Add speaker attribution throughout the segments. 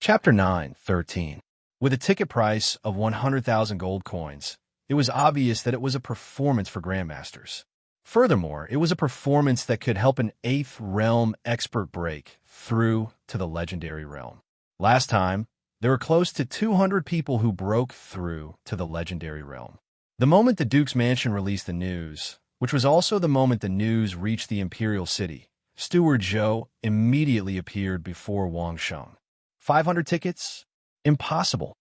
Speaker 1: Chapter 9:13. With a ticket price of 100,000 gold coins, it was obvious that it was a performance for grandmasters. Furthermore, it was a performance that could help an 8th realm expert break through to the legendary realm. Last time, there were close to 200 people who broke through to the legendary realm. The moment the Duke's mansion released the news, which was also the moment the news reached the Imperial City, Steward Zhou immediately appeared before Wang Sheng. 500 tickets? Impossible.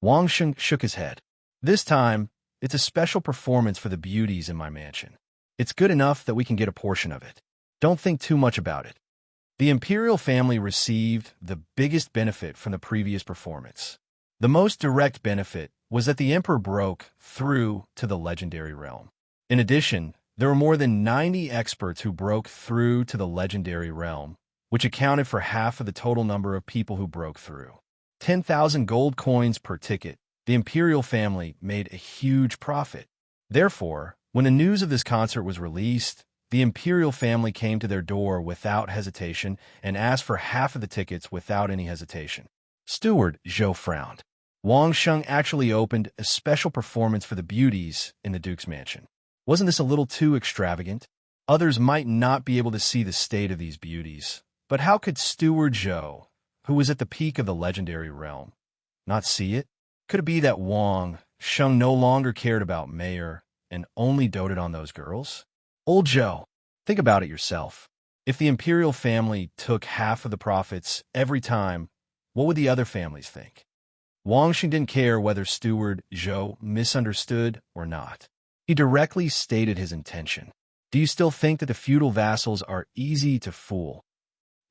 Speaker 1: Wang Sheng shook his head. This time, it's a special performance for the beauties in my mansion. It's good enough that we can get a portion of it. Don't think too much about it. The imperial family received the biggest benefit from the previous performance. The most direct benefit was that the emperor broke through to the legendary realm. In addition, there were more than 90 experts who broke through to the legendary realm, which accounted for half of the total number of people who broke through. 10,000 gold coins per ticket. The imperial family made a huge profit. Therefore, when the news of this concert was released, the imperial family came to their door without hesitation and asked for half of the tickets without any hesitation. Steward Zhou frowned. Wang Sheng actually opened a special performance for the beauties in the Duke's mansion. Wasn't this a little too extravagant? Others might not be able to see the state of these beauties, but how could Steward Zhou, who was at the peak of the legendary realm, not see it? Could it be that Wang Sheng no longer cared about Mayor and only doted on those girls? Old Zhou, think about it yourself. If the imperial family took half of the profits every time, what would the other families think? Wang Sheng didn't care whether Steward Zhou misunderstood or not. He directly stated his intention. Do you still think that the feudal vassals are easy to fool?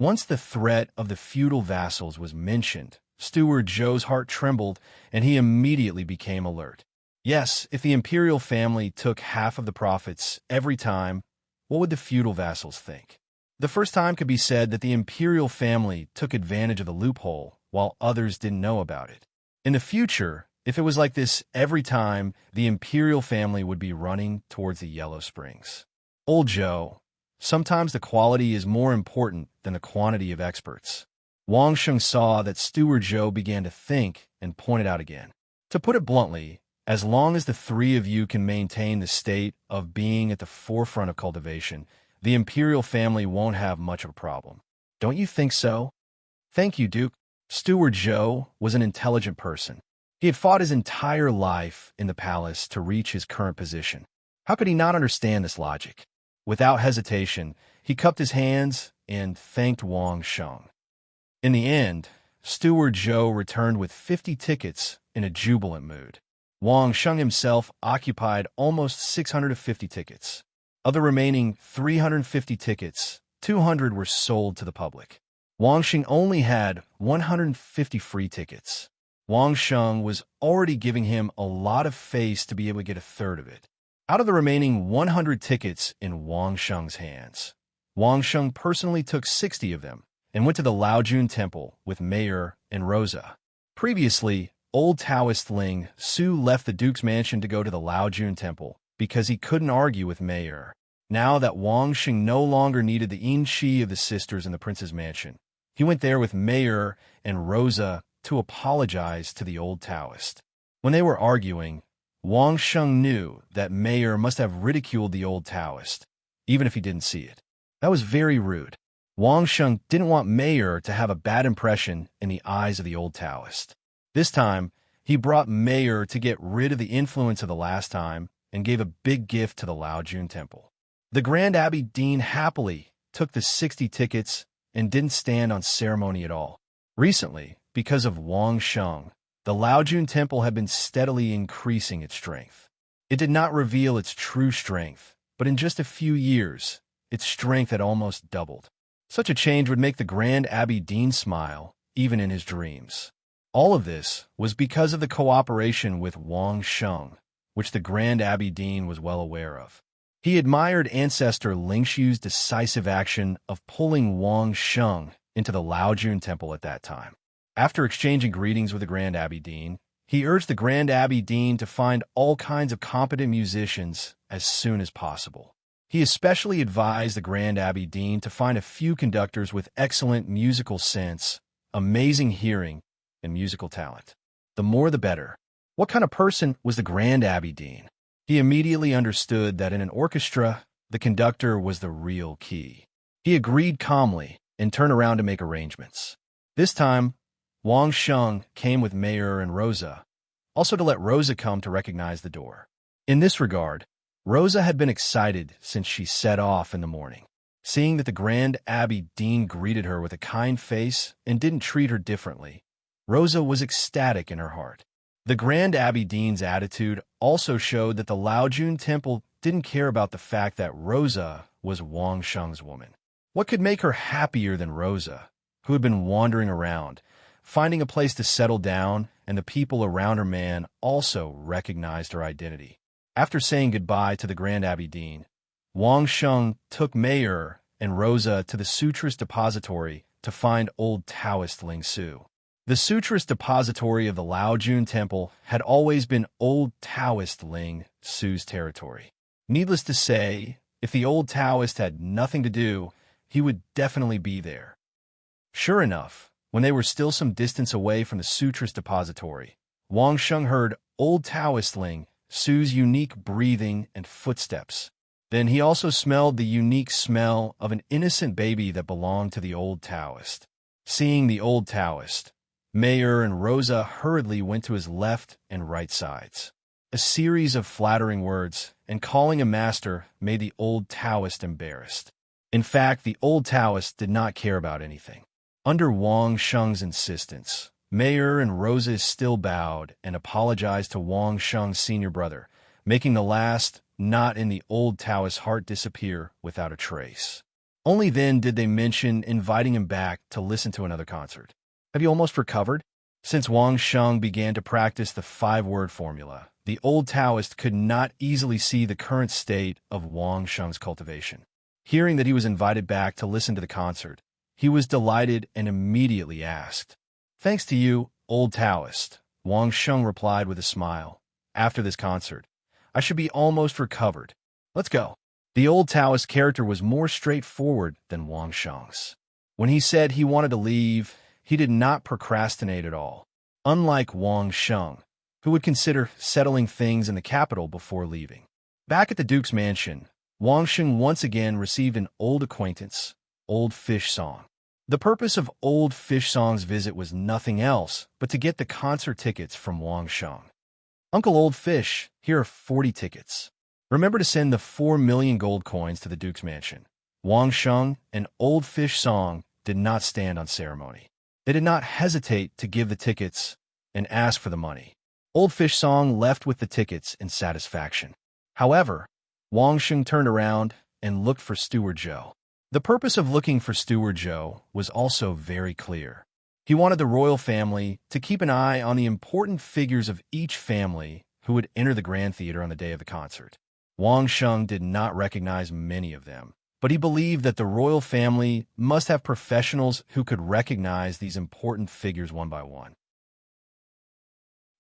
Speaker 1: Once the threat of the feudal vassals was mentioned, Steward Zhou's heart trembled and he immediately became alert. Yes, if the imperial family took half of the profits every time, what would the feudal vassals think? The first time could be said that the imperial family took advantage of the loophole while others didn't know about it. In the future, if it was like this every time, the imperial family would be running towards the Yellow Springs. Old Zhou, sometimes the quality is more important than the quantity of experts. Wang Sheng saw that Steward Zhou began to think and pointed out again. To put it bluntly, as long as the three of you can maintain the state of being at the forefront of cultivation, the imperial family won't have much of a problem. Don't you think so? Thank you, Duke. Steward Zhou was an intelligent person. He had fought his entire life in the palace to reach his current position. How could he not understand this logic? Without hesitation, he cupped his hands and thanked Wang Sheng. In the end, Steward Zhou returned with 50 tickets in a jubilant mood. Wang Sheng himself occupied almost 650 tickets. Of the remaining 350 tickets, 200 were sold to the public. Wang Sheng only had 150 free tickets. Wang Sheng was already giving him a lot of face to be able to get a third of it. Out of the remaining 100 tickets in Wang Sheng's hands, Wang Sheng personally took 60 of them and went to the Laojun Temple with Mayor and Rosa. Previously, old Taoist Ling Su left the Duke's mansion to go to the Laojun Temple because he couldn't argue with Mayor. Now that Wang Sheng no longer needed the yin qi of the sisters in the prince's mansion, he went there with Mayor and Rosa to apologize to the old Taoist. When they were arguing, Wang Sheng knew that Mayor must have ridiculed the old Taoist, even if he didn't see it. That was very rude. Wang Sheng didn't want Mayor to have a bad impression in the eyes of the old Taoist. This time, he brought Mayor to get rid of the influence of the last time and gave a big gift to the Laojun Temple. The Grand Abbey Dean happily took the 60 tickets and didn't stand on ceremony at all. Recently, because of Wang Sheng, the Laojun Temple had been steadily increasing its strength. It did not reveal its true strength, but in just a few years, its strength had almost doubled. Such a change would make the Grand Abbey Dean smile, even in his dreams. All of this was because of the cooperation with Wang Sheng, which the Grand Abbey Dean was well aware of. He admired ancestor Ling Xu's decisive action of pulling Wang Sheng into the Laojun Temple at that time. After exchanging greetings with the Grand Abbey Dean, he urged the Grand Abbey Dean to find all kinds of competent musicians as soon as possible. He especially advised the Grand Abbey Dean to find a few conductors with excellent musical sense, amazing hearing, and musical talent. The more the better. What kind of person was the Grand Abbey Dean? He immediately understood that in an orchestra, the conductor was the real key. He agreed calmly and turned around to make arrangements. This time, Wang Sheng came with Mayer and Rosa, also to let Rosa come to recognize the door. In this regard, Rosa had been excited since she set off in the morning. Seeing that the Grand Abbey Dean greeted her with a kind face and didn't treat her differently, Rosa was ecstatic in her heart. The Grand Abbey Dean's attitude also showed that the Laojun Temple didn't care about the fact that Rosa was Wang Sheng's woman. What could make her happier than Rosa, who had been wandering around, finding a place to settle down, and the people around her man also recognized her identity? After saying goodbye to the Grand Abbey Dean, Wang Sheng took Mayer and Rosa to the Sutras Depository to find old Taoist Ling Su. The Sutras Depository of the Laojun Temple had always been old Taoist Ling Su's territory. Needless to say, if the old Taoist had nothing to do, he would definitely be there. Sure enough, when they were still some distance away from the Sutras Depository, Wang Sheng heard old Taoist Ling Su's unique breathing and footsteps. Then he also smelled the unique smell of an innocent baby that belonged to the old Taoist. Seeing the old Taoist, Mayer and Rosa hurriedly went to his left and right sides. A series of flattering words and calling him master made the old Taoist embarrassed. In fact, the old Taoist did not care about anything. Under Wang Sheng's insistence, Mayer and Rosa still bowed and apologized to Wang Sheng's senior brother, making the last knot in the old Taoist's heart disappear without a trace. Only then did they mention inviting him back to listen to another concert. Have you almost recovered? Since Wang Sheng began to practice the 5-word formula, the old Taoist could not easily see the current state of Wang Sheng's cultivation. Hearing that he was invited back to listen to the concert, he was delighted and immediately asked, "Thanks to you, old Taoist," Wang Sheng replied with a smile. "After this concert, I should be almost recovered. Let's go." The old Taoist character was more straightforward than Wang Sheng's. When he said he wanted to leave, he did not procrastinate at all, unlike Wang Sheng, who would consider settling things in the capital before leaving. Back at the Duke's mansion, Wang Sheng once again received an old acquaintance, Old Fish Song. The purpose of Old Fish Song's visit was nothing else but to get the concert tickets from Wang Sheng. "Uncle Old Fish, here are 40 tickets. Remember to send the 4 million gold coins to the Duke's mansion." Wang Sheng and Old Fish Song did not stand on ceremony. They did not hesitate to give the tickets and ask for the money. Old Fish Song left with the tickets in satisfaction. However, Wang Sheng turned around and looked for Steward Joe. The purpose of looking for Steward Joe was also very clear. He wanted the royal family to keep an eye on the important figures of each family who would enter the Grand Theater on the day of the concert. Wang Sheng did not recognize many of them, but he believed that the royal family must have professionals who could recognize these important figures one by one.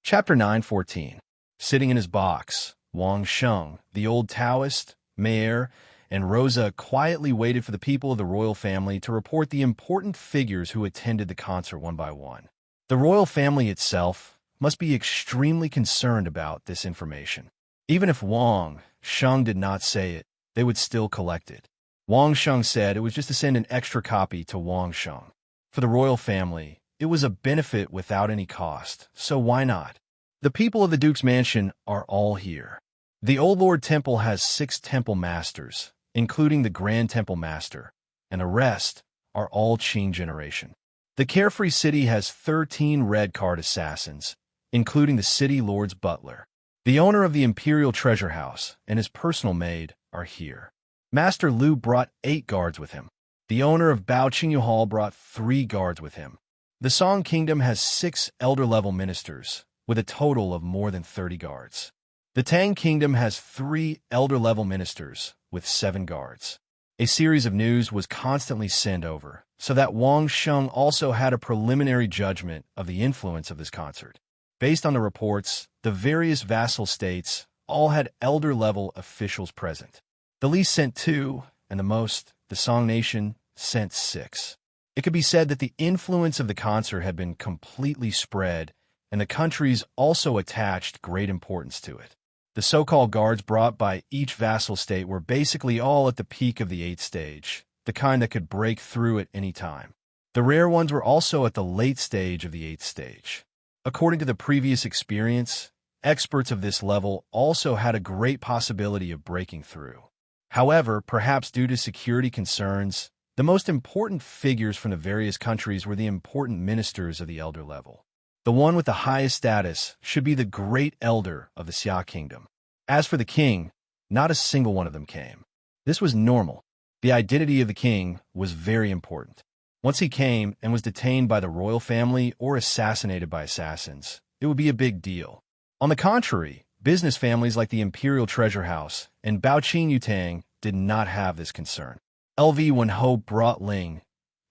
Speaker 1: Chapter 9:14. Sitting in his box, Wang Sheng, the old Taoist, Mayer, and Rosa quietly waited for the people of the royal family to report the important figures who attended the concert one by one. The royal family itself must be extremely concerned about this information. Even if Wang Sheng did not say it, they would still collect it. Wang Sheng said it was just to send an extra copy to Wang Sheng. For the royal family, it was a benefit without any cost, so why not? The people of the Duke's mansion are all here. The Old Lord Temple has 6 temple masters, including the Grand Temple Master, and the rest are all Qing generation. The Carefree City has 13 red card assassins, including the city lord's butler. The owner of the Imperial Treasure House and his personal maid are here. Master Liu brought 8 guards with him. The owner of Bao Qingyu Hall brought 3 guards with him. The Song Kingdom has 6 elder-level ministers, with a total of more than 30 guards. The Tang Kingdom has 3 elder-level ministers, with 7 guards. A series of news was constantly sent over, so that Wang Sheng also had a preliminary judgment of the influence of this concert. Based on the reports, the various vassal states all had elder-level officials present. The least sent 2, and the most, the Song Nation, sent 6. It could be said that the influence of the concert had been completely spread, and the countries also attached great importance to it. The so-called guards brought by each vassal state were basically all at the peak of the 8th stage, the kind that could break through at any time. The rare ones were also at the late stage of the 8th stage. According to the previous experience, experts of this level also had a great possibility of breaking through. However, perhaps due to security concerns, the most important figures from the various countries were the important ministers of the elder level. The one with the highest status should be the great elder of the Xia kingdom. As for the king, not a single one of them came. This was normal. The identity of the king was very important. Once he came and was detained by the royal family or assassinated by assassins, it would be a big deal. On the contrary, business families like the Imperial Treasure House and Baoqing Yutang did not have this concern. LV Wenho brought Ling,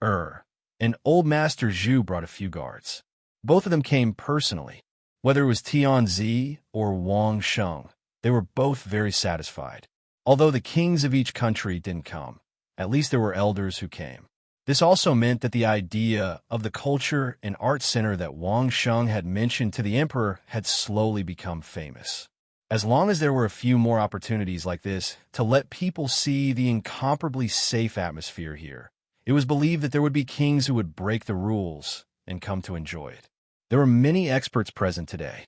Speaker 1: and Old Master Zhu brought a few guards. Both of them came personally. Whether it was Tianzi or Wang Sheng, they were both very satisfied. Although the kings of each country didn't come, at least there were elders who came. This also meant that the idea of the culture and art center that Wang Sheng had mentioned to the emperor had slowly become famous. As long as there were a few more opportunities like this to let people see the incomparably safe atmosphere here, it was believed that there would be kings who would break the rules and come to enjoy it. There were many experts present today.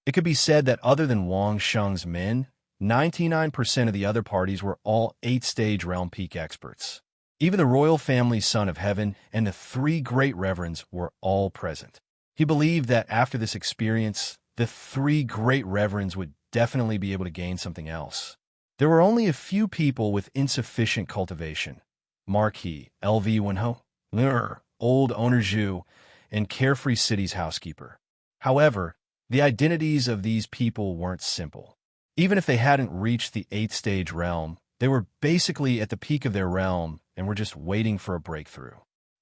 Speaker 1: It could be said that other than Wang Sheng's men, 99% of the other parties were all 8th-stage realm peak experts. Even the royal family's son of heaven and the 3 great reverends were all present. He believed that after this experience, the 3 great reverends would definitely be able to gain something else. There were only a few people with insufficient cultivation. Marquis, LV Wenho, Old Owner Zhu, and Carefree City's housekeeper. However, the identities of these people weren't simple. Even if they hadn't reached the 8th-stage realm, they were basically at the peak of their realm and were just waiting for a breakthrough.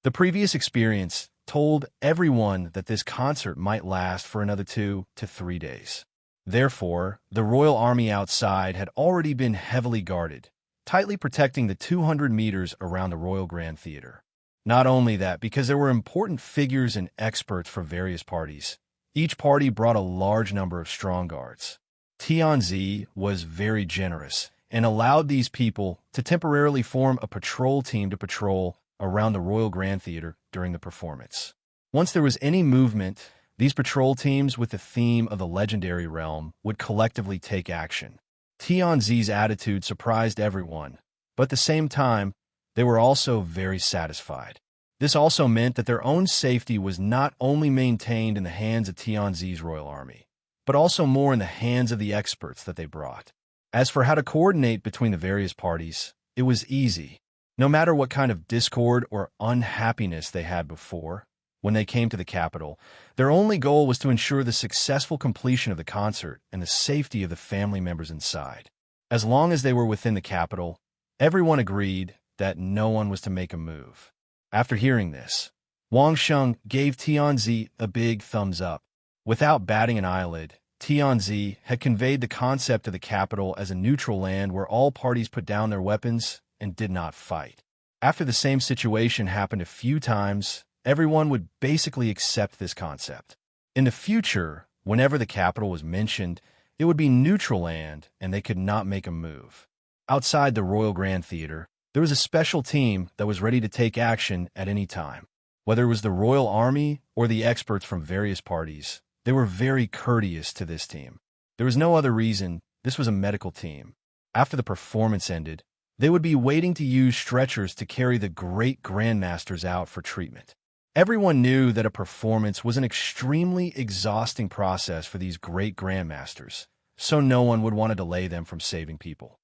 Speaker 1: The previous experience told everyone that this concert might last for another 2 to 3 days. Therefore, the royal army outside had already been heavily guarded, tightly protecting the 200 meters around the Royal Grand Theater. Not only that, because there were important figures and experts from various parties, each party brought a large number of strong guards. Tianzi was very generous and allowed these people to temporarily form a patrol team to patrol around the Royal Grand Theater during the performance. Once there was any movement, these patrol teams with the theme of the legendary realm would collectively take action. Tianzi's attitude surprised everyone, but at the same time, they were also very satisfied. This also meant that their own safety was not only maintained in the hands of Tianzi's royal army, but also more in the hands of the experts that they brought. As for how to coordinate between the various parties, it was easy. No matter what kind of discord or unhappiness they had before, when they came to the capital, their only goal was to ensure the successful completion of the concert and the safety of the family members inside. As long as they were within the capital, everyone agreed that no one was to make a move. After hearing this, Wang Sheng gave Tianzi a big thumbs up. Without batting an eyelid, Tianzi had conveyed the concept of the capital as a neutral land where all parties put down their weapons and did not fight. After the same situation happened a few times, everyone would basically accept this concept. In the future, whenever the capital was mentioned, it would be neutral land and they could not make a move. Outside the Royal Grand Theater, there was a special team that was ready to take action at any time. Whether it was the royal army or the experts from various parties, they were very courteous to this team. There was no other reason. This was a medical team. After the performance ended, they would be waiting to use stretchers to carry the great grandmasters out for treatment. Everyone knew that a performance was an extremely exhausting process for these great grandmasters, so no one would want to delay them from saving people.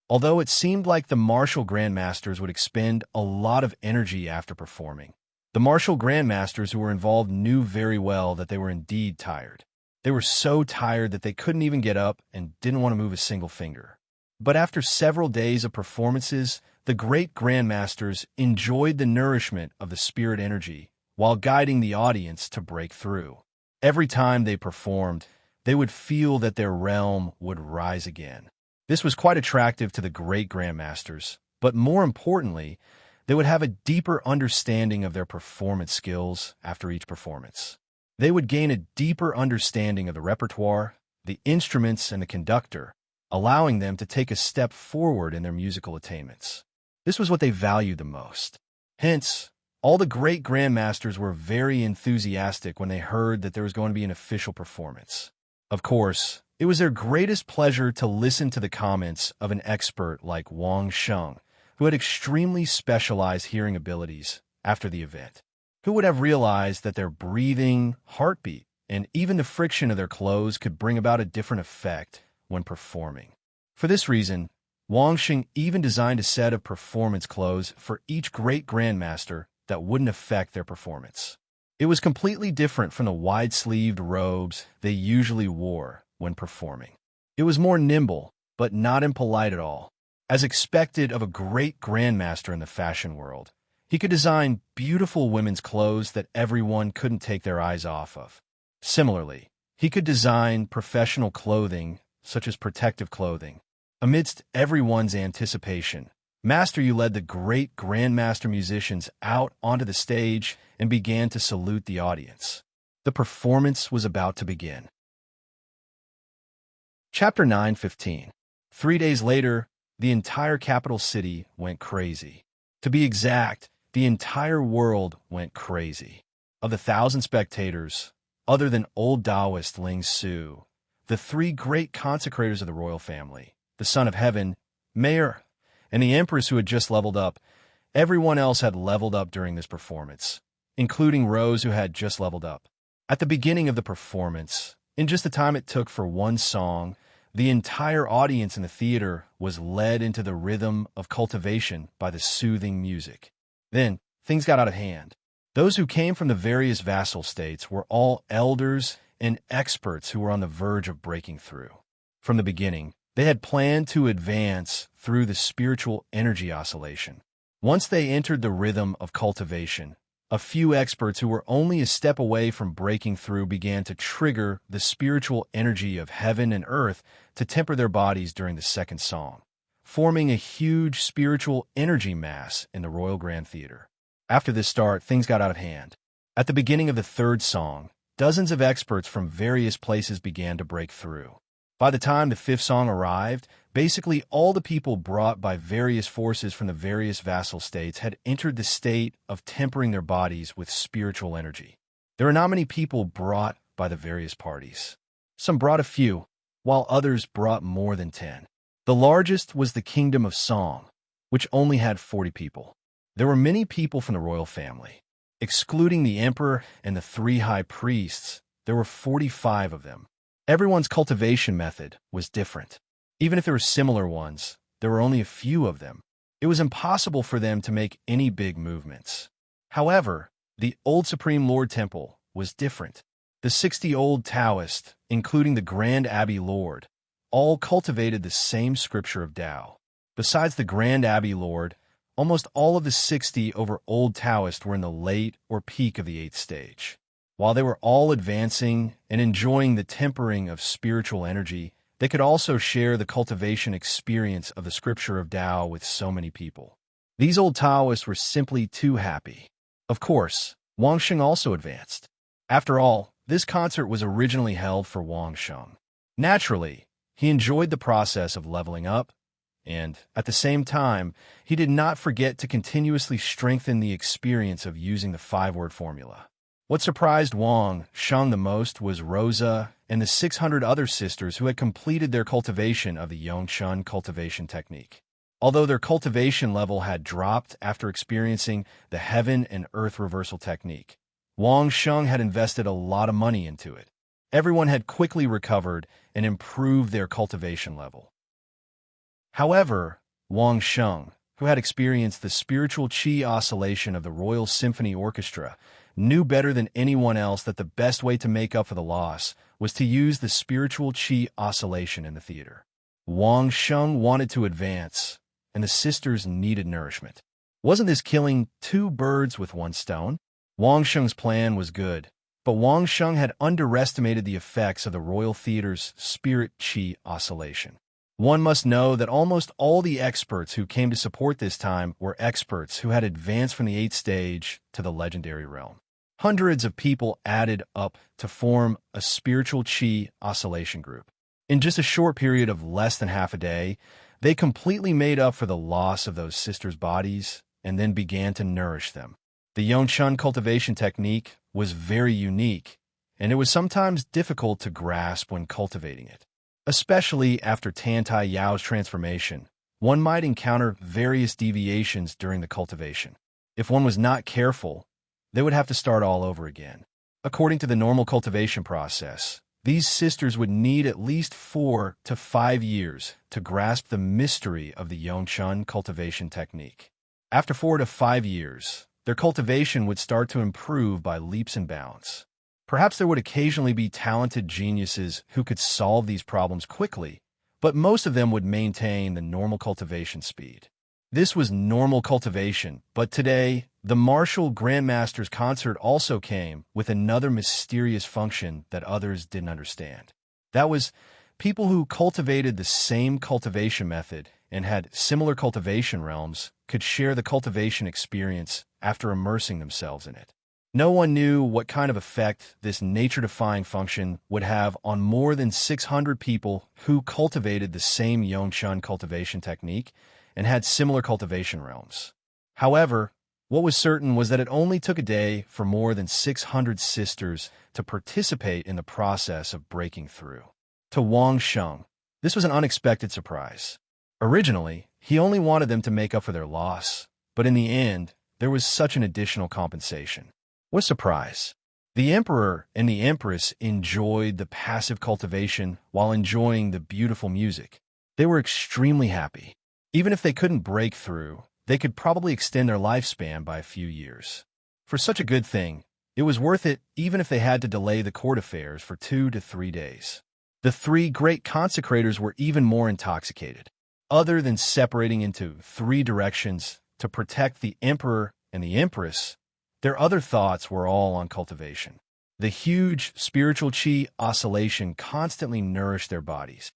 Speaker 1: Although it seemed like the martial grandmasters would expend a lot of energy after performing, the martial grandmasters who were involved knew very well that they were indeed tired. They were so tired that they couldn't even get up and didn't want to move a single finger. But after several days of performances, the great grandmasters enjoyed the nourishment of the spirit energy while guiding the audience to break through. Every time they performed, they would feel that their realm would rise again. This was quite attractive to the great grandmasters, but more importantly, they would have a deeper understanding of their performance skills after each performance. They would gain a deeper understanding of the repertoire, the instruments, and the conductor, allowing them to take a step forward in their musical attainments. This was what they valued the most. Hence, all the great grandmasters were very enthusiastic when they heard that there was going to be an official performance. Of course, it was their greatest pleasure to listen to the comments of an expert like Wang Sheng, who had extremely specialized hearing abilities after the event. Who would have realized that their breathing, heartbeat, and even the friction of their clothes could bring about a different effect when performing? For this reason, Wang Sheng even designed a set of performance clothes for each great grandmaster that wouldn't affect their performance. It was completely different from the wide-sleeved robes they usually wore when performing. It was more nimble, but not impolite at all. As expected of a great grandmaster in the fashion world, he could design beautiful women's clothes that everyone couldn't take their eyes off of. Similarly, he could design professional clothing, such as protective clothing. Amidst everyone's anticipation, Master Yu led the great grandmaster musicians out onto the stage and began to salute the audience. The performance was about to begin. Chapter 9:15. 3 days later, the entire capital city went crazy. To be exact, the entire world went crazy. Of the 1,000 spectators, other than old Taoist Ling Su, the 3 great consecrators of the royal family, the Son of Heaven, Mayor, and the Empress who had just leveled up, everyone else had leveled up during this performance, including Rose who had just leveled up. At the beginning of the performance, in just the time it took for one song, the entire audience in the theater was led into the rhythm of cultivation by the soothing music. Then, things got out of hand. Those who came from the various vassal states were all elders and experts who were on the verge of breaking through. From the beginning, they had planned to advance through the spiritual energy oscillation. Once they entered the rhythm of cultivation, a few experts who were only a step away from breaking through began to trigger the spiritual energy of heaven and earth to temper their bodies during the second song, forming a huge spiritual energy mass in the Royal Grand Theater. After this start, things got out of hand. At the beginning of the third song, dozens of experts from various places began to break through. By the time the fifth song arrived, basically all the people brought by various forces from the various vassal states had entered the state of tempering their bodies with spiritual energy. There were not many people brought by the various parties. Some brought a few, while others brought more than 10. The largest was the Kingdom of Song, which only had 40 people. There were many people from the royal family. Excluding the emperor and the 3 high priests, there were 45 of them. Everyone's cultivation method was different. Even if there were similar ones, there were only a few of them. It was impossible for them to make any big movements. However, the old Supreme Lord Temple was different. The 60 old Taoists, including the Grand Abbey Lord, all cultivated the same scripture of Tao. Besides the Grand Abbey Lord, almost all of the 60 over old Taoists were in the late or peak of the 8th stage. While they were all advancing and enjoying the tempering of spiritual energy, they could also share the cultivation experience of the scripture of Tao with so many people. These old Taoists were simply too happy. Of course, Wang Sheng also advanced. After all, this concert was originally held for Wang Sheng. Naturally, he enjoyed the process of leveling up, and, at the same time, he did not forget to continuously strengthen the experience of using the 5-word formula. What surprised Wang Sheng the most was Rosa and the 600 other sisters who had completed their cultivation of the Yongshun cultivation technique. Although their cultivation level had dropped after experiencing the heaven and earth reversal technique, Wang Sheng had invested a lot of money into it. Everyone had quickly recovered and improved their cultivation level. However, Wang Sheng, who had experienced the spiritual qi oscillation of the Royal Symphony Orchestra, knew better than anyone else that the best way to make up for the loss was to use the spiritual qi oscillation in the theater. Wang Sheng wanted to advance, and the sisters needed nourishment. Wasn't this killing 2 birds with 1 stone? Wang Sheng's plan was good, but Wang Sheng had underestimated the effects of the Royal Theater's spirit qi oscillation. One must know that almost all the experts who came to support this time were experts who had advanced from the 8th stage to the legendary realm. Hundreds of people added up to form a spiritual chi oscillation group. In just a short period of less than half a day, they completely made up for the loss of those sisters' bodies and then began to nourish them. The Yongchun cultivation technique was very unique, and it was sometimes difficult to grasp when cultivating it. Especially after Tantai Yao's transformation, one might encounter various deviations during the cultivation. If one was not careful, they would have to start all over again. According to the normal cultivation process, these sisters would need at least 4 to 5 years to grasp the mystery of the Yongchun cultivation technique. After 4 to 5 years, their cultivation would start to improve by leaps and bounds. Perhaps there would occasionally be talented geniuses who could solve these problems quickly, but most of them would maintain the normal cultivation speed. This was normal cultivation, but today, the martial grandmaster's concert also came with another mysterious function that others didn't understand. That was, people who cultivated the same cultivation method and had similar cultivation realms could share the cultivation experience after immersing themselves in it. No one knew what kind of effect this nature-defying function would have on more than 600 people who cultivated the same Yongchun cultivation technique and had similar cultivation realms. However, what was certain was that it only took a day for more than 600 sisters to participate in the process of breaking through. To Wang Sheng, this was an unexpected surprise. Originally, he only wanted them to make up for their loss, but in the end, there was such an additional compensation. What a surprise! The emperor and the empress enjoyed the passive cultivation while enjoying the beautiful music. They were extremely happy. Even if they couldn't break through, they could probably extend their lifespan by a few years. For such a good thing, it was worth it even if they had to delay the court affairs for 2 to 3 days. The 3 great consecrators were even more intoxicated. Other than separating into 3 directions to protect the emperor and the empress, their other thoughts were all on cultivation. The huge spiritual chi oscillation constantly nourished their bodies.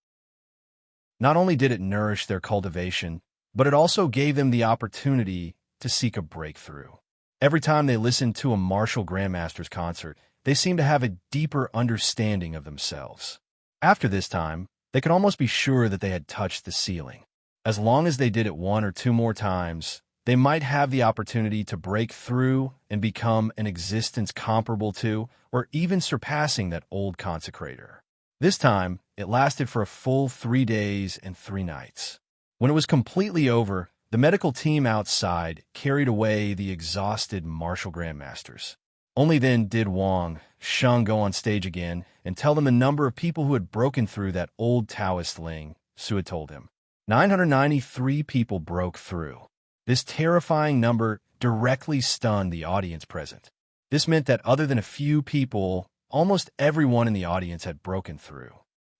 Speaker 1: Not only did it nourish their cultivation, but it also gave them the opportunity to seek a breakthrough. Every time they listened to a martial grandmaster's concert, they seemed to have a deeper understanding of themselves. After this time, they could almost be sure that they had touched the ceiling. As long as they did it 1 or 2 more times, they might have the opportunity to break through and become an existence comparable to or even surpassing that old consecrator. This time, it lasted for a full 3 days and 3 nights. When it was completely over, the medical team outside carried away the exhausted martial grandmasters. Only then did Wang Sheng go on stage again and tell them the number of people who had broken through that old Taoist Ling. Su had told him. 993 people broke through. This terrifying number directly stunned the audience present. This meant that other than a few people, almost everyone in the audience had broken through.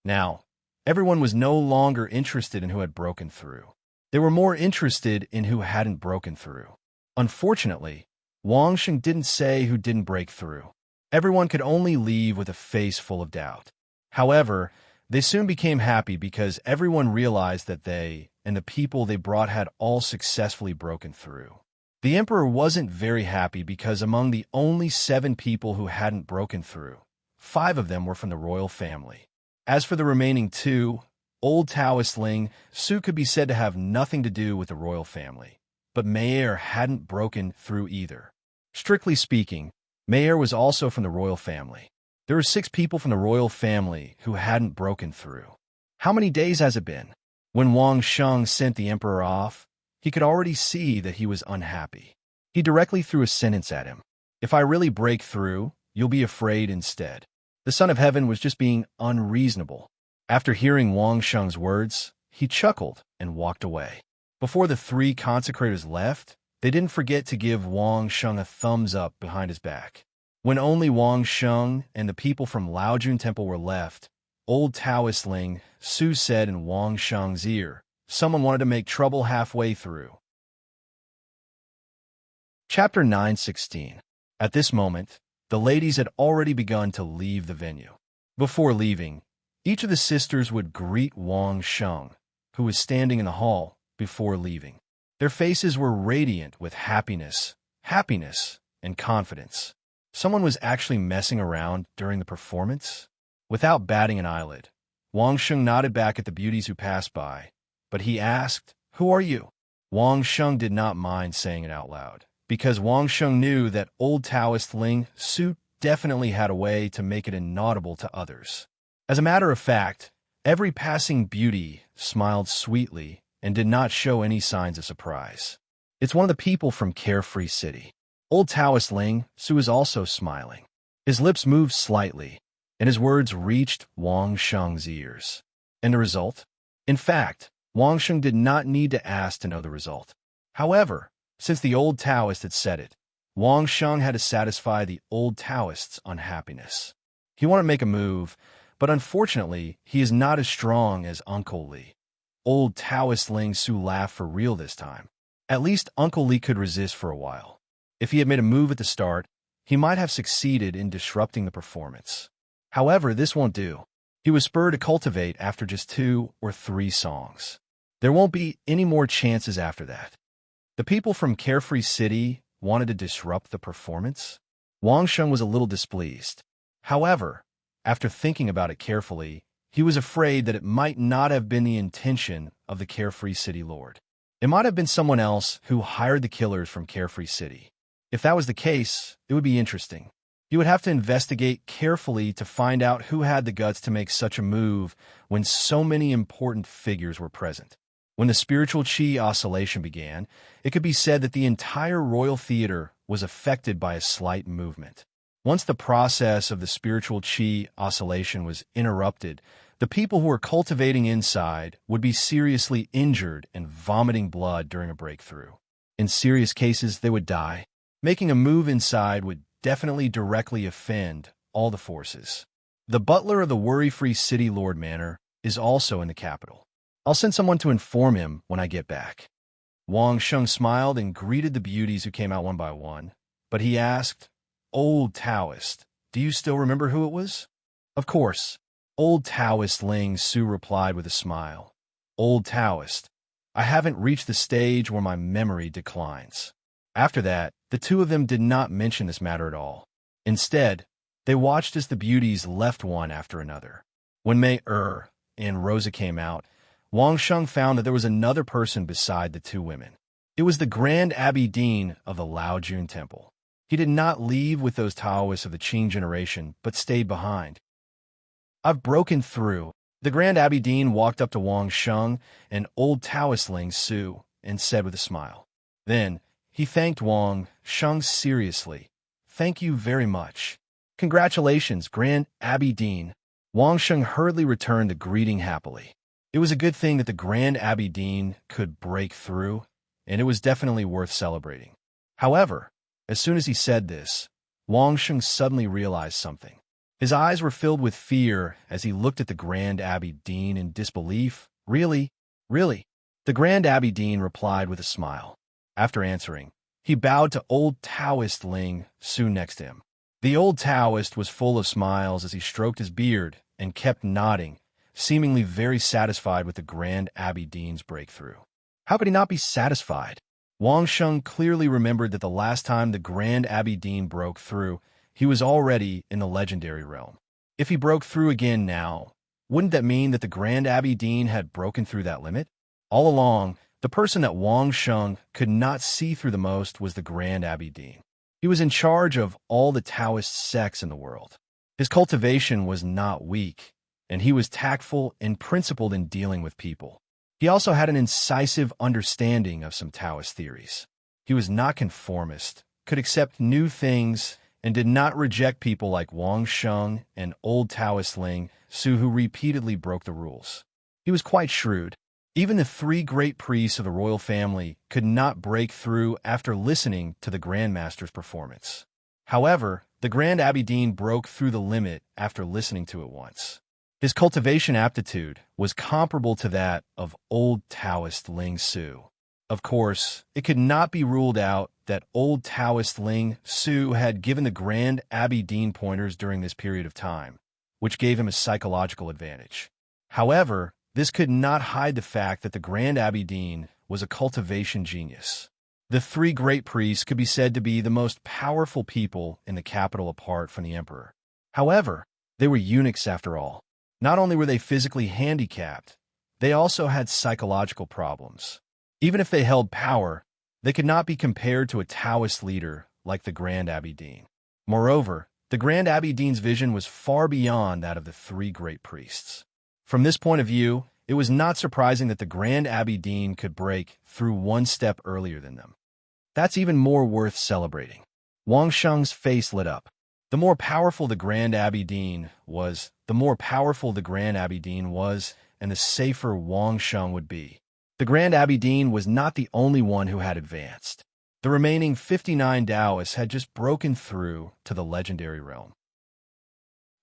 Speaker 1: Now, everyone was no longer interested in who had broken through. They were more interested in who hadn't broken through. Unfortunately, Wang Sheng didn't say who didn't break through. Everyone could only leave with a face full of doubt. However, they soon became happy because everyone realized that they and the people they brought had all successfully broken through. The emperor wasn't very happy because among the only 7 people who hadn't broken through, 5 of them were from the royal family. As for the remaining 2, old Taoist Ling, Su could be said to have nothing to do with the royal family, but Meyer hadn't broken through either. Strictly speaking, Meyer was also from the royal family. There were 6 people from the royal family who hadn't broken through. How many days has it been? When Wang Sheng sent the emperor off, he could already see that he was unhappy. He directly threw a sentence at him. If I really break through, you'll be afraid instead. The Son of Heaven was just being unreasonable. After hearing Wang Sheng's words, he chuckled and walked away. Before the 3 consecrators left, they didn't forget to give Wang Sheng a thumbs up behind his back. When only Wang Sheng and the people from Laojun Temple were left, old Taoist Ling, Su said in Wang Sheng's ear, someone wanted to make trouble halfway through. Chapter 9:16. At this moment, the ladies had already begun to leave the venue. Before leaving, each of the sisters would greet Wang Sheng who was standing in the hall before leaving. Their faces were radiant with happiness, and confidence. Someone was actually messing around during the performance? Without batting an eyelid, Wang Sheng nodded back at the beauties who passed by, but he asked, "Who are you?" Wang Sheng did not mind saying it out loud, because Wang Sheng knew that old Taoist Ling Su definitely had a way to make it inaudible to others. As a matter of fact, every passing beauty smiled sweetly and did not show any signs of surprise. It's one of the people from Carefree City. Old Taoist Ling Su is also smiling. His lips moved slightly, and his words reached Wang Sheng's ears. And the result? In fact, Wang Sheng did not need to ask to know the result. However, since the old Taoist had said it, Wang Sheng had to satisfy the old Taoist's unhappiness. He wanted to make a move, but unfortunately, he is not as strong as Uncle Li. Old Taoist Ling Su laughed for real this time. At least Uncle Li could resist for a while. If he had made a move at the start, he might have succeeded in disrupting the performance. However, this won't do. He was spurred to cultivate after just 2 or 3 songs. There won't be any more chances after that. The people from Carefree City wanted to disrupt the performance. Wang Sheng was a little displeased. However, after thinking about it carefully, he was afraid that it might not have been the intention of the Carefree City Lord. It might have been someone else who hired the killers from Carefree City. If that was the case, it would be interesting. He would have to investigate carefully to find out who had the guts to make such a move when so many important figures were present. When the spiritual qi oscillation began, it could be said that the entire royal theater was affected by a slight movement. Once the process of the spiritual qi oscillation was interrupted, the people who were cultivating inside would be seriously injured and vomiting blood during a breakthrough. In serious cases, they would die. Making a move inside would definitely directly offend all the forces. The butler of the worry-free City Lord Manor is also in the capital. I'll send someone to inform him when I get back. Wang Sheng smiled and greeted the beauties who came out one by one, but he asked, "Old Taoist, do you still remember who it was?" "Of course." Old Taoist Ling Su replied with a smile. "Old Taoist, I haven't reached the stage where my memory declines." After that, the two of them did not mention this matter at all. Instead, they watched as the beauties left one after another. When Mei and Rosa came out, Wang Sheng found that there was another person beside the two women. It was the Grand Abbey Dean of the Laojun Temple. He did not leave with those Taoists of the Qing generation, but stayed behind. "I've broken through." The Grand Abbey Dean walked up to Wang Sheng and old Taoist Ling Su and said with a smile. Then, he thanked Wang Sheng seriously. "Thank you very much." "Congratulations, Grand Abbey Dean." Wang Sheng hurriedly returned the greeting happily. It was a good thing that the Grand Abbey Dean could break through, and it was definitely worth celebrating. However, as soon as he said this, Wang Sheng suddenly realized something. His eyes were filled with fear as he looked at the Grand Abbey Dean in disbelief. "Really? Really?" The Grand Abbey Dean replied with a smile. After answering, he bowed to old Taoist Ling Su next to him. The old Taoist was full of smiles as he stroked his beard and kept nodding, seemingly very satisfied with the Grand Abbey Dean's breakthrough. How could he not be satisfied? Wang Sheng clearly remembered that the last time the Grand Abbey Dean broke through, he was already in the legendary realm. If he broke through again now, wouldn't that mean that the Grand Abbey Dean had broken through that limit? All along, the person that Wang Sheng could not see through the most was the Grand Abbey Dean. He was in charge of all the Taoist sects in the world. His cultivation was not weak, and he was tactful and principled in dealing with people. He also had an incisive understanding of some Taoist theories. He was not conformist, could accept new things, and did not reject people like Wang Sheng and old Taoist Ling Su who repeatedly broke the rules. He was quite shrewd. Even the 3 great priests of the royal family could not break through after listening to the Grandmaster's performance. However, the Grand Abbey Dean broke through the limit after listening to it once. His cultivation aptitude was comparable to that of old Taoist Ling Su. Of course, it could not be ruled out that old Taoist Ling Su had given the Grand Abbey Dean pointers during this period of time, which gave him a psychological advantage. However, this could not hide the fact that the Grand Abidine was a cultivation genius. The three great priests could be said to be the most powerful people in the capital apart from the emperor. However, they were eunuchs after all. Not only were they physically handicapped, they also had psychological problems. Even if they held power, they could not be compared to a Taoist leader like the Grand Abidine. Moreover, the Grand Abidine's vision was far beyond that of the three great priests. From this point of view, it was not surprising that the Grand Abidine could break through one step earlier than them. That's even more worth celebrating. Wang Sheng's face lit up. The more powerful the Grand Abidine was, and the safer Wang Sheng would be. The Grand Abidine was not the only one who had advanced. The remaining 59 Taoists had just broken through to the legendary realm.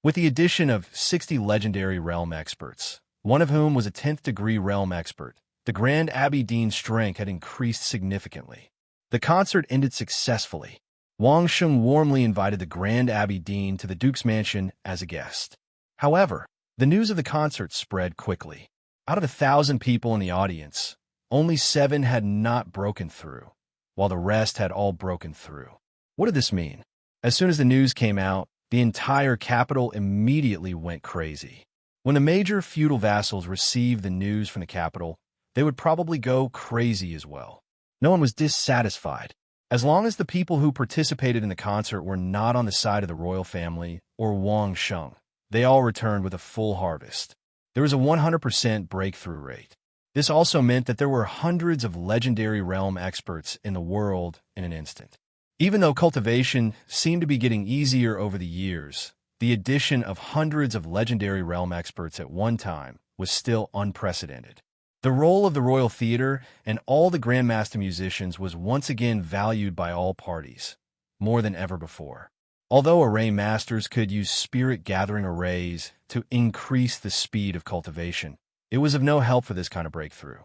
Speaker 1: With the addition of 60 legendary realm experts, one of whom was a 10th degree realm expert, the Grand Abidine's strength had increased significantly. The concert ended successfully. Wang Sheng warmly invited the Grand Abidine to the Duke's mansion as a guest. However, the news of the concert spread quickly. Out of 1,000 people in the audience, only 7 had not broken through, while the rest had all broken through. What did this mean? As soon as the news came out, the entire capital immediately went crazy. When the major feudal vassals received the news from the capital, they would probably go crazy as well. No one was dissatisfied. As long as the people who participated in the concert were not on the side of the royal family or Wang Sheng, they all returned with a full harvest. There was a 100% breakthrough rate. This also meant that there were hundreds of legendary realm experts in the world in an instant. Even though cultivation seemed to be getting easier over the years, the addition of hundreds of legendary realm experts at one time was still unprecedented. The role of the royal theater and all the grandmaster musicians was once again valued by all parties, more than ever before. Although array masters could use spirit-gathering arrays to increase the speed of cultivation, it was of no help for this kind of breakthrough.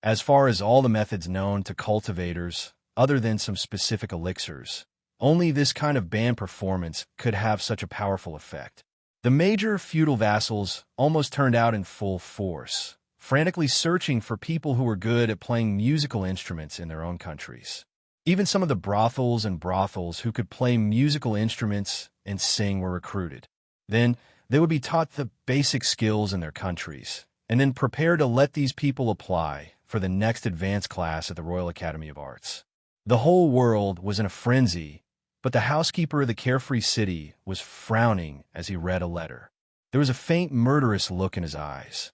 Speaker 1: As far as all the methods known to cultivators, other than some specific elixirs, only this kind of band performance could have such a powerful effect. The major feudal vassals almost turned out in full force, frantically searching for people who were good at playing musical instruments in their own countries. Even some of the brothels who could play musical instruments and sing were recruited. Then, they would be taught the basic skills in their countries, and then prepared to let these people apply for the next advanced class at the Royal Academy of Arts. The whole world was in a frenzy, but the housekeeper of the carefree city was frowning as he read a letter. There was a faint murderous look in his eyes.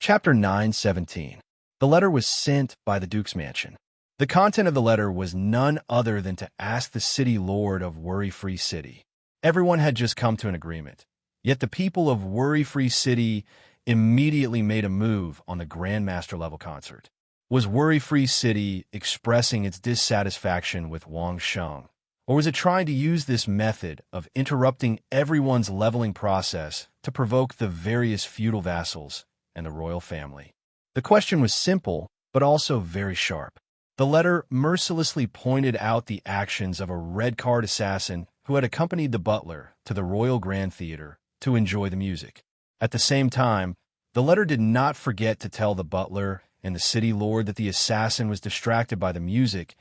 Speaker 1: Chapter 9:17. The letter was sent by the Duke's mansion. The content of the letter was none other than to ask the city lord of Worry-Free City. Everyone had just come to an agreement, yet the people of Worry-Free City immediately made a move on the Grandmaster level concert. Was Worry-Free City expressing its dissatisfaction with Wang Sheng, or was it trying to use this method of interrupting everyone's leveling process to provoke the various feudal vassals and the royal family? The question was simple, but also very sharp. The letter mercilessly pointed out the actions of a red-card assassin who had accompanied the butler to the Royal Grand Theater to enjoy the music. At the same time, the letter did not forget to tell the butler and the city lord that the assassin was distracted by the music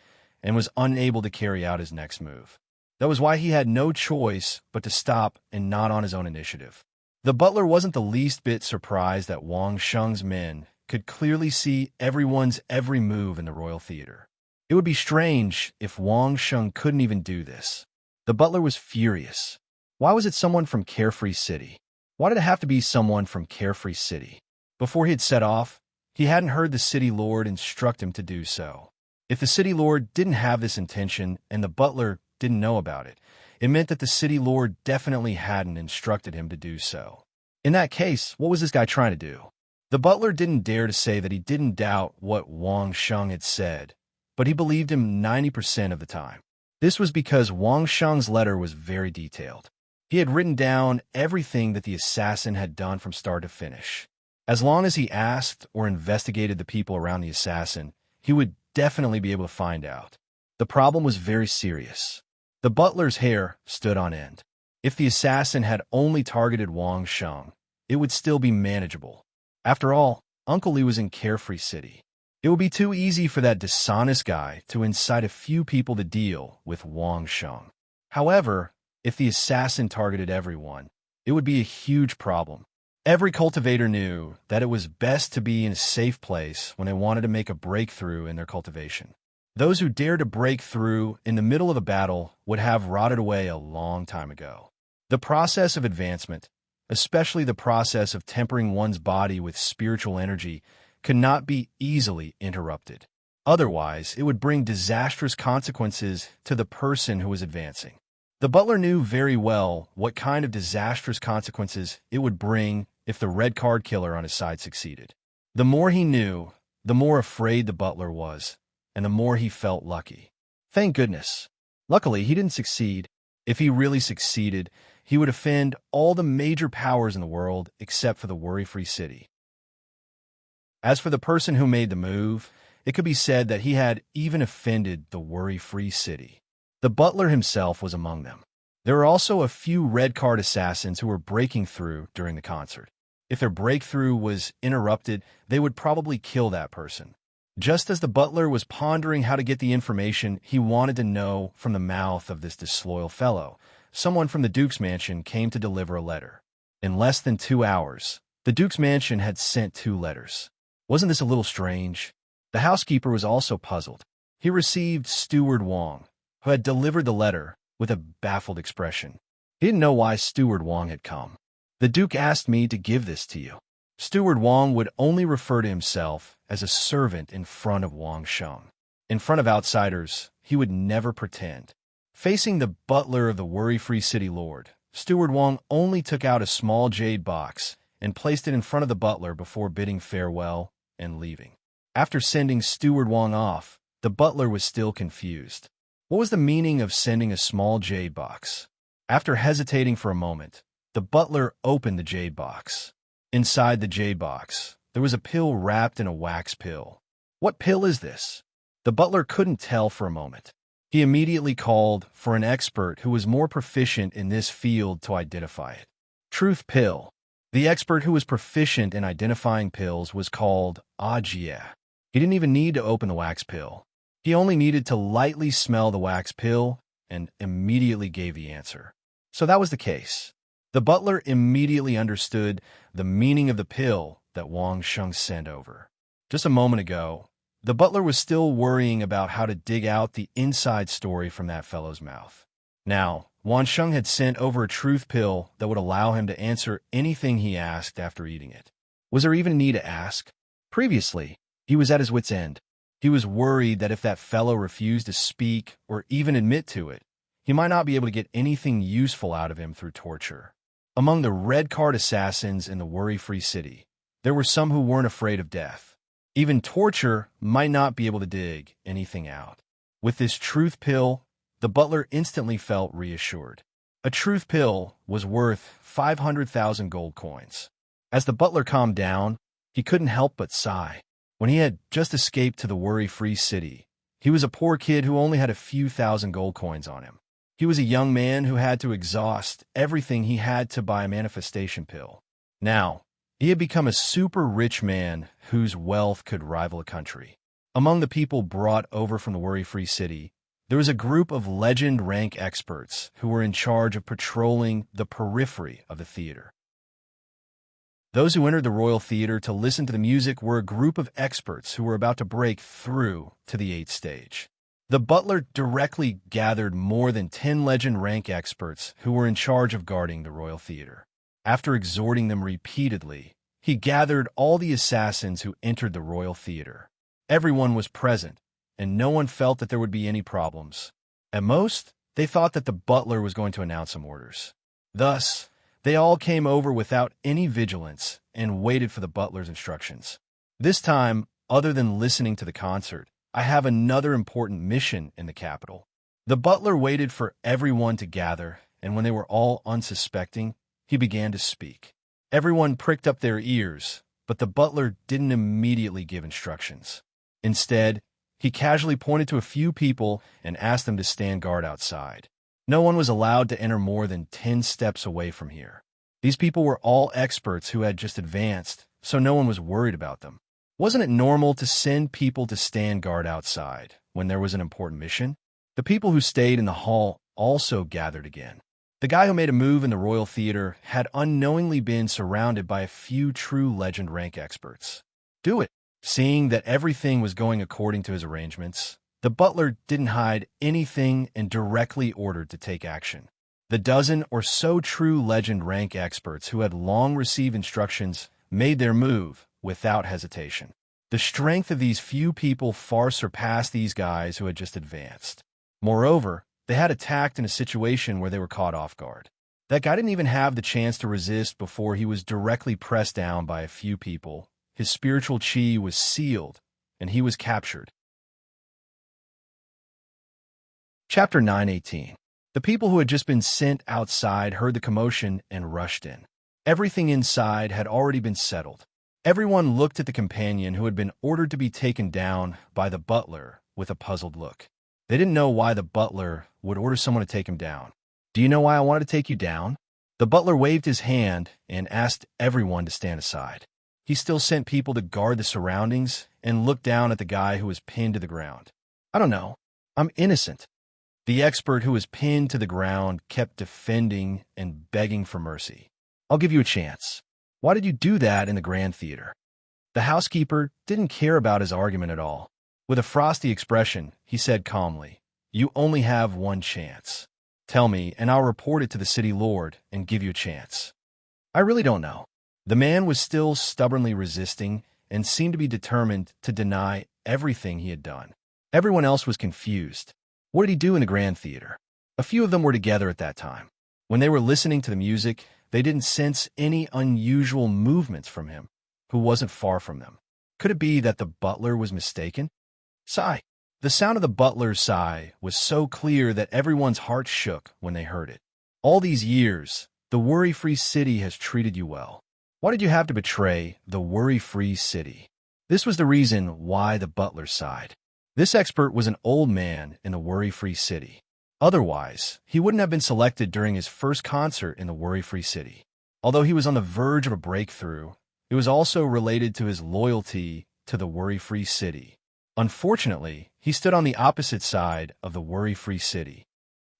Speaker 1: and was unable to carry out his next move. That was why he had no choice but to stop and not on his own initiative. The butler wasn't the least bit surprised that Wang Sheng's men could clearly see everyone's every move in the royal theater. It would be strange if Wang Sheng couldn't even do this. The butler was furious. Why was it someone from Carefree City? Why did it have to be someone from Carefree City? Before he had set off, he hadn't heard the city lord instruct him to do so. If the city lord didn't have this intention and the butler didn't know about it, it meant that the city lord definitely hadn't instructed him to do so. In that case, what was this guy trying to do? The butler didn't dare to say that he didn't doubt what Wang Sheng had said, but he believed him 90% of the time. This was because Wang Sheng's letter was very detailed. He had written down everything that the assassin had done from start to finish. As long as he asked or investigated the people around the assassin, he would definitely be able to find out. The problem was very serious. The butler's hair stood on end. If the assassin had only targeted Wang Sheng, it would still be manageable. After all, Uncle Lee was in Carefree City. It would be too easy for that dishonest guy to incite a few people to deal with Wang Sheng. However, if the assassin targeted everyone, it would be a huge problem. Every cultivator knew that it was best to be in a safe place when they wanted to make a breakthrough in their cultivation. Those who dared to break through in the middle of a battle would have rotted away a long time ago. The process of advancement, especially the process of tempering one's body with spiritual energy, could not be easily interrupted. Otherwise, it would bring disastrous consequences to the person who was advancing. The butler knew very well what kind of disastrous consequences it would bring if the red card killer on his side succeeded. The more he knew, the more afraid the butler was, and the more he felt lucky. Thank goodness. Luckily, he didn't succeed. If he really succeeded, he would offend all the major powers in the world except for the worry-free city. As for the person who made the move, it could be said that he had even offended the worry-free city. The butler himself was among them. There were also a few red card assassins who were breaking through during the concert. If their breakthrough was interrupted, they would probably kill that person. Just as the butler was pondering how to get the information he wanted to know from the mouth of this disloyal fellow, someone from the Duke's mansion came to deliver a letter. In less than 2 hours, the Duke's mansion had sent 2 letters. Wasn't this a little strange? The housekeeper was also puzzled. He received Steward Wang, who had delivered the letter, with a baffled expression. He didn't know why Steward Wang had come. The Duke asked me to give this to you. Steward Wang would only refer to himself as a servant in front of Wang Sheng. In front of outsiders, he would never pretend. Facing the butler of the worry-free city lord, Steward Wang only took out a small jade box and placed it in front of the butler before bidding farewell and leaving. After sending Steward Wang off, the butler was still confused. What was the meaning of sending a small jade box? After hesitating for a moment, the butler opened the jade box. Inside the jade box, there was a pill wrapped in a wax pill. What pill is this? The butler couldn't tell for a moment. He immediately called for an expert who was more proficient in this field to identify it. Truth pill. The expert who was proficient in identifying pills was called Ajie. He didn't even need to open the wax pill. He only needed to lightly smell the wax pill and immediately gave the answer. So that was the case. The butler immediately understood the meaning of the pill that Wang Sheng sent over. Just a moment ago, the butler was still worrying about how to dig out the inside story from that fellow's mouth. Now, Wang Sheng had sent over a truth pill that would allow him to answer anything he asked after eating it. Was there even a need to ask? Previously, he was at his wit's end. He was worried that if that fellow refused to speak or even admit to it, he might not be able to get anything useful out of him through torture. Among the red card assassins in the worry-free city, there were some who weren't afraid of death. Even torture might not be able to dig anything out. With this truth pill, the butler instantly felt reassured. A truth pill was worth 500,000 gold coins. As the butler calmed down, he couldn't help but sigh. When he had just escaped to the worry-free city, he was a poor kid who only had a few thousand gold coins on him. He was a young man who had to exhaust everything he had to buy a manifestation pill. Now, he had become a super rich man whose wealth could rival a country. Among the people brought over from the worry-free city, there was a group of legend rank experts who were in charge of patrolling the periphery of the theater. Those who entered the Royal Theater to listen to the music were a group of experts who were about to break through to the 8th stage. The butler directly gathered more than 10 legend rank experts who were in charge of guarding the Royal Theater. After exhorting them repeatedly, he gathered all the assassins who entered the Royal Theater. Everyone was present, and no one felt that there would be any problems. At most, they thought that the butler was going to announce some orders. Thus, they all came over without any vigilance and waited for the butler's instructions. This time, other than listening to the concert, I have another important mission in the capital. The butler waited for everyone to gather, and when they were all unsuspecting, he began to speak. Everyone pricked up their ears, but the butler didn't immediately give instructions. Instead, he casually pointed to a few people and asked them to stand guard outside. No one was allowed to enter more than 10 steps away from here. These people were all experts who had just advanced, so no one was worried about them. Wasn't it normal to send people to stand guard outside when there was an important mission? The people who stayed in the hall also gathered again. The guy who made a move in the Royal Theater had unknowingly been surrounded by a few true legend rank experts. Do it. Seeing that everything was going according to his arrangements, the butler didn't hide anything and directly ordered to take action. The dozen or so true legend rank experts who had long received instructions made their move without hesitation. The strength of these few people far surpassed these guys who had just advanced. Moreover, they had attacked in a situation where they were caught off guard. That guy didn't even have the chance to resist before he was directly pressed down by a few people. His spiritual chi was sealed, and he was captured. Chapter 9:18. The people who had just been sent outside heard the commotion and rushed in. Everything inside had already been settled. Everyone looked at the companion who had been ordered to be taken down by the butler with a puzzled look. They didn't know why the butler would order someone to take him down. "Do you know why I wanted to take you down?" The butler waved his hand and asked everyone to stand aside. He still sent people to guard the surroundings and looked down at the guy who was pinned to the ground. "I don't know. I'm innocent." The expert who was pinned to the ground kept defending and begging for mercy. "I'll give you a chance. Why did you do that in the Grand Theater?" The housekeeper didn't care about his argument at all. With a frosty expression, he said calmly, "You only have one chance. Tell me, and I'll report it to the city lord and give you a chance." "I really don't know." The man was still stubbornly resisting and seemed to be determined to deny everything he had done. Everyone else was confused. What did he do in the Grand Theater? A few of them were together at that time. When they were listening to the music, they didn't sense any unusual movements from him, who wasn't far from them. Could it be that the butler was mistaken? Sigh. The sound of the butler's sigh was so clear that everyone's heart shook when they heard it. "All these years, the worry-free city has treated you well. Why did you have to betray the worry-free city?" This was the reason why the butler sighed. This expert was an old man in the worry-free city. Otherwise, he wouldn't have been selected during his first concert in the worry-free city. Although he was on the verge of a breakthrough, it was also related to his loyalty to the worry-free city. Unfortunately, he stood on the opposite side of the worry-free city.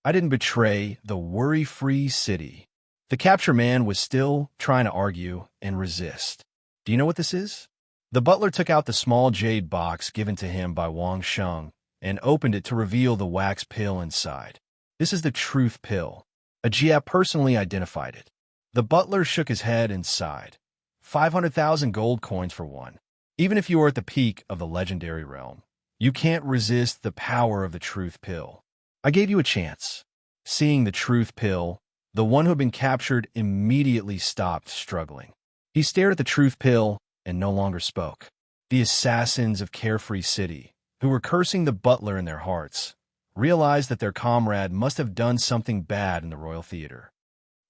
Speaker 1: "I didn't betray the worry-free city." The capture man was still trying to argue and resist. "Do you know what this is?" The butler took out the small jade box given to him by Wang Sheng and opened it to reveal the wax pill inside. "This is the truth pill. Ajia personally identified it." The butler shook his head and sighed. 500,000 gold coins for one. Even if you are at the peak of the legendary realm, you can't resist the power of the truth pill. "I gave you a chance." Seeing the truth pill, the one who had been captured immediately stopped struggling. He stared at the truth pill and no longer spoke. The assassins of Carefree City, who were cursing the butler in their hearts, realized that their comrade must have done something bad in the Royal Theater.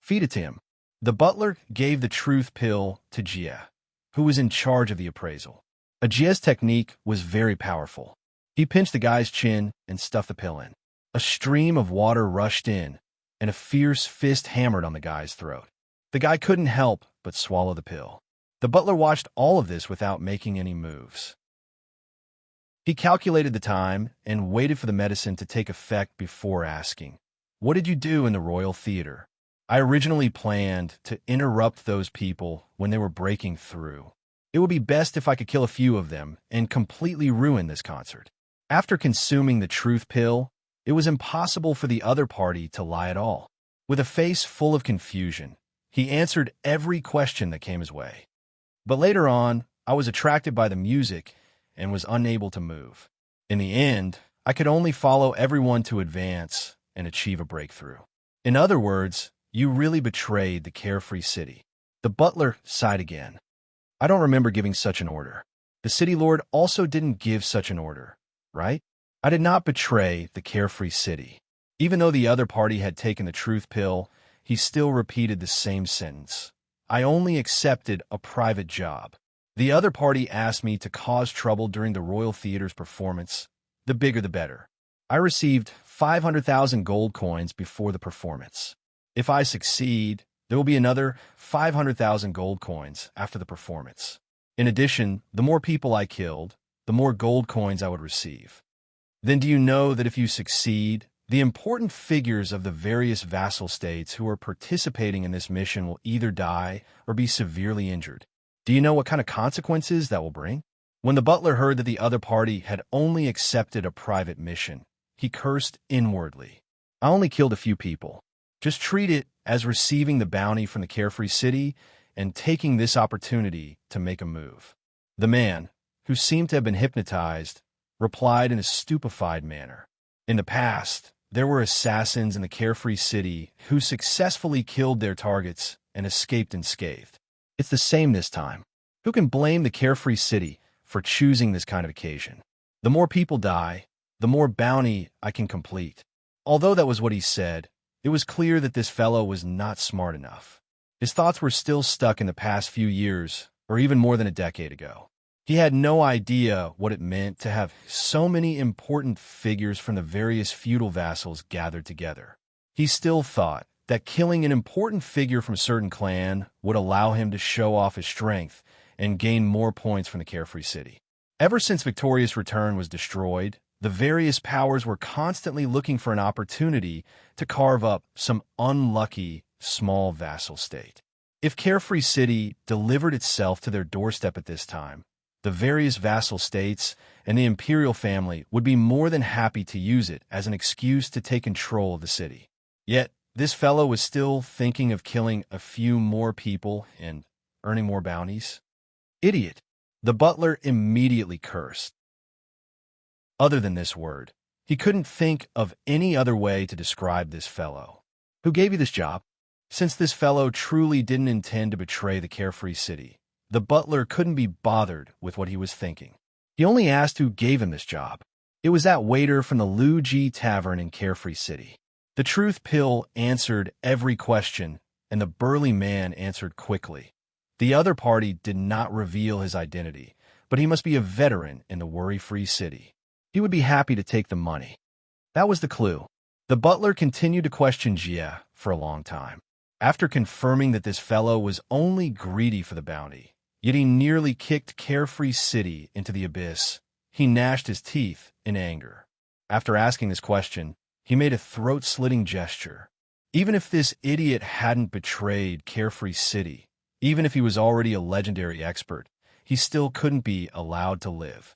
Speaker 1: "Feed it to him." The butler gave the truth pill to Jia, who was in charge of the appraisal. Ajia's technique was very powerful. He pinched the guy's chin and stuffed the pill in. A stream of water rushed in, and a fierce fist hammered on the guy's throat. The guy couldn't help but swallow the pill. The butler watched all of this without making any moves. He calculated the time and waited for the medicine to take effect before asking, "What did you do in the Royal Theater?" "I originally planned to interrupt those people when they were breaking through. It would be best if I could kill a few of them and completely ruin this concert." After consuming the truth pill, it was impossible for the other party to lie at all. With a face full of confusion, he answered every question that came his way. But later on, I was attracted by the music and was unable to move. In the end, I could only follow everyone to advance and achieve a breakthrough. In other words, you really betrayed the Carefree City. The butler sighed again. "I don't remember giving such an order. The city lord also didn't give such an order, right? I did not betray the Carefree City." Even though the other party had taken the truth pill, he still repeated the same sentence. "I only accepted a private job. The other party asked me to cause trouble during the Royal Theater's performance. The bigger the better. I received 500,000 gold coins before the performance. If I succeed, There will be another 500,000 gold coins after the performance. In addition, the more people I killed, the more gold coins I would receive. Then do you know that if you succeed, the important figures of the various vassal states who are participating in this mission will either die or be severely injured? Do you know what kind of consequences that will bring? When the butler heard that the other party had only accepted a private mission, he cursed inwardly. I only killed a few people. Just treat it as receiving the bounty from the carefree city and taking this opportunity to make a move. The man, who seemed to have been hypnotized, replied in a stupefied manner. In the past, there were assassins in the carefree city who successfully killed their targets and escaped unscathed. It's the same this time. Who can blame the carefree city for choosing this kind of occasion? The more people die, the more bounty I can complete. Although that was what he said, it was clear that this fellow was not smart enough. His thoughts were still stuck in the past few years, or even more than a decade ago. He had no idea what it meant to have so many important figures from the various feudal vassals gathered together. He still thought that killing an important figure from a certain clan would allow him to show off his strength and gain more points from the carefree city. Ever since Victoria's Return was destroyed, the various powers were constantly looking for an opportunity to carve up some unlucky, small vassal state. If Carefree City delivered itself to their doorstep at this time, the various vassal states and the imperial family would be more than happy to use it as an excuse to take control of the city. Yet, this fellow was still thinking of killing a few more people and earning more bounties. Idiot! The butler immediately cursed. Other than this word, he couldn't think of any other way to describe this fellow. Who gave you this job? Since this fellow truly didn't intend to betray the carefree city, the butler couldn't be bothered with what he was thinking. He only asked who gave him this job. It was that waiter from the Lu Ji Tavern in Carefree City. The truth pill answered every question, and the burly man answered quickly. The other party did not reveal his identity, but he must be a veteran in the worry-free city. He would be happy to take the money. That was the clue. The butler continued to question Jia for a long time. After confirming that this fellow was only greedy for the bounty, yet he nearly kicked Carefree City into the abyss, he gnashed his teeth in anger. After asking this question, he made a throat-slitting gesture. Even if this idiot hadn't betrayed Carefree City, even if he was already a legendary expert, he still couldn't be allowed to live.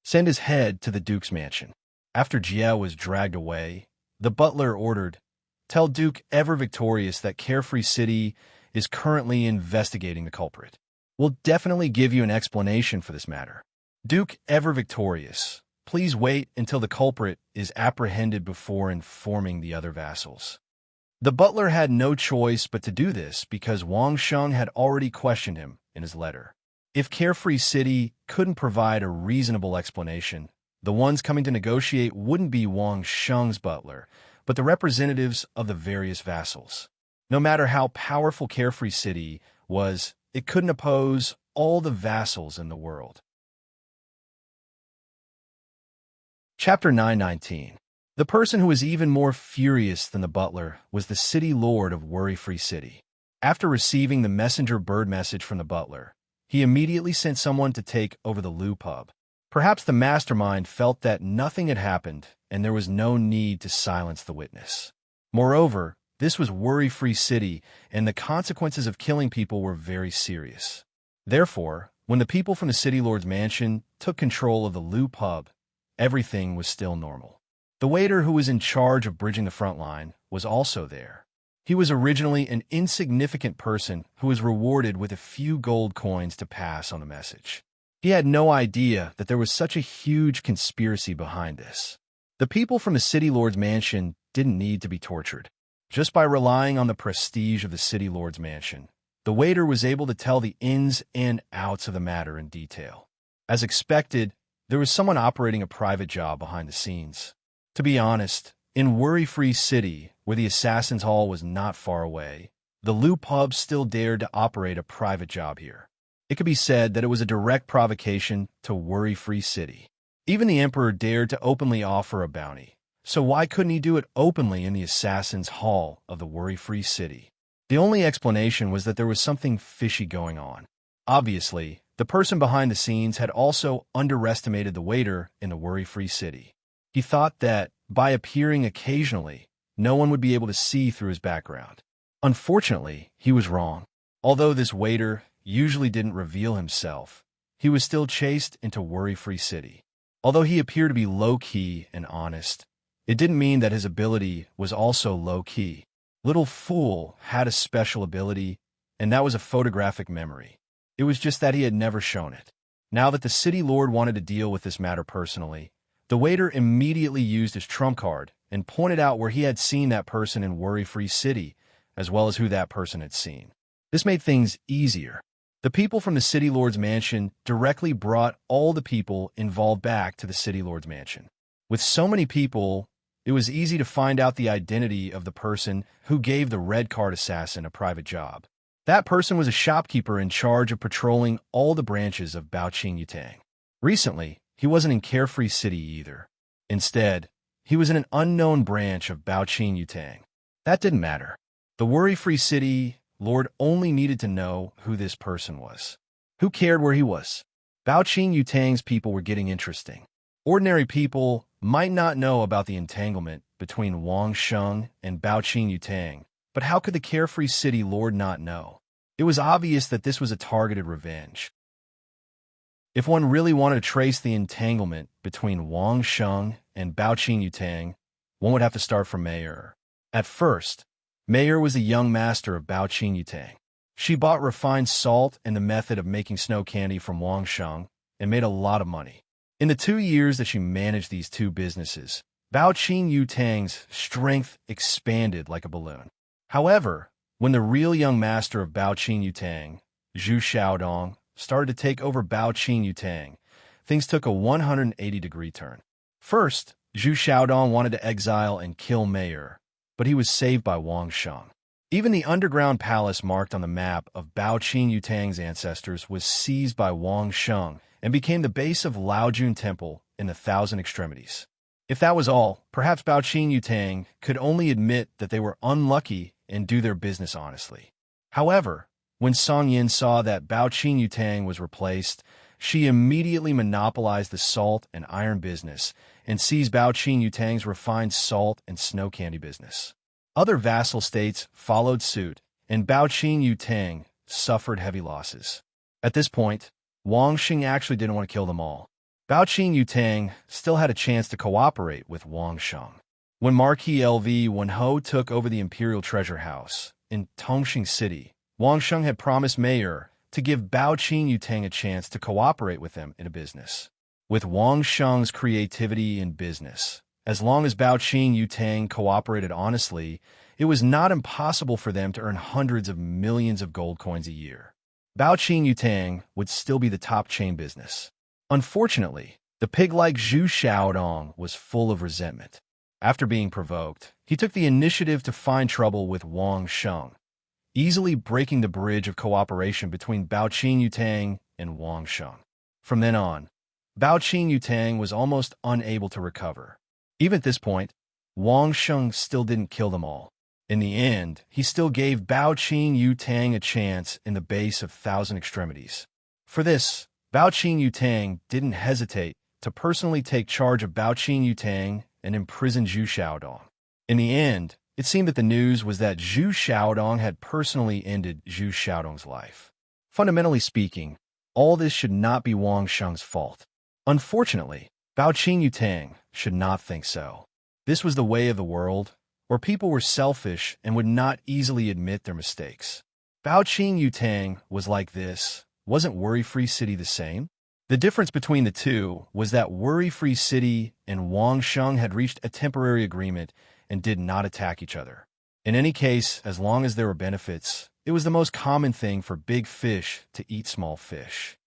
Speaker 1: Send his head to the Duke's mansion. After Jia was dragged away, the butler ordered, "Tell Duke Ever Victorious that Carefree City is currently investigating the culprit. We'll definitely give you an explanation for this matter. Duke Ever Victorious, please wait until the culprit is apprehended before informing the other vassals." The butler had no choice but to do this because Wang Sheng had already questioned him in his letter. If Carefree City couldn't provide a reasonable explanation, the ones coming to negotiate wouldn't be Wang Sheng's butler, but the representatives of the various vassals. No matter how powerful Carefree City was, it couldn't oppose all the vassals in the world. Chapter 919. The person who was even more furious than the butler was the city lord of Worry-Free City. After receiving the messenger bird message from the butler, he immediately sent someone to take over the Lu pub. Perhaps the mastermind felt that nothing had happened and there was no need to silence the witness. Moreover, this was Worry-Free City and the consequences of killing people were very serious. Therefore, when the people from the city lord's mansion took control of the Lu pub, everything was still normal. The waiter who was in charge of bridging the front line was also there. He was originally an insignificant person who was rewarded with a few gold coins to pass on the message. He had no idea that there was such a huge conspiracy behind this. The people from the city lord's mansion didn't need to be tortured. Just by relying on the prestige of the city lord's mansion, the waiter was able to tell the ins and outs of the matter in detail. As expected, there was someone operating a private job behind the scenes. To be honest, in Worry-Free City, where the Assassin's Hall was not far away, the Lu pub still dared to operate a private job here. It could be said that it was a direct provocation to Worry-Free City. Even the Emperor dared to openly offer a bounty, so why couldn't he do it openly in the Assassin's Hall of the Worry-Free City? The only explanation was that there was something fishy going on. Obviously, the person behind the scenes had also underestimated the waiter in the worry-free city. He thought that, by appearing occasionally, no one would be able to see through his background. Unfortunately, he was wrong. Although this waiter usually didn't reveal himself, he was still chased into worry-free city. Although he appeared to be low-key and honest, it didn't mean that his ability was also low-key. Little Fool had a special ability, and that was a photographic memory. It was just that he had never shown it. Now that the city lord wanted to deal with this matter personally, the waiter immediately used his trump card and pointed out where he had seen that person in worry-free city, as well as who that person had seen. This made things easier. The people from the city lord's mansion directly brought all the people involved back to the city lord's mansion. With so many people, it was easy to find out the identity of the person who gave the red card assassin a private job. That person was a shopkeeper in charge of patrolling all the branches of Baoqing Yutang. Recently, he wasn't in Carefree City either. Instead, he was in an unknown branch of Baoqing Yutang. That didn't matter. The worry-free city lord only needed to know who this person was. Who cared where he was? Baoqing Yutang's people were getting interesting. Ordinary people might not know about the entanglement between Wang Sheng and Baoqing Yutang, but how could the Carefree City lord not know? It was obvious that this was a targeted revenge. If one really wanted to trace the entanglement between Wang Sheng and Baoqing Yutang, one would have to start from Mayor. At first, Mayor was a young master of Baoqing Yutang. She bought refined salt and the method of making snow candy from Wang Sheng and made a lot of money. In the 2 years that she managed these two businesses, Baoqing Yutang's strength expanded like a balloon. However, when the real young master of Baoqing Yutang, Zhu Xiaodong, started to take over Baoqing Yutang, things took a 180-degree turn. First, Zhu Xiaodong wanted to exile and kill Mayor, but he was saved by Wang Sheng. Even the underground palace marked on the map of Baoqing Yutang's ancestors was seized by Wang Sheng and became the base of Laojun Temple in the Thousand Extremities. If that was all, perhaps Baoqing Yutang could only admit that they were unlucky and do their business honestly. However, when Song Yin saw that Baoqing Yutang was replaced, she immediately monopolized the salt and iron business and seized Baoqing Yutang's refined salt and snow candy business. Other vassal states followed suit, and Baoqing Yutang suffered heavy losses. At this point, Wang Sheng actually didn't want to kill them all. Baoqing Yutang still had a chance to cooperate with Wang Sheng. When Marquis LV Wenho took over the Imperial Treasure House in Tongxing City, Wang Sheng had promised Mayor to give Baoqing Yutang a chance to cooperate with them in a business. With Wang Sheng's creativity in business, as long as Baoqing Yutang cooperated honestly, it was not impossible for them to earn hundreds of millions of gold coins a year. Baoqing Yutang would still be the top chain business. Unfortunately, the pig-like Zhu Xiaodong was full of resentment. After being provoked, he took the initiative to find trouble with Wang Sheng, easily breaking the bridge of cooperation between Baoqing Yutang and Wang Sheng. From then on, Baoqing Yutang was almost unable to recover. Even at this point, Wang Sheng still didn't kill them all. In the end, he still gave Baoqing Yutang a chance in the base of Thousand Extremities. For this, Baoqing Yutang didn't hesitate to personally take charge of Baoqing Yutang and imprison Zhu Xiaodong. In the end, it seemed that the news was that Zhu Xiaodong had personally ended Zhu Xiaodong's life. Fundamentally speaking, all this should not be Wang Sheng's fault. Unfortunately, Baoqing Yutang should not think so. This was the way of the world, where people were selfish and would not easily admit their mistakes. Baoqing Yutang was like this. Wasn't Worry-Free City the same? The difference between the two was that Worry-Free City and Wang Sheng had reached a temporary agreement and did not attack each other. In any case, as long as there were benefits, it was the most common thing for big fish to eat small fish.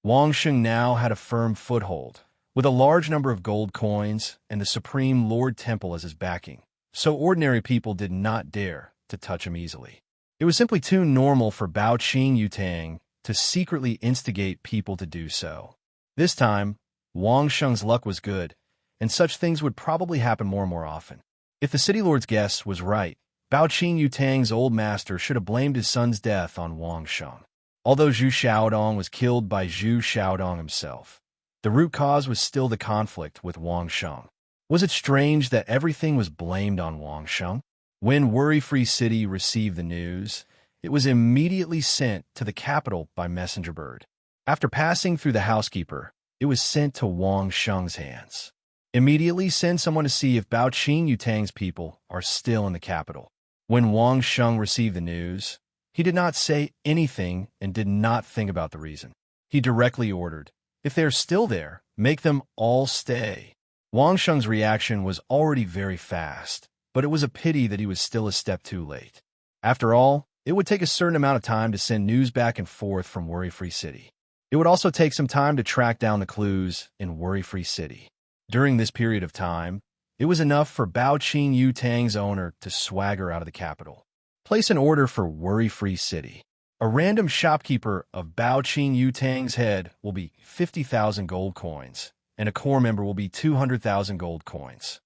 Speaker 1: Wang Sheng now had a firm foothold, with a large number of gold coins and the Supreme Lord Temple as his backing, so ordinary people did not dare to touch him easily. It was simply too normal for Baoqing Yutang to secretly instigate people to do so. This time, Wang Sheng's luck was good, and such things would probably happen more and more often. If the city lord's guess was right, Bao Qing Yutang's old master should have blamed his son's death on Wang Sheng. Although Zhu Xiaodong was killed by Zhu Xiaodong himself, the root cause was still the conflict with Wang Sheng. Was it strange that everything was blamed on Wang Sheng? When Worry-Free City received the news, it was immediately sent to the capital by messenger bird. After passing through the housekeeper, it was sent to Wang Sheng's hands. Immediately send someone to see if Bao Qing Yutang's people are still in the capital. When Wang Sheng received the news, he did not say anything and did not think about the reason. He directly ordered, if they are still there, make them all stay. Wang Sheng's reaction was already very fast, but it was a pity that he was still a step too late. After all, it would take a certain amount of time to send news back and forth from Worry-Free City. It would also take some time to track down the clues in Worry-Free City. During this period of time, it was enough for Bao Qing Yutang's owner to swagger out of the capital. Place an order for Worry-Free City. A random shopkeeper of Bao Qing Yutang's head will be 50,000 gold coins, and a core member will be 200,000 gold coins.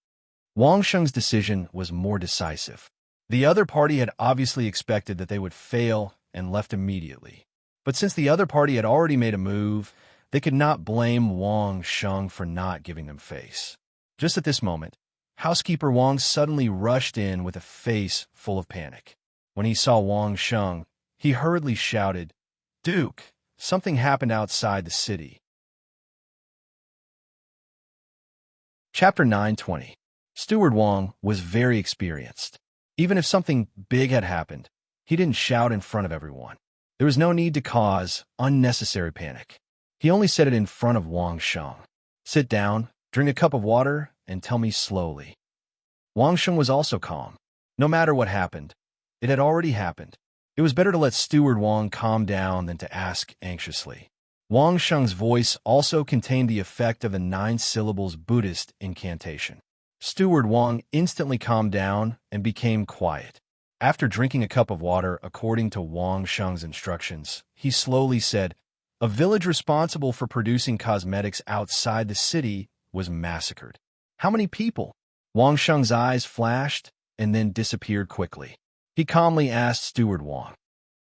Speaker 1: Wang Sheng's decision was more decisive. The other party had obviously expected that they would fail and left immediately. But since the other party had already made a move, they could not blame Wang Sheng for not giving them face. Just at this moment, housekeeper Wang suddenly rushed in with a face full of panic. When he saw Wang Sheng, he hurriedly shouted, "Duke, something happened outside the city." Chapter 9:20. Steward Wang was very experienced. Even if something big had happened, he didn't shout in front of everyone. There was no need to cause unnecessary panic. He only said it in front of Wang Sheng. "Sit down, drink a cup of water, and tell me slowly." Wang Sheng was also calm. No matter what happened, it had already happened. It was better to let Steward Wang calm down than to ask anxiously. Wang Sheng's voice also contained the effect of the 9 syllables Buddhist incantation. Steward Wang instantly calmed down and became quiet. After drinking a cup of water according to Wang Sheng's instructions, he slowly said, "A village responsible for producing cosmetics outside the city was massacred." "How many people?" Wang Sheng's eyes flashed and then disappeared quickly. He calmly asked Steward Wang.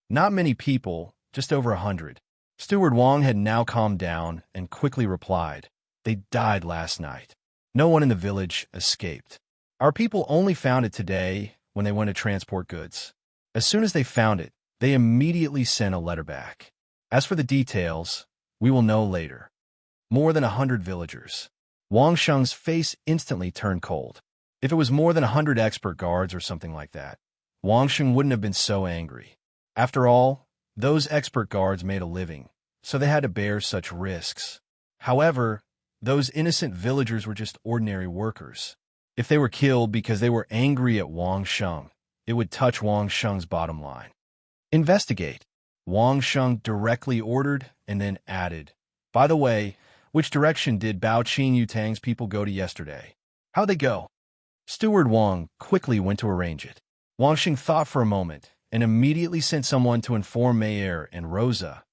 Speaker 1: "Not many people, just over 100. Steward Wang had now calmed down and quickly replied, "They died last night. No one in the village escaped. Our people only found it today when they went to transport goods. As soon as they found it, they immediately sent a letter back. As for the details, we will know later." More than 100 villagers. Wang Sheng's face instantly turned cold. If it was more than 100 expert guards or something like that, Wang Sheng wouldn't have been so angry. After all, those expert guards made a living, so they had to bear such risks. However, those innocent villagers were just ordinary workers. If they were killed because they were angry at Wang Sheng, it would touch Wang Sheng's bottom line. "Investigate," Wang Sheng directly ordered and then added, "By the way, which direction did Bao Qing Yutang's people go to yesterday? How'd they go?" Steward Wang quickly went to arrange it. Wang Sheng thought for a moment and immediately sent someone to inform Mayer and Rosa,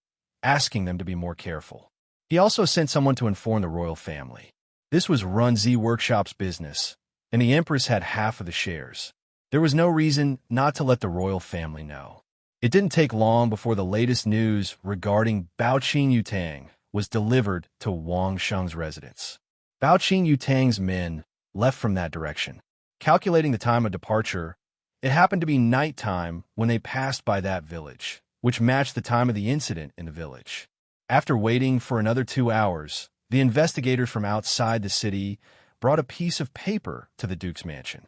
Speaker 1: asking them to be more careful. He also sent someone to inform the royal family. This was Runzi Workshop's business, and the Empress had half of the shares. There was no reason not to let the royal family know. It didn't take long before the latest news regarding Bao Qing Yutang was delivered to Wang Sheng's residence. Bao Qing Yutang's men left from that direction. Calculating the time of departure, it happened to be nighttime when they passed by that village, which matched the time of the incident in the village. After waiting for another 2 hours, the investigators from outside the city brought a piece of paper to the Duke's mansion.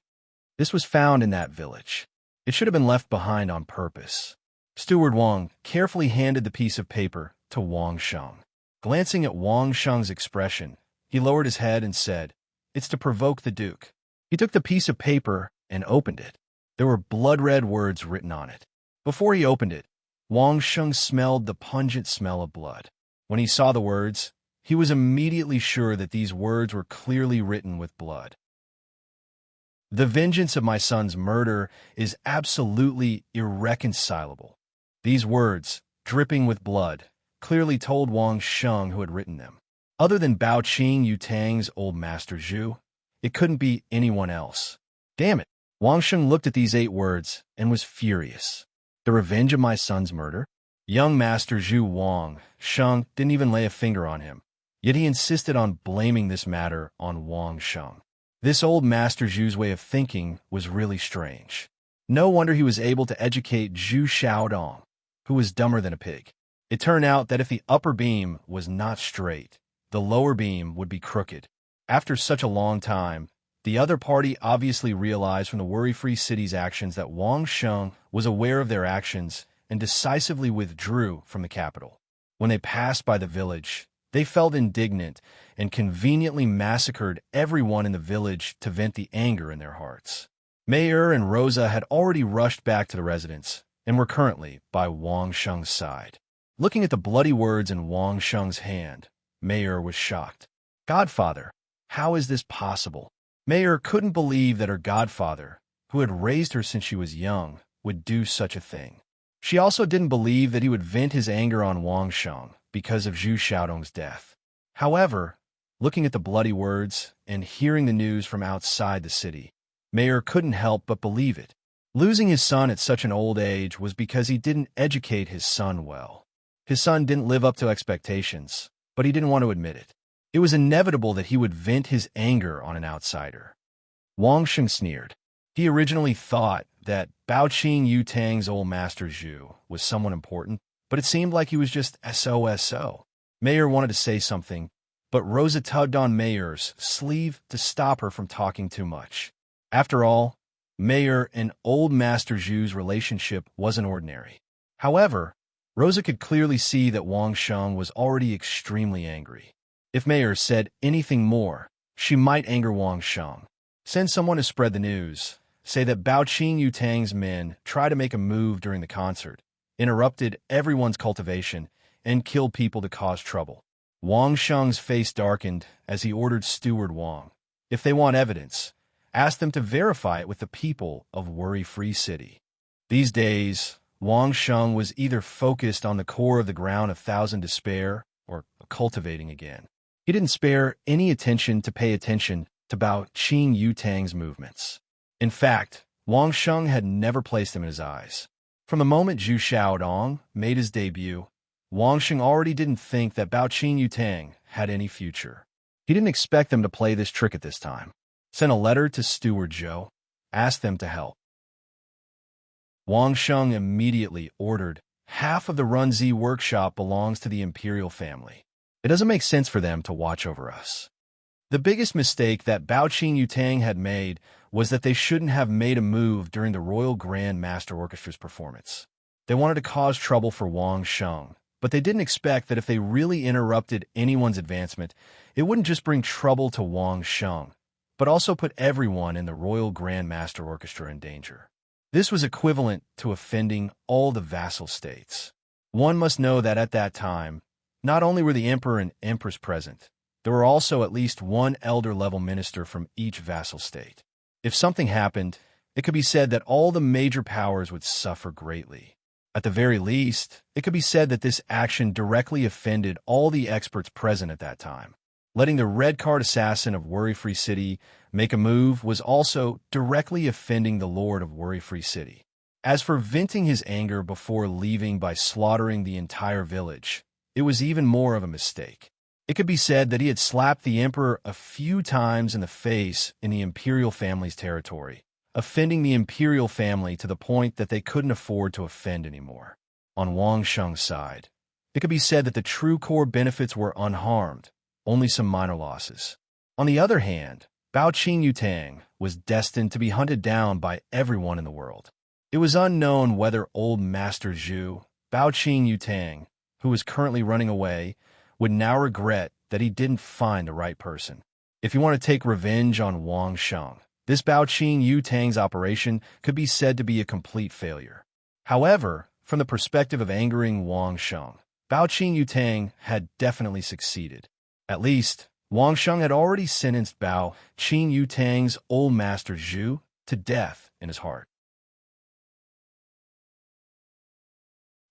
Speaker 1: This was found in that village. It should have been left behind on purpose. Steward Wang carefully handed the piece of paper to Wang Sheng. Glancing at Wang Sheng's expression, he lowered his head and said, "It's to provoke the Duke." He took the piece of paper and opened it. There were blood-red words written on it. Before he opened it, Wang Sheng smelled the pungent smell of blood. When he saw the words, he was immediately sure that these words were clearly written with blood. "The vengeance of my son's murder is absolutely irreconcilable." These words, dripping with blood, clearly told Wang Sheng who had written them. Other than Bao Qing Yutang's old master Zhu, it couldn't be anyone else. Damn it! Wang Sheng looked at these 8 words and was furious. The revenge of my son's murder? Young Master Zhu Wang Sheng didn't even lay a finger on him, yet he insisted on blaming this matter on Wang Sheng. This old Master Zhu's way of thinking was really strange. No wonder he was able to educate Zhu Xiaodong, who was dumber than a pig. It turned out that if the upper beam was not straight, the lower beam would be crooked. After such a long time, the other party obviously realized from the worry-free city's actions that Wang Sheng was aware of their actions and decisively withdrew from the capital. When they passed by the village, they felt indignant and conveniently massacred everyone in the village to vent the anger in their hearts. Mayor and Rosa had already rushed back to the residence and were currently by Wang Sheng's side. Looking at the bloody words in Wang Sheng's hand, Mayor was shocked. Godfather, how is this possible? Mayor couldn't believe that her godfather, who had raised her since she was young, would do such a thing. She also didn't believe that he would vent his anger on Wang Sheng because of Zhu Xiaodong's death. However, looking at the bloody words and hearing the news from outside the city, Mayor couldn't help but believe it. Losing his son at such an old age was because he didn't educate his son well. His son didn't live up to expectations, but he didn't want to admit it. It was inevitable that he would vent his anger on an outsider. Wang Sheng sneered. He originally thought that Baoqing Yutang's old Master Zhu was someone important, but it seemed like he was just SOSO. Mayor wanted to say something, but Rosa tugged on Mayor's sleeve to stop her from talking too much. After all, Mayor and old Master Zhu's relationship wasn't ordinary. However, Rosa could clearly see that Wang Sheng was already extremely angry. If Mayor said anything more, she might anger Wang Sheng. Send someone to spread the news. Say that Baoqing Yutang's men tried to make a move during the concert, interrupted everyone's cultivation, and killed people to cause trouble. Wang Sheng's face darkened as he ordered Steward Wang, if they want evidence, ask them to verify it with the people of Worry-Free City. These days, Wang Sheng was either focused on the core of the ground of Thousand Despair or cultivating again. He didn't spare any attention to pay attention to Baoqing Yutang's movements. In fact, Wang Sheng had never placed them in his eyes. From the moment Zhu Xiaodong made his debut, Wang Sheng already didn't think that Baoqing Yutang had any future. He didn't expect them to play this trick at this time. Sent a letter to Steward Zhou, asked them to help. Wang Sheng immediately ordered, half of the Runzi workshop belongs to the imperial family. It doesn't make sense for them to watch over us. The biggest mistake that Baoqing Yutang had made was that they shouldn't have made a move during the Royal Grand Master Orchestra's performance. They wanted to cause trouble for Wang Sheng, but they didn't expect that if they really interrupted anyone's advancement, it wouldn't just bring trouble to Wang Sheng, but also put everyone in the Royal Grand Master Orchestra in danger. This was equivalent to offending all the vassal states. One must know that at that time, not only were the Emperor and Empress present, there were also at least one elder-level minister from each vassal state. If something happened, it could be said that all the major powers would suffer greatly. At the very least, it could be said that this action directly offended all the experts present at that time. Letting the red card assassin of Worry-Free City make a move was also directly offending the Lord of Worry-Free City. As for venting his anger before leaving by slaughtering the entire village, it was even more of a mistake. It could be said that he had slapped the emperor a few times in the face in the imperial family's territory, offending the imperial family to the point that they couldn't afford to offend anymore. On Wang Sheng's side, it could be said that the true core benefits were unharmed, only some minor losses. On the other hand, Baoqing Yutang was destined to be hunted down by everyone in the world. It was unknown whether old Master Zhu, Baoqing Yutang, who was currently running away, would now regret that he didn't find the right person. If you want to take revenge on Wang Sheng, this Baoqing Yutang's operation could be said to be a complete failure. However, from the perspective of angering Wang Sheng, Baoqing Yutang had definitely succeeded. At least, Wang Sheng had already sentenced Baoqing Yutang's old master Zhu to death in his heart.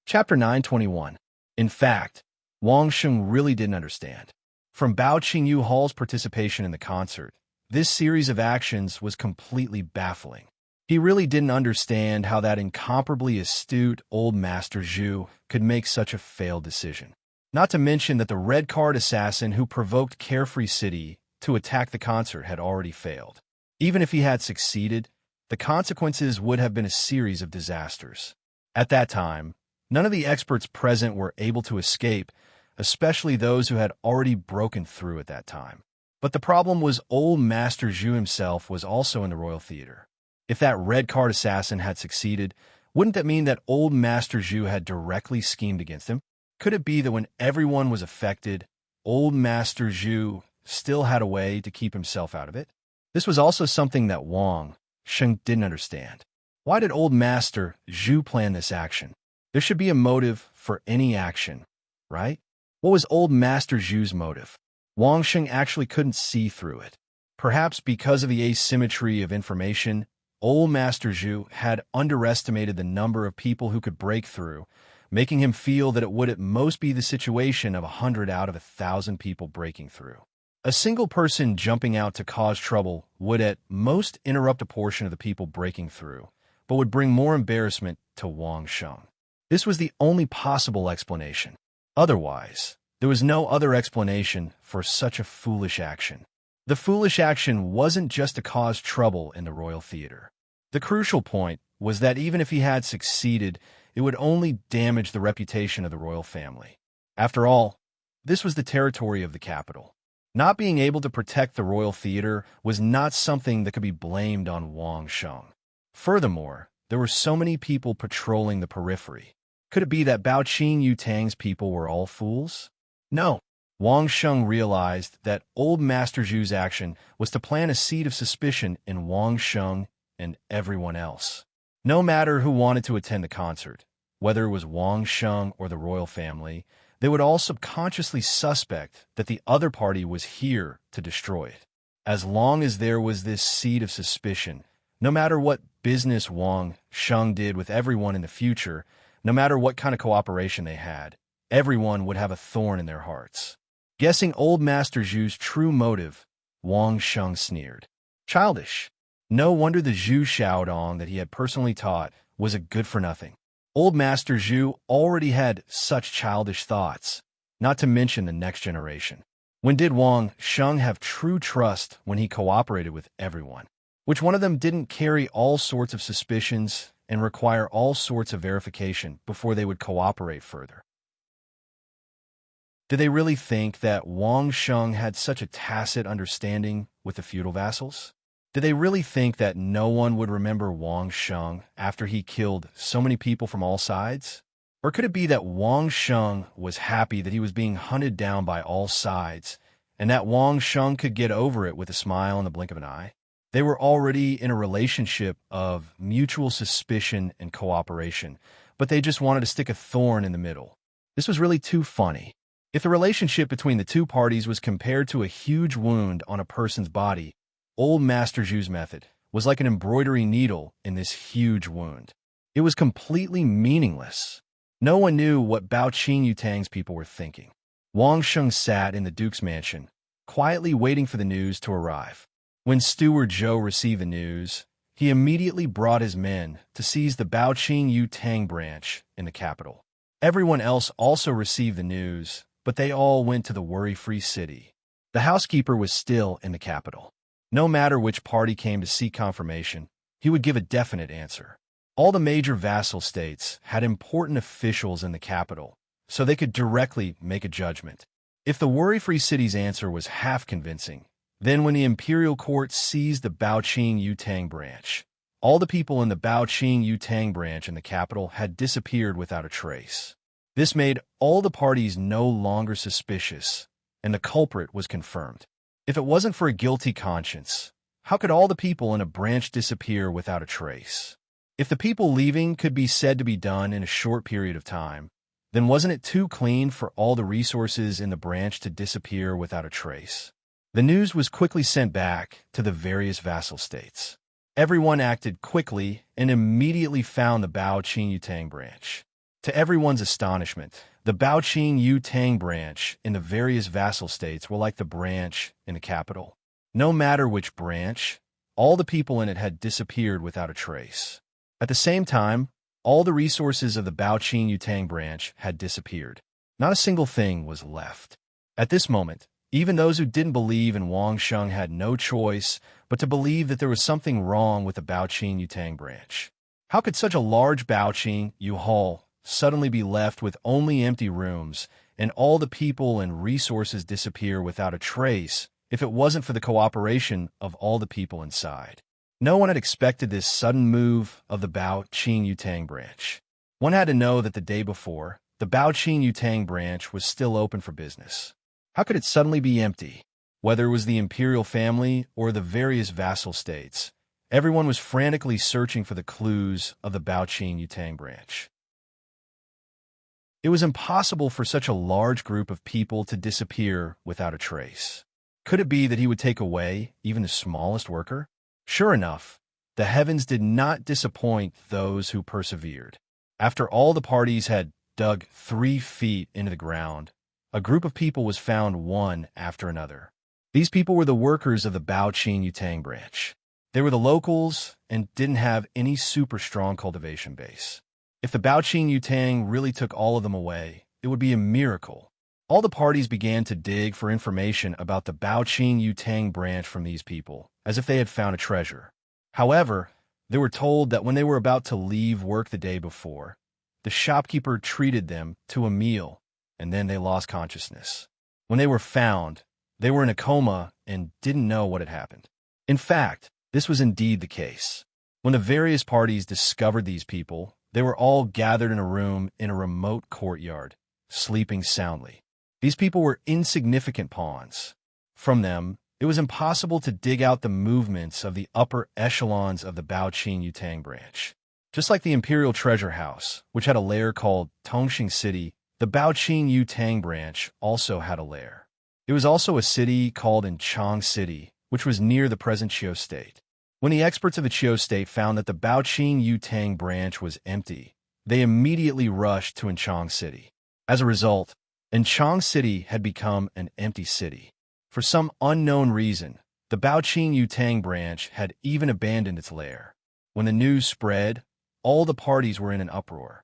Speaker 1: Chapter 921. In fact, Wang Sheng really didn't understand. From Baoqing Yu Hall's participation in the concert, this series of actions was completely baffling. He really didn't understand how that incomparably astute old Master Zhu could make such a failed decision. Not to mention that the red card assassin who provoked Carefree City to attack the concert had already failed. Even if he had succeeded, the consequences would have been a series of disasters. At that time, none of the experts present were able to escape, especially those who had already broken through at that time. But the problem was old Master Zhu himself was also in the Royal Theater. If that red card assassin had succeeded, wouldn't that mean that old Master Zhu had directly schemed against him? Could it be that when everyone was affected, old Master Zhu still had a way to keep himself out of it? This was also something that Wang Sheng didn't understand. Why did old Master Zhu plan this action? There should be a motive for any action, right? What was old Master Zhu's motive? Wang Sheng actually couldn't see through it. Perhaps because of the asymmetry of information, old Master Zhu had underestimated the number of people who could break through, making him feel that it would at most be the situation of 100 out of 1,000 people breaking through. A single person jumping out to cause trouble would at most interrupt a portion of the people breaking through, but would bring more embarrassment to Wang Sheng. This was the only possible explanation. Otherwise, there was no other explanation for such a foolish action. The foolish action wasn't just to cause trouble in the Royal Theater. The crucial point was that even if he had succeeded, it would only damage the reputation of the royal family. After all, this was the territory of the capital. Not being able to protect the Royal Theater was not something that could be blamed on Wang Sheng. Furthermore, there were so many people patrolling the periphery. Could it be that Bao Qing Yutang's people were all fools? No. Wang Sheng realized that old Master Zhu's action was to plant a seed of suspicion in Wang Sheng and everyone else. No matter who wanted to attend the concert, whether it was Wang Sheng or the royal family, they would all subconsciously suspect that the other party was here to destroy it. As long as there was this seed of suspicion, no matter what business Wang Sheng did with everyone in the future, no matter what kind of cooperation they had, everyone would have a thorn in their hearts. Guessing old Master Zhu's true motive, Wang Sheng sneered. Childish. No wonder the Zhu Xiaodong that he had personally taught was a good-for-nothing. Old Master Zhu already had such childish thoughts, not to mention the next generation. When did Wang Sheng have true trust when he cooperated with everyone? Which one of them didn't carry all sorts of suspicions and require all sorts of verification before they would cooperate further? Did they really think that Wang Sheng had such a tacit understanding with the feudal vassals? Did they really think that no one would remember Wang Sheng after he killed so many people from all sides? Or could it be that Wang Sheng was happy that he was being hunted down by all sides, and that Wang Sheng could get over it with a smile and the blink of an eye? They were already in a relationship of mutual suspicion and cooperation, but they just wanted to stick a thorn in the middle. This was really too funny. If the relationship between the two parties was compared to a huge wound on a person's body, old Master Zhu's method was like an embroidery needle in this huge wound. It was completely meaningless. No one knew what Bao Qing Yutang's people were thinking. Wang Sheng sat in the Duke's mansion, quietly waiting for the news to arrive. When Steward Zhou received the news, he immediately brought his men to seize the Bao Qing Yutang branch in the capital. Everyone else also received the news, but they all went to the worry-free city. The housekeeper was still in the capital. No matter which party came to seek confirmation, he would give a definite answer. All the major vassal states had important officials in the capital, so they could directly make a judgment. If the worry-free city's answer was half convincing, then when the imperial court seized the Bao Qing Yutang branch, all the people in the Bao Qing Yutang branch in the capital had disappeared without a trace. This made all the parties no longer suspicious, and the culprit was confirmed. If it wasn't for a guilty conscience, how could all the people in a branch disappear without a trace? If the people leaving could be said to be done in a short period of time, then wasn't it too clean for all the resources in the branch to disappear without a trace? The news was quickly sent back to the various vassal states. Everyone acted quickly and immediately found the Bao Qing Yutang branch. To everyone's astonishment, the Bao Qing Yutang branch in the various vassal states were like the branch in the capital. No matter which branch, all the people in it had disappeared without a trace. At the same time, all the resources of the Baoqing Yutang branch had disappeared. Not a single thing was left. At this moment, even those who didn't believe in Wang Sheng had no choice but to believe that there was something wrong with the Baoqing Yutang branch. How could such a large Baoqing Yu hall suddenly be left with only empty rooms and all the people and resources disappear without a trace if it wasn't for the cooperation of all the people inside? No one had expected this sudden move of the Baoqing Yutang branch. One had to know that the day before, the Baoqing Yutang branch was still open for business. How could it suddenly be empty? Whether it was the imperial family or the various vassal states, everyone was frantically searching for the clues of the Baoqing Yutang branch. It was impossible for such a large group of people to disappear without a trace. Could it be that he would take away even the smallest worker? Sure enough, the heavens did not disappoint those who persevered. After all the parties had dug 3 feet into the ground, a group of people was found one after another. These people were the workers of the Baoqing Yutang branch. They were the locals and didn't have any super strong cultivation base. If the Baoqing Yutang really took all of them away, it would be a miracle. All the parties began to dig for information about the Baoqing Yutang branch from these people, as if they had found a treasure. However, they were told that when they were about to leave work the day before, the shopkeeper treated them to a meal, and then they lost consciousness. When they were found, they were in a coma and didn't know what had happened. In fact, this was indeed the case. When the various parties discovered these people, they were all gathered in a room in a remote courtyard, sleeping soundly. These people were insignificant pawns. From them, it was impossible to dig out the movements of the upper echelons of the Baoqing Yutang branch. Just like the Imperial Treasure House, which had a lair called Tongxing City, the Baoqing Yutang branch also had a lair. It was also a city called Enchantment City, which was near the present Qiu state. When the experts of the Qiu state found that the Baoqing Yutang branch was empty, they immediately rushed to Enchantment City. As a result, Enchantment City had become an empty city. For some unknown reason, the Baoqing Yutang branch had even abandoned its lair. When the news spread, all the parties were in an uproar.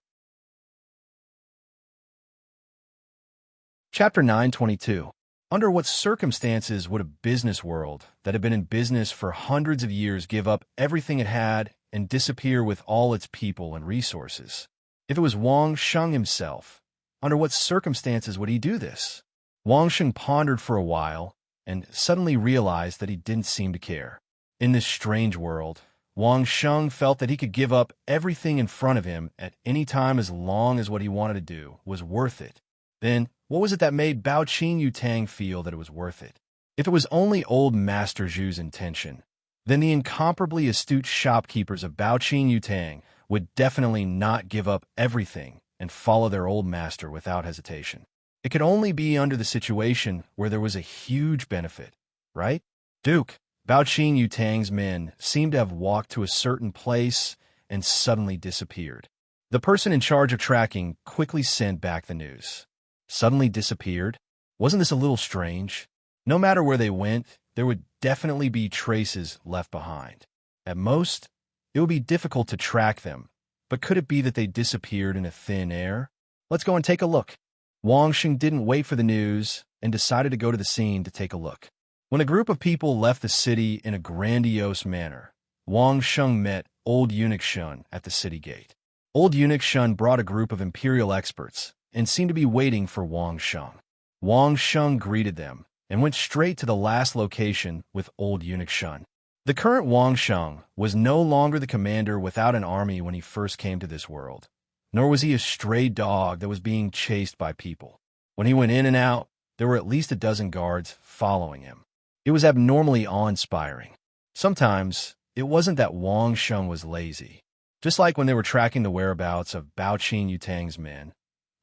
Speaker 1: Chapter 922. Under what circumstances would a business world that had been in business for hundreds of years give up everything it had and disappear with all its people and resources? If it was Wang Sheng himself, under what circumstances would he do this? Wang Sheng pondered for a while and suddenly realized that he didn't seem to care. In this strange world, Wang Sheng felt that he could give up everything in front of him at any time as long as what he wanted to do was worth it. Then, what was it that made Baoqing Yutang feel that it was worth it? If it was only old Master Zhu's intention, then the incomparably astute shopkeepers of Baoqing Yutang would definitely not give up everything and follow their old master without hesitation. It could only be under the situation where there was a huge benefit, right? Duke, Baoqing Yutang's men seemed to have walked to a certain place and suddenly disappeared. The person in charge of tracking quickly sent back the news. Suddenly disappeared? Wasn't this a little strange? No matter where they went, there would definitely be traces left behind. At most, it would be difficult to track them, but could it be that they disappeared in a thin air? Let's go and take a look. Wang Sheng didn't wait for the news and decided to go to the scene to take a look. When a group of people left the city in a grandiose manner, Wang Sheng met Old Eunuch Shun at the city gate. Old Eunuch Shun brought a group of imperial experts and seemed to be waiting for Wang Sheng. Wang Sheng greeted them and went straight to the last location with Old Eunuch Shun. The current Wang Sheng was no longer the commander without an army when he first came to this world, nor was he a stray dog that was being chased by people. When he went in and out, there were at least a dozen guards following him. It was abnormally awe-inspiring. Sometimes, it wasn't that Wang Sheng was lazy. Just like when they were tracking the whereabouts of Baoqing Yutang's men,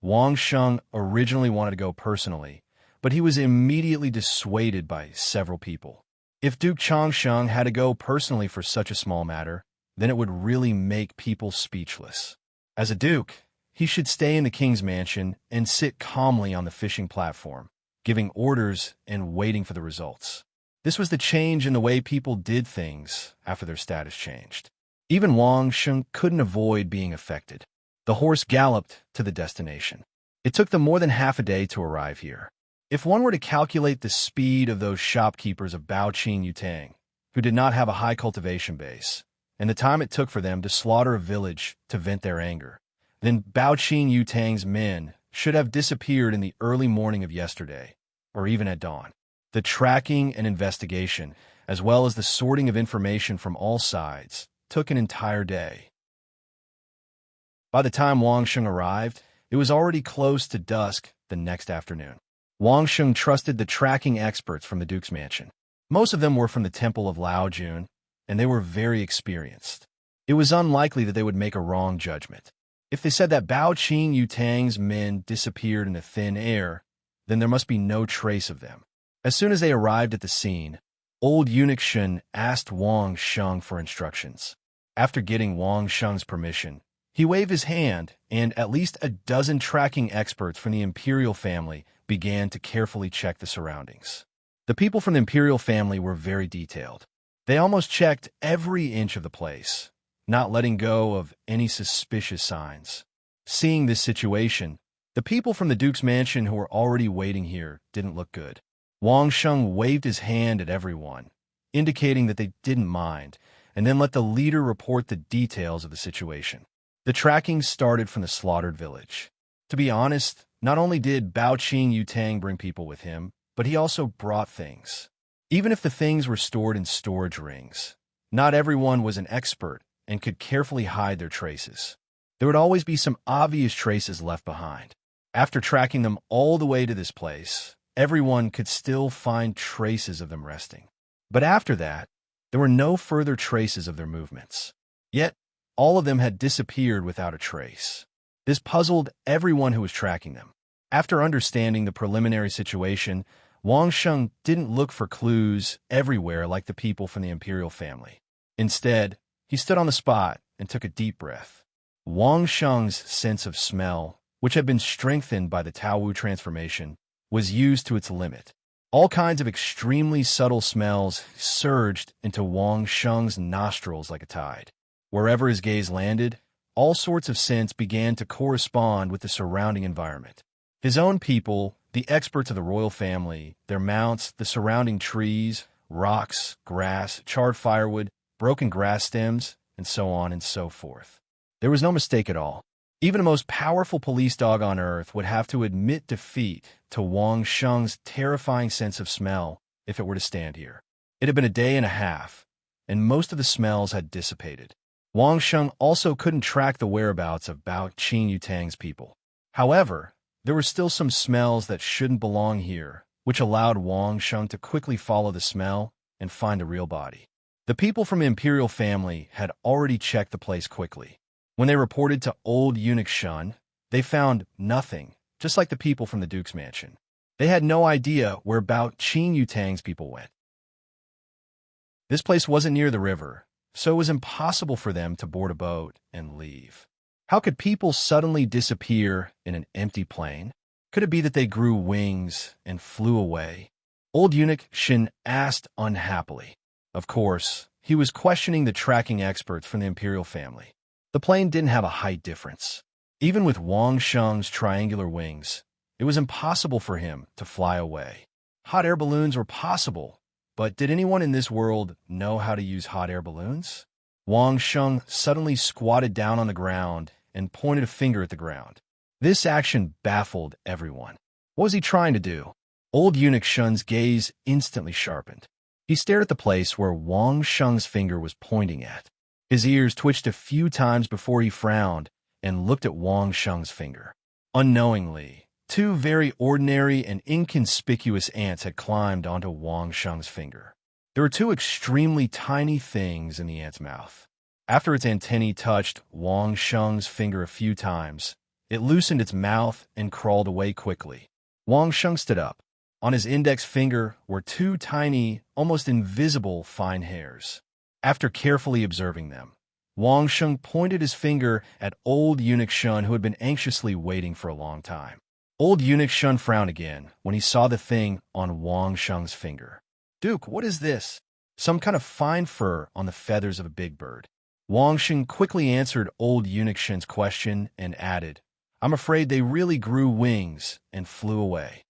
Speaker 1: Wang Sheng originally wanted to go personally, but he was immediately dissuaded by several people. If Duke Changsheng had to go personally for such a small matter, then it would really make people speechless. As a duke, he should stay in the king's mansion and sit calmly on the fishing platform, giving orders and waiting for the results. This was the change in the way people did things after their status changed. Even Wang Sheng couldn't avoid being affected. The horse galloped to the destination. It took them more than half a day to arrive here. If one were to calculate the speed of those shopkeepers of Baoqing Yutang, who did not have a high cultivation base, and the time it took for them to slaughter a village to vent their anger, then Baoqing Yutang's men should have disappeared in the early morning of yesterday, or even at dawn. The tracking and investigation, as well as the sorting of information from all sides, took an entire day. By the time Wang Sheng arrived, it was already close to dusk the next afternoon. Wang Sheng trusted the tracking experts from the Duke's mansion. Most of them were from the Temple of Lao Jun, and they were very experienced. It was unlikely that they would make a wrong judgment. If they said that Baoqing Yutang's men disappeared in the thin air, then there must be no trace of them. As soon as they arrived at the scene, old eunuch Shen asked Wang Sheng for instructions. After getting Wang Sheng's permission, he waved his hand, and at least a dozen tracking experts from the imperial family began to carefully check the surroundings. The people from the imperial family were very detailed. They almost checked every inch of the place, not letting go of any suspicious signs. Seeing this situation, the people from the Duke's mansion who were already waiting here didn't look good. Wang Sheng waved his hand at everyone, indicating that they didn't mind, and then let the leader report the details of the situation. The tracking started from the slaughtered village. To be honest, not only did Baoqing Yutang bring people with him, but he also brought things. Even if the things were stored in storage rings, not everyone was an expert and could carefully hide their traces. There would always be some obvious traces left behind. After tracking them all the way to this place, everyone could still find traces of them resting. But after that, there were no further traces of their movements. Yet, all of them had disappeared without a trace. This puzzled everyone who was tracking them. After understanding the preliminary situation, Wang Sheng didn't look for clues everywhere like the people from the imperial family. Instead, he stood on the spot and took a deep breath. Wang Sheng's sense of smell, which had been strengthened by the Taowu transformation, was used to its limit. All kinds of extremely subtle smells surged into Wang Sheng's nostrils like a tide. Wherever his gaze landed, all sorts of scents began to correspond with the surrounding environment. His own people, the experts of the royal family, their mounts, the surrounding trees, rocks, grass, charred firewood, broken grass stems, and so on and so forth. There was no mistake at all. Even the most powerful police dog on earth would have to admit defeat to Wang Sheng's terrifying sense of smell if it were to stand here. It had been a day and a half, and most of the smells had dissipated. Wang Sheng also couldn't track the whereabouts of Baoqing Yutang's people. However, there were still some smells that shouldn't belong here, which allowed Wang Sheng to quickly follow the smell and find a real body. The people from the imperial family had already checked the place quickly. When they reported to old eunuch Shen, they found nothing, just like the people from the Duke's mansion. They had no idea where Baoqing Yutang's people went. This place wasn't near the river, so it was impossible for them to board a boat and leave. How could people suddenly disappear in an empty plain? Could it be that they grew wings and flew away? Old eunuch Shen asked unhappily. Of course, he was questioning the tracking experts from the imperial family. The plane didn't have a height difference. Even with Wang Sheng's triangular wings, it was impossible for him to fly away. Hot air balloons were possible, but did anyone in this world know how to use hot air balloons? Wang Sheng suddenly squatted down on the ground and pointed a finger at the ground. This action baffled everyone. What was he trying to do? Old eunuch Shen's gaze instantly sharpened. He stared at the place where Wang Sheng's finger was pointing at. His ears twitched a few times before he frowned and looked at Wang Sheng's finger. Unknowingly, two very ordinary and inconspicuous ants had climbed onto Wang Sheng's finger. There were two extremely tiny things in the ant's mouth. After its antennae touched Wang Sheng's finger a few times, it loosened its mouth and crawled away quickly. Wang Sheng stood up. On his index finger were two tiny, almost invisible fine hairs. After carefully observing them, Wang Sheng pointed his finger at old eunuch Shen, who had been anxiously waiting for a long time. Old eunuch Shen frowned again when he saw the thing on Wang Sheng's finger. "Duke, what is this?" "Some kind of fine fur on the feathers of a big bird." Wang Sheng quickly answered old eunuch Shen's question and added, "I'm afraid they really grew wings and flew away."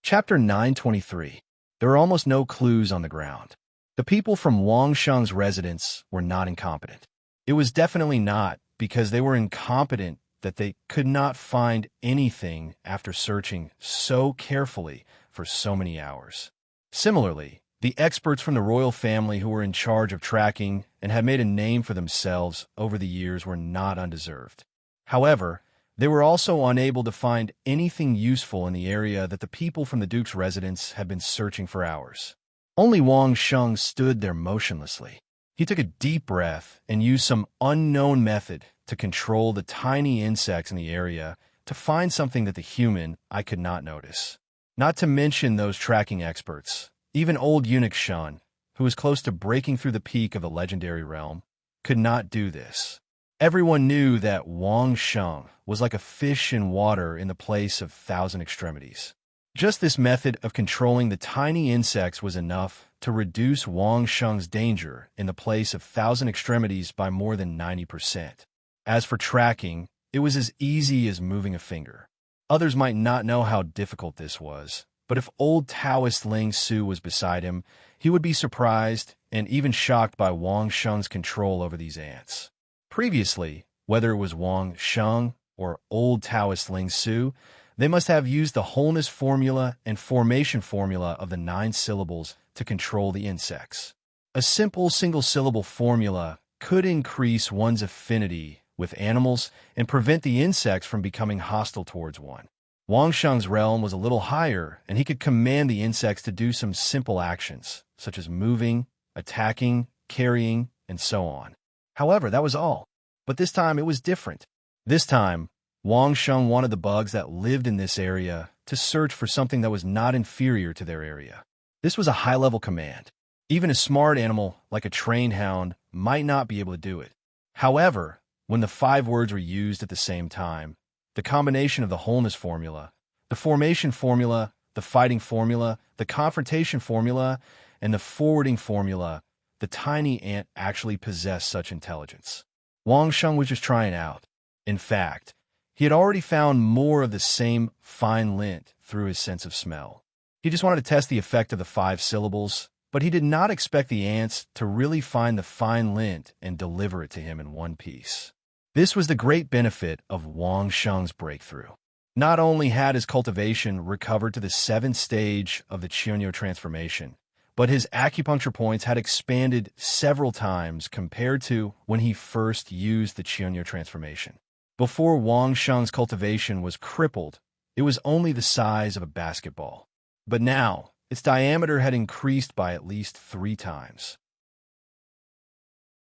Speaker 1: Chapter 923. There are almost no clues on the ground. The people from Wang Sheng's residence were not incompetent. It was definitely not because they were incompetent that they could not find anything after searching so carefully for so many hours. Similarly, the experts from the royal family who were in charge of tracking and had made a name for themselves over the years were not undeserved. However, they were also unable to find anything useful in the area that the people from the Duke's residence had been searching for hours. Only Wang Sheng stood there motionlessly. He took a deep breath and used some unknown method to control the tiny insects in the area to find something that the human eye could not notice. Not to mention those tracking experts. Even old eunuch Shen, who was close to breaking through the peak of the legendary realm, could not do this. Everyone knew that Wang Sheng was like a fish in water in the place of thousand extremities. Just this method of controlling the tiny insects was enough to reduce Wang Sheng's danger in the place of thousand extremities by more than 90%. As for tracking, it was as easy as moving a finger. Others might not know how difficult this was, but if old Taoist Ling Su was beside him, he would be surprised and even shocked by Wang Sheng's control over these ants. Previously, whether it was Wang Sheng or old Taoist Ling Su, they must have used the wholeness formula and formation formula of the 9 syllables to control the insects. A simple single-syllable formula could increase one's affinity with animals and prevent the insects from becoming hostile towards one. Wang Sheng's realm was a little higher, and he could command the insects to do some simple actions, such as moving, attacking, carrying, and so on. However, that was all. But this time it was different. This time, Wang Sheng wanted the bugs that lived in this area to search for something that was not inferior to their area. This was a high-level command. Even a smart animal, like a trained hound, might not be able to do it. However, when the 5 words were used at the same time, the combination of the wholeness formula, the formation formula, the fighting formula, the confrontation formula, and the forwarding formula, the tiny ant actually possessed such intelligence. Wang Sheng was just trying out. In fact, he had already found more of the same fine lint through his sense of smell. He just wanted to test the effect of the 5 syllables, but he did not expect the ants to really find the fine lint and deliver it to him in one piece. This was the great benefit of Wang Sheng's breakthrough. Not only had his cultivation recovered to the 7th stage of the Qianyu transformation, but his acupuncture points had expanded several times compared to when he first used the Qianyu transformation. Before Wang Sheng's cultivation was crippled, it was only the size of a basketball. But now, its diameter had increased by at least 3 times.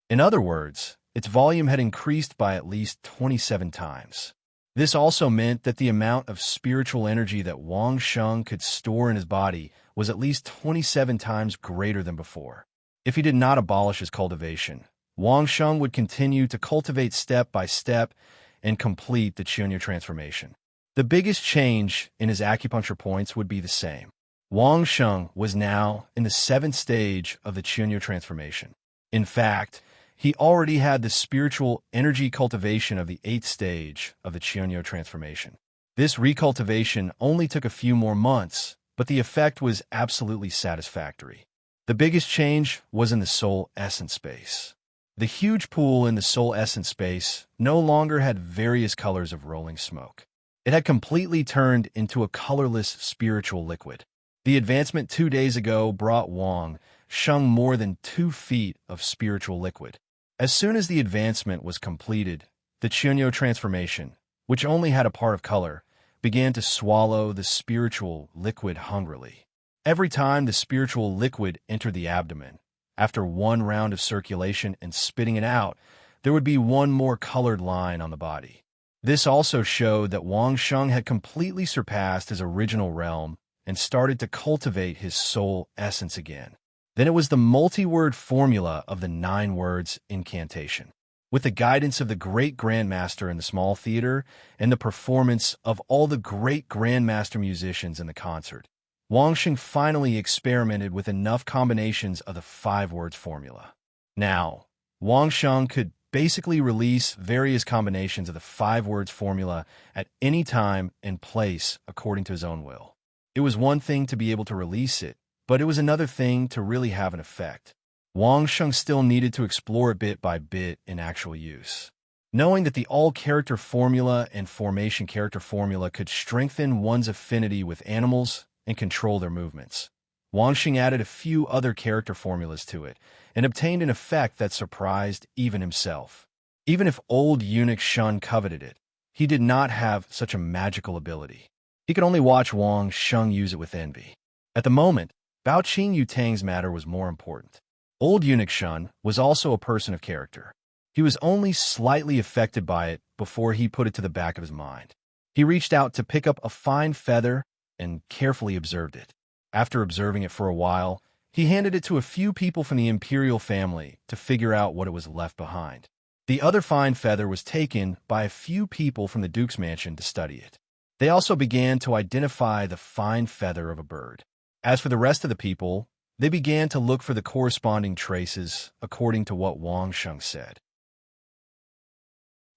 Speaker 1: In other words, its volume had increased by at least 27 times. This also meant that the amount of spiritual energy that Wang Sheng could store in his body was at least 27 times greater than before. If he did not abolish his cultivation, Wang Sheng would continue to cultivate step by step and complete the Qianyu transformation. The biggest change in his acupuncture points would be the same. Wang Sheng was now in the 7th stage of the Qianyu transformation. In fact, he already had the spiritual energy cultivation of the 8th stage of the Qianyu transformation. This recultivation only took a few more months, but the effect was absolutely satisfactory. The biggest change was in the soul essence space. The huge pool in the soul essence space no longer had various colors of rolling smoke. It had completely turned into a colorless spiritual liquid. The advancement 2 days ago brought Wang Sheng more than 2 feet of spiritual liquid. As soon as the advancement was completed, the Qianyu transformation, which only had a part of color, began to swallow the spiritual liquid hungrily. Every time the spiritual liquid entered the abdomen, after 1 round of circulation and spitting it out, there would be 1 more colored line on the body. This also showed that Wang Sheng had completely surpassed his original realm and started to cultivate his soul essence again. Then it was the multi-word formula of the 9 words incantation. With the guidance of the great grandmaster in the small theater and the performance of all the great grandmaster musicians in the concert, Wang Sheng finally experimented with enough combinations of the 5 words formula. Now, Wang Sheng could basically release various combinations of the 5 words formula at any time and place according to his own will. It was one thing to be able to release it, but it was another thing to really have an effect. Wang Sheng still needed to explore it bit by bit in actual use. Knowing that the all-character formula and formation character formula could strengthen one's affinity with animals and control their movements, Wang Sheng added a few other character formulas to it and obtained an effect that surprised even himself. Even if old eunuch Shun coveted it, he did not have such a magical ability. He could only watch Wang Sheng use it with envy. At the moment, Bao Qing Yutang's matter was more important. Old eunuch Shun was also a person of character. He was only slightly affected by it before he put it to the back of his mind. He reached out to pick up a fine feather and carefully observed it. After observing it for a while, he handed it to a few people from the imperial family to figure out what it was left behind. The other fine feather was taken by a few people from the Duke's mansion to study it. They also began to identify the fine feather of a bird. As for the rest of the people, they began to look for the corresponding traces according to what Wang Sheng said.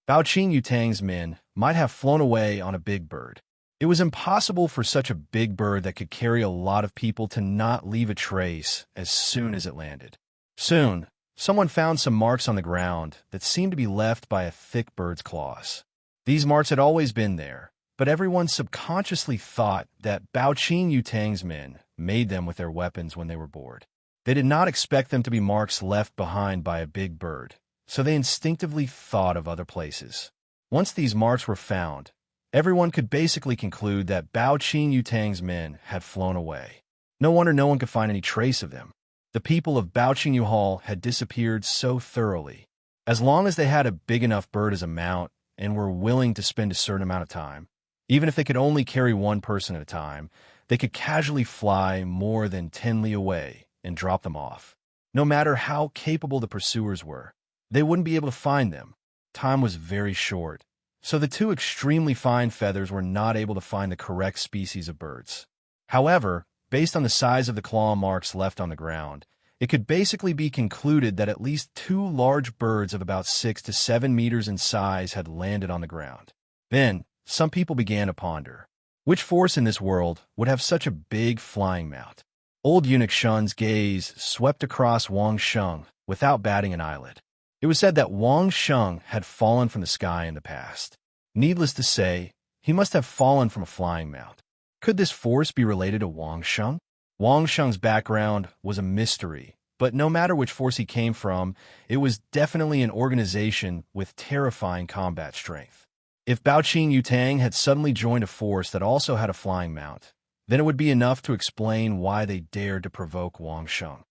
Speaker 1: Bao Qing Yutang's men might have flown away on a big bird. It was impossible for such a big bird that could carry a lot of people to not leave a trace as soon as it landed. Soon, someone found some marks on the ground that seemed to be left by a thick bird's claws. These marks had always been there, but everyone subconsciously thought that Bao Qing Yutang's men made them with their weapons when they were bored. They did not expect them to be marks left behind by a big bird, so they instinctively thought of other places. Once these marks were found, everyone could basically conclude that Bao Qing Yutang's men had flown away. No wonder no one could find any trace of them. The people of Bao Qing Yu Hall had disappeared so thoroughly. As long as they had a big enough bird as a mount and were willing to spend a certain amount of time, even if they could only carry one person at a time, they could casually fly more than 10 li away and drop them off. No matter how capable the pursuers were, they wouldn't be able to find them. Time was very short, so the 2 extremely fine feathers were not able to find the correct species of birds. However, based on the size of the claw marks left on the ground, it could basically be concluded that at least 2 large birds of about 6 to 7 meters in size had landed on the ground. Then, some people began to ponder, which force in this world would have such a big flying mount? Old eunuch Shun's gaze swept across Wang Sheng without batting an eyelid. It was said that Wang Sheng had fallen from the sky in the past. Needless to say, he must have fallen from a flying mount. Could this force be related to Wang Sheng? Wang Sheng's background was a mystery, but no matter which force he came from, it was definitely an organization with terrifying combat strength. If Bao Qing Yutang had suddenly joined a force that also had a flying mount, then it would be enough to explain why they dared to provoke Wang Sheng.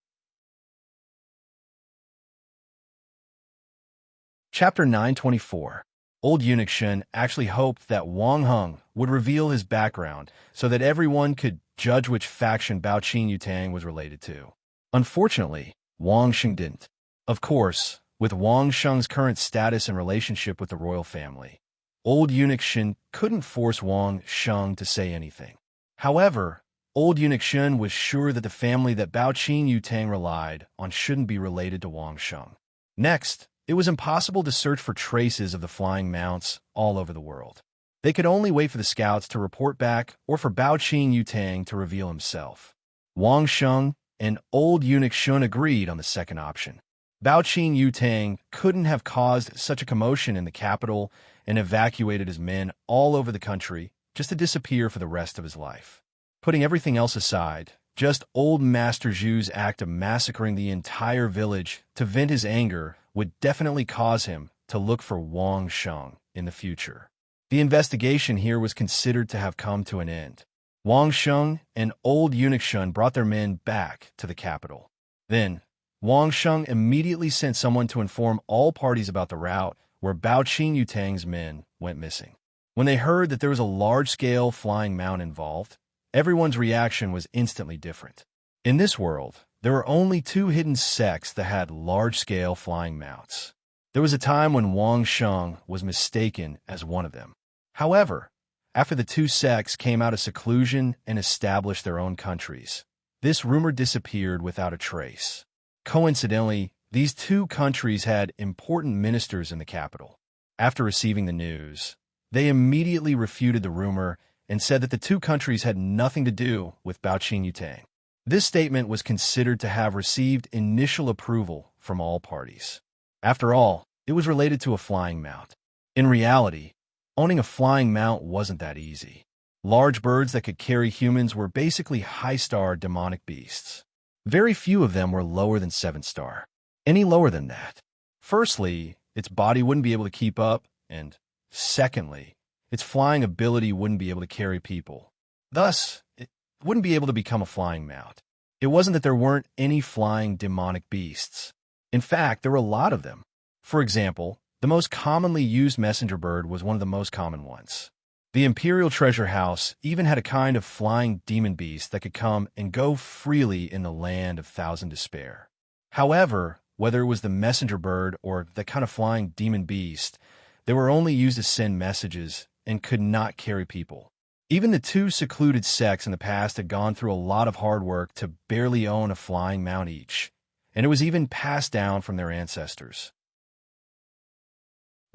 Speaker 1: Chapter 924. Old eunuch Shen actually hoped that Wang Heng would reveal his background so that everyone could judge which faction Bao Qing Yutang was related to. Unfortunately, Wang Sheng didn't. Of course, with Wang Sheng's current status and relationship with the royal family, old eunuch Shen couldn't force Wang Sheng to say anything. However, old eunuch Shen was sure that the family that Bao Qing Yutang relied on shouldn't be related to Wang Sheng. Next, it was impossible to search for traces of the flying mounts all over the world. They could only wait for the scouts to report back or for Bao Qing Yutang to reveal himself. Wang Sheng and old eunuch Shun agreed on the second option. Bao Qing Yutang couldn't have caused such a commotion in the capital and evacuated his men all over the country just to disappear for the rest of his life. Putting everything else aside, just old Master Zhu's act of massacring the entire village to vent his anger would definitely cause him to look for Wang Sheng in the future. The investigation here was considered to have come to an end. Wang Sheng and old eunuch Shun brought their men back to the capital. Then, Wang Sheng immediately sent someone to inform all parties about the route where Bao Qing Yutang's men went missing. When they heard that there was a large-scale flying mount involved, everyone's reaction was instantly different. In this world, there were only 2 hidden sects that had large-scale flying mounts. There was a time when Wang Sheng was mistaken as one of them. However, after the two sects came out of seclusion and established their own countries, this rumor disappeared without a trace. Coincidentally, these two countries had important ministers in the capital. After receiving the news, they immediately refuted the rumor and said that the two countries had nothing to do with Baoqing Yutang. This statement was considered to have received initial approval from all parties. After all, it was related to a flying mount. In reality, owning a flying mount wasn't that easy. Large birds that could carry humans were basically high-star demonic beasts. Very few of them were lower than 7-star. Any lower than that, firstly, its body wouldn't be able to keep up, and secondly, its flying ability wouldn't be able to carry people. Thus, it wouldn't be able to become a flying mount. It wasn't that there weren't any flying demonic beasts. In fact, there were a lot of them. For example, the most commonly used messenger bird was one of the most common ones. The Imperial Treasure House even had a kind of flying demon beast that could come and go freely in the land of Thousand Despair. However, whether it was the messenger bird or the kind of flying demon beast, they were only used to send messages and could not carry people. Even the two secluded sects in the past had gone through a lot of hard work to barely own a flying mount each, and it was even passed down from their ancestors.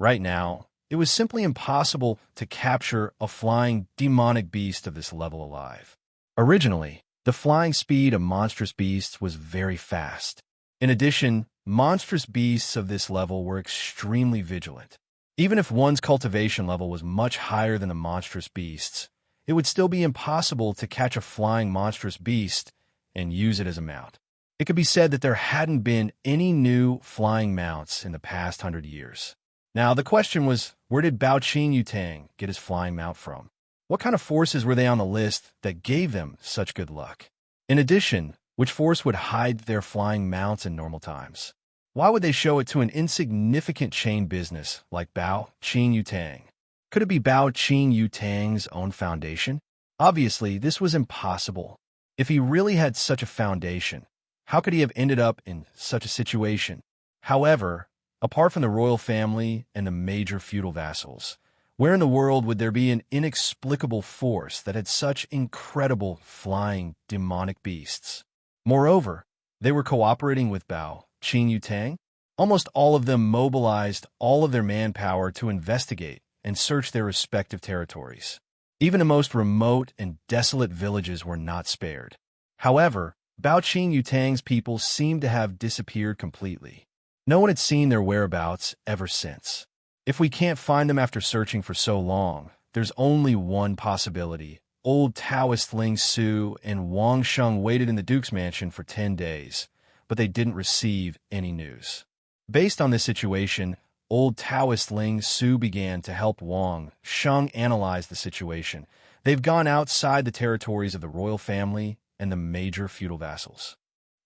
Speaker 1: Right now, it was simply impossible to capture a flying demonic beast of this level alive. Originally, the flying speed of monstrous beasts was very fast. In addition, monstrous beasts of this level were extremely vigilant. Even if one's cultivation level was much higher than the monstrous beasts, it would still be impossible to catch a flying monstrous beast and use it as a mount. It could be said that there hadn't been any new flying mounts in the past 100 years. Now, the question was, where did Baoqing Yutang get his flying mount from? What kind of forces were they on the list that gave them such good luck? In addition, which force would hide their flying mounts in normal times? Why would they show it to an insignificant chain business like Baoqing Yutang? Could it be Baoqing Yutang's own foundation? Obviously, this was impossible. If he really had such a foundation, how could he have ended up in such a situation? However, apart from the royal family and the major feudal vassals, where in the world would there be an inexplicable force that had such incredible flying demonic beasts? Moreover, they were cooperating with Baoqing Yutang. Almost all of them mobilized all of their manpower to investigate and search their respective territories. Even the most remote and desolate villages were not spared. However, Baoqing Yutang's people seemed to have disappeared completely. No one had seen their whereabouts ever since. If we can't find them after searching for so long, there's only one possibility. Old Taoist Ling Su and Wang Sheng waited in the Duke's mansion for 10 days, but they didn't receive any news. Based on this situation, old Taoist Ling Su began to help Wang Sheng analyze the situation. They've gone outside the territories of the royal family and the major feudal vassals.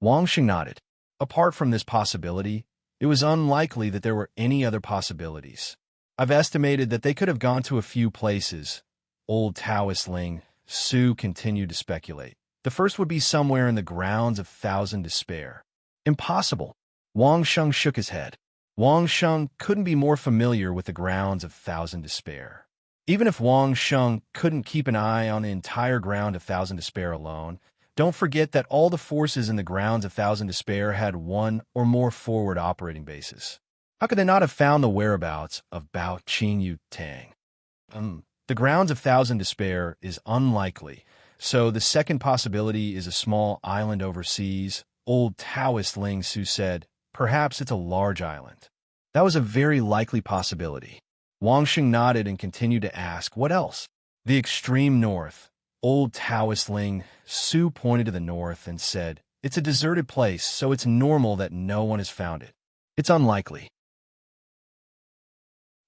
Speaker 1: Wang Sheng nodded. Apart from this possibility, it was unlikely that there were any other possibilities. I've estimated that they could have gone to a few places. Old Taoist Ling Su continued to speculate. The first would be somewhere in the grounds of Thousand Despair. Impossible. Wang Sheng shook his head. Wang Sheng couldn't be more familiar with the grounds of Thousand Despair. Even if Wang Sheng couldn't keep an eye on the entire ground of Thousand Despair alone, don't forget that all the forces in the grounds of Thousand Despair had one or more forward operating bases. How could they not have found the whereabouts of Baoqing Yutang? The grounds of Thousand Despair is unlikely, so the second possibility is a small island overseas. Old Taoist Ling Su said, perhaps it's a large island. That was a very likely possibility. Wang Sheng nodded and continued to ask, what else? The extreme north. Old Taoist Ling Su pointed to the north and said, it's a deserted place, so it's normal that no one has found it. It's unlikely.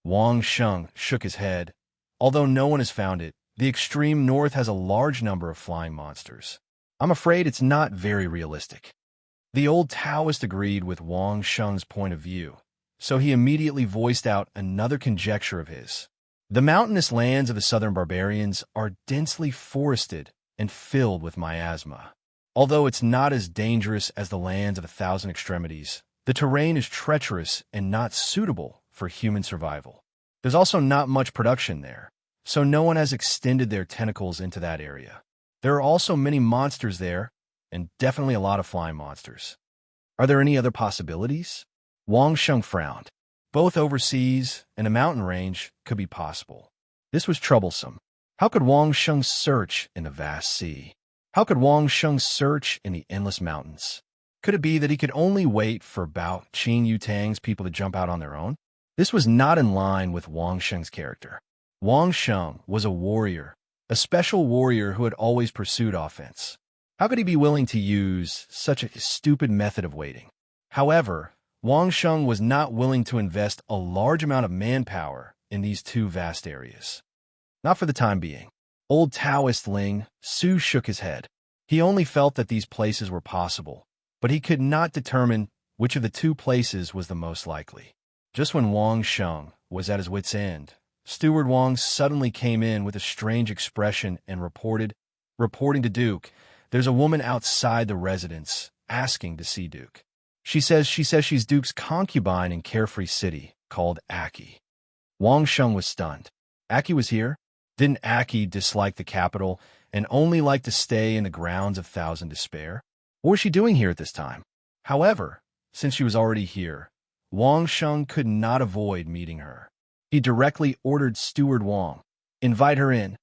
Speaker 1: Wang Sheng shook his head. Although no one has found it, the extreme north has a large number of flying monsters. I'm afraid it's not very realistic. The old Taoist agreed with Wang Sheng's point of view, so he immediately voiced out another conjecture of his. The mountainous lands of the southern barbarians are densely forested and filled with miasma. Although it's not as dangerous as the lands of 1,000 extremities, The terrain is treacherous and not suitable for human survival. There's also not much production there, so no one has extended their tentacles into that area. There are also many monsters there, and definitely a lot of flying monsters. Are there any other possibilities? Wang Sheng frowned. Both overseas and a mountain range could be possible. This was troublesome. How could Wang Sheng search in the vast sea? How could Wang Sheng search in the endless mountains? Could it be that he could only wait for Bao Qing Yutang's people to jump out on their own? This was not in line with Wang Sheng's character. Wang Sheng was a warrior, a special warrior who had always pursued offense. How could he be willing to use such a stupid method of waiting? However, Wang Sheng was not willing to invest a large amount of manpower in these two vast areas. Not for the time being. Old Taoist Ling Su shook his head. He only felt that these places were possible, but he could not determine which of the two places was the most likely. Just when Wang Sheng was at his wit's end, Steward Wang suddenly came in with a strange expression and reporting to Duke, "There's a woman outside the residence asking to see Duke. She says she's Duke's concubine in Carefree City, called Aki." Wang Sheng was stunned. Aki was here? Didn't Aki dislike the capital and only like to stay in the grounds of Thousand Despair? What was she doing here at this time? However, since she was already here, Wang Sheng could not avoid meeting her. He directly ordered Steward Wang, "Invite her in."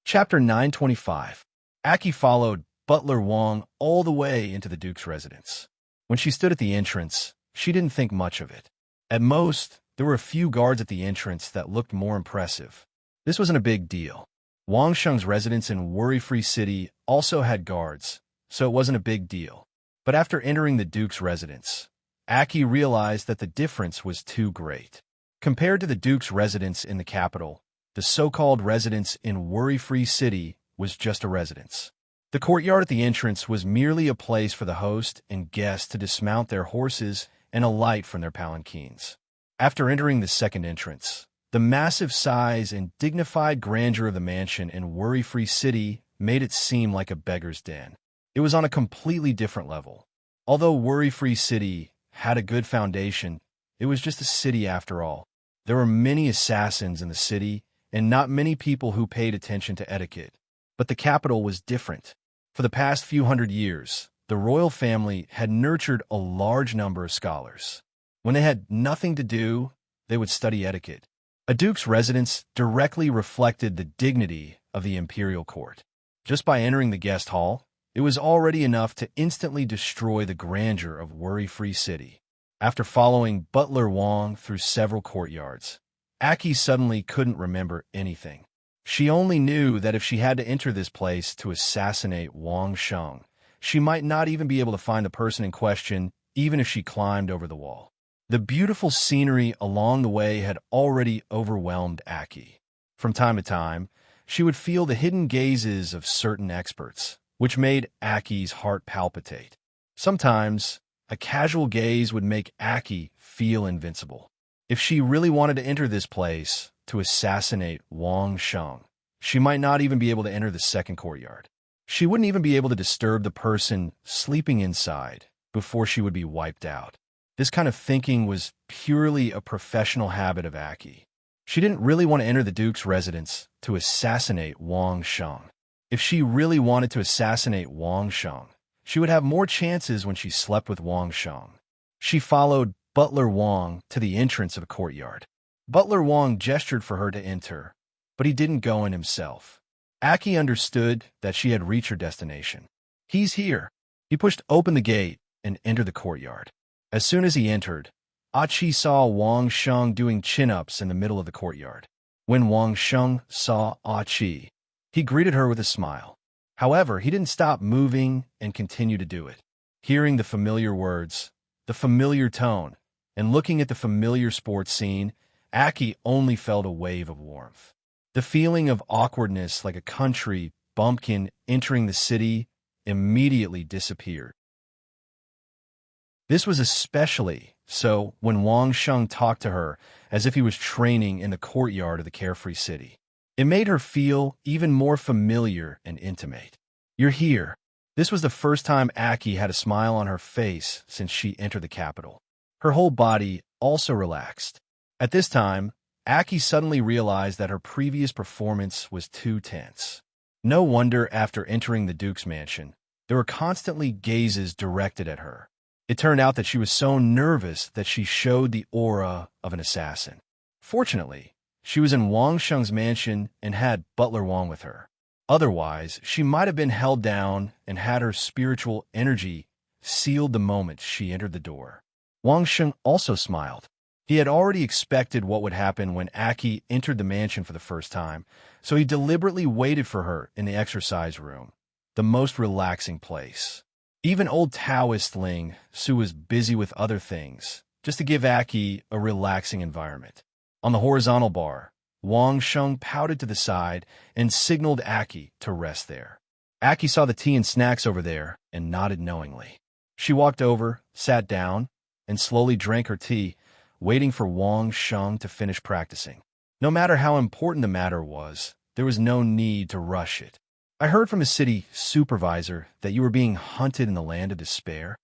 Speaker 1: Chapter 925. Aki followed Butler Wang all the way into the Duke's residence. When she stood at the entrance, she didn't think much of it. At most, there were a few guards at the entrance that looked more impressive. This wasn't a big deal. Wang Sheng's residence in Worry-Free City also had guards, so it wasn't a big deal. But after entering the Duke's residence, Aki realized that the difference was too great. Compared to the Duke's residence in the capital, the so-called residence in Worry-Free City was just a residence. The courtyard at the entrance was merely a place for the host and guests to dismount their horses and alight from their palanquins. After entering the second entrance, the massive size and dignified grandeur of the mansion in Worry-Free City made it seem like a beggar's den. It was on a completely different level. Although Worry-Free City had a good foundation, it was just a city after all. There were many assassins in the city and not many people who paid attention to etiquette. But the capital was different. For the past few hundred years, the royal family had nurtured a large number of scholars. When they had nothing to do, they would study etiquette. A duke's residence directly reflected the dignity of the imperial court. Just by entering the guest hall, it was already enough to instantly destroy the grandeur of Worry-Free City. After following Butler Wang through several courtyards, Aki suddenly couldn't remember anything. She only knew that if she had to enter this place to assassinate Wang Sheng, she might not even be able to find the person in question, even if she climbed over the wall. The beautiful scenery along the way had already overwhelmed Aki. From time to time, she would feel the hidden gazes of certain experts, which made Aki's heart palpitate. Sometimes, a casual gaze would make Aki feel invincible. If she really wanted to enter this place to assassinate Wang Sheng, she might not even be able to enter the second courtyard. She wouldn't even be able to disturb the person sleeping inside before she would be wiped out. This kind of thinking was purely a professional habit of Aki. She didn't really want to enter the Duke's residence to assassinate Wang Sheng. If she really wanted to assassinate Wang Sheng, she would have more chances when she slept with Wang Sheng. She followed Butler Wang to the entrance of a courtyard. Butler Wang gestured for her to enter, but he didn't go in himself. Aki understood that she had reached her destination. "He's here." He pushed open the gate and entered the courtyard. As soon as he entered, Achi saw Wang Sheng doing chin-ups in the middle of the courtyard. When Wang Sheng saw Achi, he greeted her with a smile. However, he didn't stop moving and continued to do it. Hearing the familiar words, the familiar tone, and looking at the familiar sports scene, Aki only felt a wave of warmth. The feeling of awkwardness like a country bumpkin entering the city immediately disappeared. This was especially so when Wang Sheng talked to her as if he was training in the courtyard of the Carefree City. It made her feel even more familiar and intimate. "You're here." This was the first time Aki had a smile on her face since she entered the capital. Her whole body also relaxed. At this time, Aki suddenly realized that her previous performance was too tense. No wonder after entering the Duke's mansion, there were constantly gazes directed at her. It turned out that she was so nervous that she showed the aura of an assassin. Fortunately, she was in Wang Sheng's mansion and had Butler Wang with her. Otherwise, she might have been held down and had her spiritual energy sealed the moment she entered the door. Wang Sheng also smiled. He had already expected what would happen when Aki entered the mansion for the first time, so he deliberately waited for her in the exercise room, the most relaxing place. Even old Taoist Ling Su was busy with other things, just to give Aki a relaxing environment. On the horizontal bar, Wang Sheng pouted to the side and signaled Aki to rest there. Aki saw the tea and snacks over there and nodded knowingly. She walked over, sat down, and slowly drank her tea, waiting for Wang Sheng to finish practicing. No matter how important the matter was, there was no need to rush it. I heard from a city supervisor that you were being hunted in the land of despair.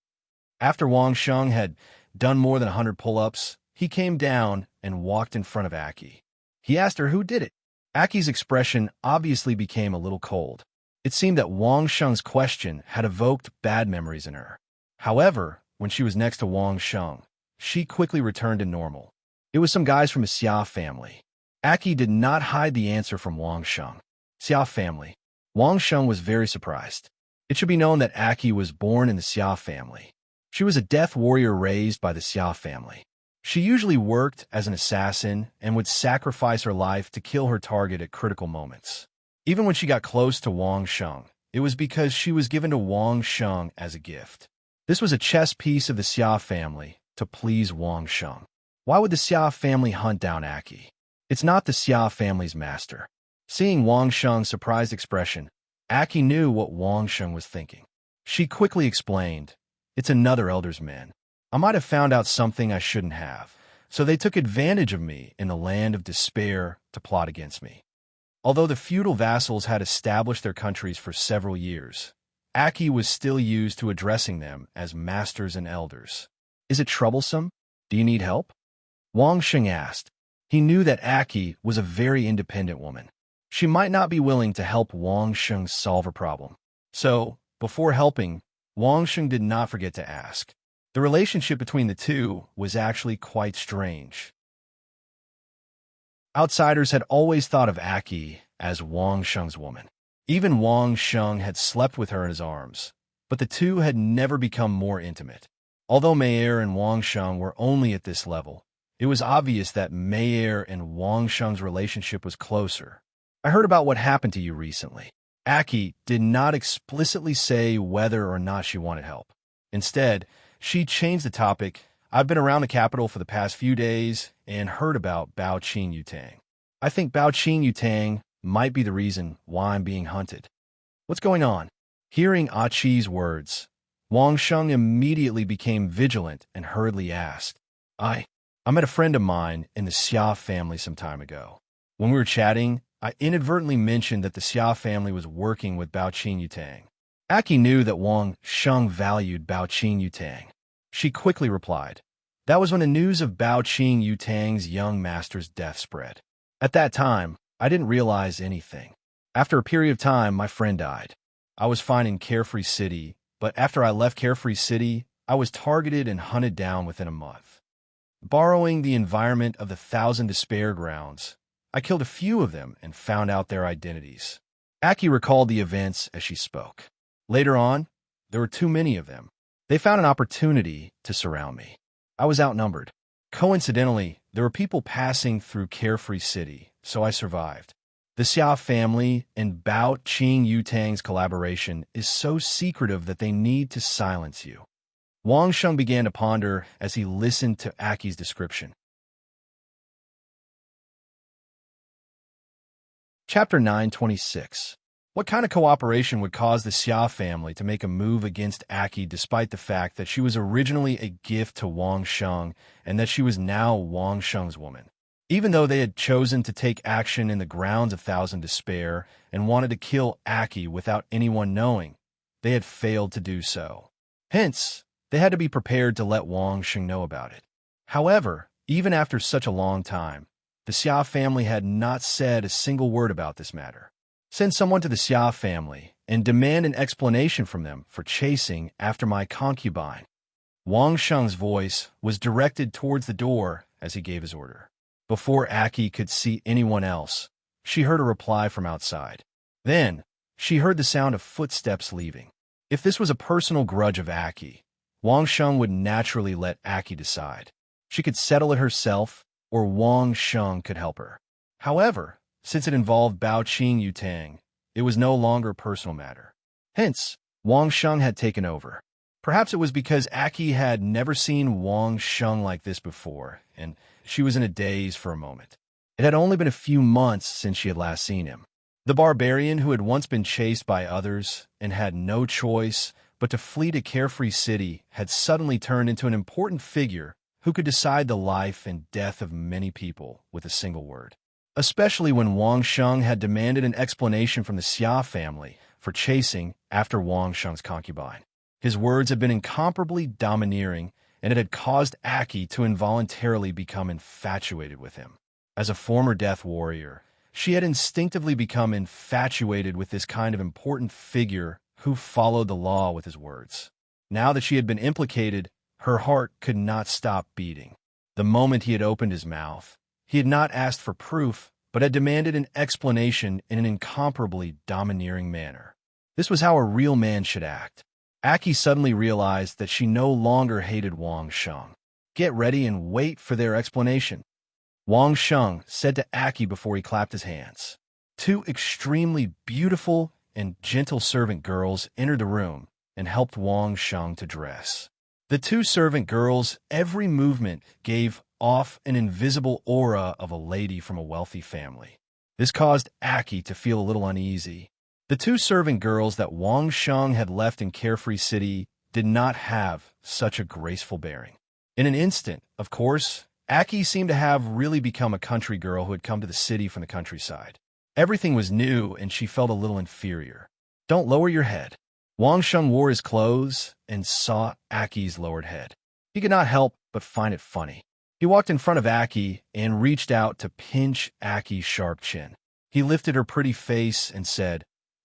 Speaker 1: After Wang Sheng had done more than 100 pull-ups, he came down and walked in front of Aki. He asked her who did it. Aki's expression obviously became a little cold. It seemed that Wang Sheng's question had evoked bad memories in her. However, when she was next to Wang Sheng, she quickly returned to normal. It was some guys from a Xia family. Aki did not hide the answer from Wang Sheng. Xia family. Wang Sheng was very surprised. It should be known that Aki was born in the Xia family. She was a death warrior raised by the Xia family. She usually worked as an assassin and would sacrifice her life to kill her target at critical moments. Even when she got close to Wang Sheng, it was because she was given to Wang Sheng as a gift. This was a chess piece of the Xia family to please Wang Sheng. Why would the Xia family hunt down Aki? It's not the Xia family's master. Seeing Wang Sheng's surprised expression, Aki knew what Wang Sheng was thinking. She quickly explained, "It's another elder's men. I might have found out something I shouldn't have, so they took advantage of me in the land of despair to plot against me." Although the feudal vassals had established their countries for several years, Aki was still used to addressing them as masters and elders. "Is it troublesome? Do you need help?" Wang Sheng asked. He knew that Aki was a very independent woman. She might not be willing to help Wang Sheng solve her problem. So, before helping, Wang Sheng did not forget to ask. The relationship between the two was actually quite strange. Outsiders had always thought of Aki as Wang Sheng's woman. Even Wang Sheng had slept with her in his arms, but the two had never become more intimate. Although Meier and Wang Sheng were only at this level, it was obvious that Meier and Wang Sheng's relationship was closer. "I heard about what happened to you recently." Aki did not explicitly say whether or not she wanted help. Instead, she changed the topic. "I've been around the capital for the past few days and heard about Bao Qing Yutang. I think Bao Qing Yutang might be the reason why I'm being hunted. What's going on?" Hearing Aqi's words, Wang Sheng immediately became vigilant and hurriedly asked, I met a friend of mine in the Xia family some time ago. When we were chatting, I inadvertently mentioned that the Xia family was working with Bao Qing Yutang." Aki knew that Wang Sheng valued Bao Qing Yutang. She quickly replied, "That was when the news of Bao Qing Yutang's young master's death spread. At that time, I didn't realize anything. After a period of time, my friend died. I was fine in Carefree City, but after I left Carefree City, I was targeted and hunted down within a month. Borrowing the environment of the Thousand Despair Grounds, I killed a few of them and found out their identities." Aki recalled the events as she spoke. "Later on, there were too many of them. They found an opportunity to surround me. I was outnumbered. Coincidentally, there were people passing through Carefree City, so I survived. The Xia family and Bao Qing Yutang's collaboration is so secretive that they need to silence you." Wang Sheng began to ponder as he listened to Aki's description. Chapter 926. What kind of cooperation would cause the Xia family to make a move against Aki despite the fact that she was originally a gift to Wang Sheng and that she was now Wang Sheng's woman? Even though they had chosen to take action in the grounds of Thousand Despair and wanted to kill Aki without anyone knowing, they had failed to do so. Hence, they had to be prepared to let Wang Sheng know about it. However, even after such a long time, the Xia family had not said a single word about this matter. Send someone to the Xia family and demand an explanation from them for chasing after my concubine. Wang Sheng's voice was directed towards the door as he gave his order. Before Aki could see anyone else, she heard a reply from outside. Then, she heard the sound of footsteps leaving. If this was a personal grudge of Aki, Wang Sheng would naturally let Aki decide. She could settle it herself, or Wang Sheng could help her. However, since it involved Bao Qing Yutang, it was no longer a personal matter. Hence, Wang Sheng had taken over. Perhaps it was because Aki had never seen Wang Sheng like this before, and she was in a daze for a moment. It had only been a few months since she had last seen him. The barbarian who had once been chased by others and had no choice but to flee to Carefree City had suddenly turned into an important figure who could decide the life and death of many people with a single word. Especially when Wang Sheng had demanded an explanation from the Xia family for chasing after Wang Sheng's concubine. His words had been incomparably domineering, and it had caused Aki to involuntarily become infatuated with him. As a former death warrior, she had instinctively become infatuated with this kind of important figure who followed the law with his words. Now that she had been implicated, her heart could not stop beating. The moment he had opened his mouth, he had not asked for proof, but had demanded an explanation in an incomparably domineering manner. This was how a real man should act. Aki suddenly realized that she no longer hated Wang Sheng. Get ready and wait for their explanation, Wang Sheng said to Aki before he clapped his hands. Two extremely beautiful and gentle servant girls entered the room and helped Wang Sheng to dress. The two servant girls' every movement gave off an invisible aura of a lady from a wealthy family. This caused Aki to feel a little uneasy. The two servant girls that Wang Sheng had left in Carefree City did not have such a graceful bearing. In an instant, of course, Aki seemed to have really become a country girl who had come to the city from the countryside. Everything was new, and she felt a little inferior. Don't lower your head. Wang Sheng wore his clothes and saw Aki's lowered head. He could not help but find it funny. He walked in front of Aki and reached out to pinch Aki's sharp chin. He lifted her pretty face and said,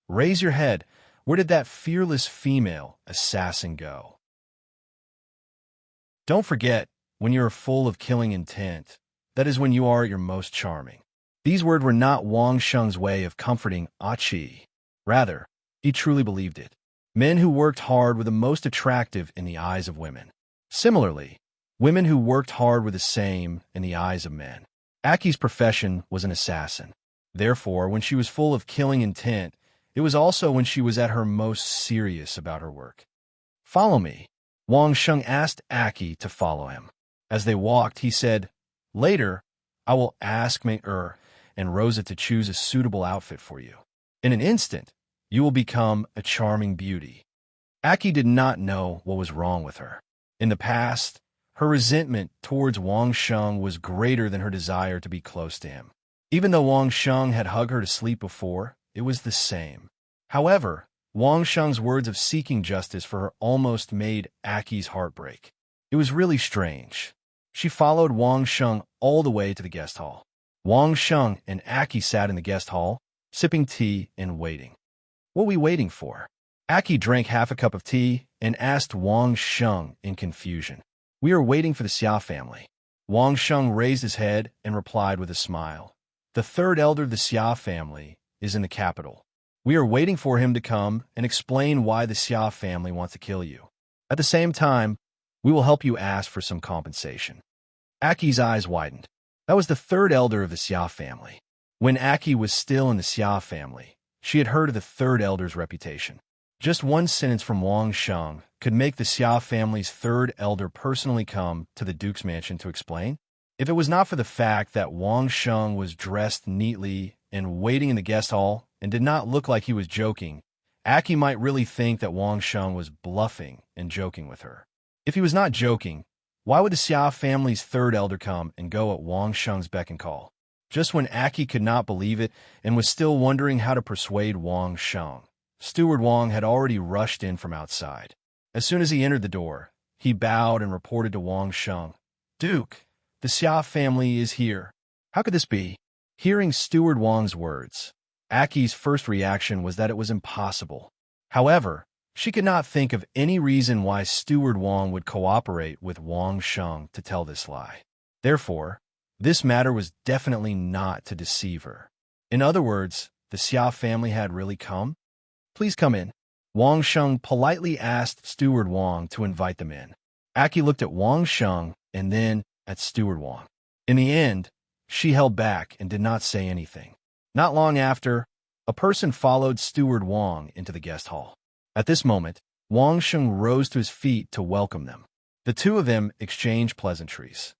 Speaker 1: "Raise your head. Where did that fearless female assassin go? Don't forget, when you are full of killing intent, that is when you are at your most charming." These words were not Wang Sheng's way of comforting Achi. Rather, he truly believed it. Men who worked hard were the most attractive in the eyes of women. Similarly, women who worked hard were the same in the eyes of men. Aki's profession was an assassin. Therefore, when she was full of killing intent, it was also when she was at her most serious about her work. "Follow me." Wang Sheng asked Aki to follow him. As they walked, he said, "Later, I will ask Mei and Rosa to choose a suitable outfit for you. In an instant, you will become a charming beauty." Aki did not know what was wrong with her. In the past, her resentment towards Wang Sheng was greater than her desire to be close to him. Even though Wang Sheng had hugged her to sleep before, it was the same. However, Wang Sheng's words of seeking justice for her almost made Aki's heart break. It was really strange. She followed Wang Sheng all the way to the guest hall. Wang Sheng and Aki sat in the guest hall, sipping tea and waiting. "What are we waiting for?" Aki drank half a cup of tea and asked Wang Sheng in confusion. "We are waiting for the Xia family." Wang Sheng raised his head and replied with a smile. "The third elder of the Xia family is in the capital. We are waiting for him to come and explain why the Xia family wants to kill you. At the same time, we will help you ask for some compensation." Aki's eyes widened. That was the third elder of the Xia family. When Aki was still in the Xia family, she had heard of the third elder's reputation. Just one sentence from Wang Sheng could make the Xia family's third elder personally come to the Duke's mansion to explain. If it was not for the fact that Wang Sheng was dressed neatly and waiting in the guest hall and did not look like he was joking, Aki might really think that Wang Sheng was bluffing and joking with her. If he was not joking, why would the Xia family's third elder come and go at Wang Sheng's beck and call? Just when Aki could not believe it and was still wondering how to persuade Wang Sheng, Steward Wang had already rushed in from outside. As soon as he entered the door, he bowed and reported to Wang Sheng, "Duke, the Xia family is here." How could this be? Hearing Steward Wang's words, Aki's first reaction was that it was impossible. However, she could not think of any reason why Steward Wang would cooperate with Wang Sheng to tell this lie. Therefore, this matter was definitely not to deceive her. In other words, the Xia family had really come? "Please come in." Wang Sheng politely asked Steward Wang to invite them in. Aki looked at Wang Sheng and then at Steward Wang. In the end, she held back and did not say anything. Not long after, a person followed Steward Wang into the guest hall. At this moment, Wang Sheng rose to his feet to welcome them. The two of them exchanged pleasantries.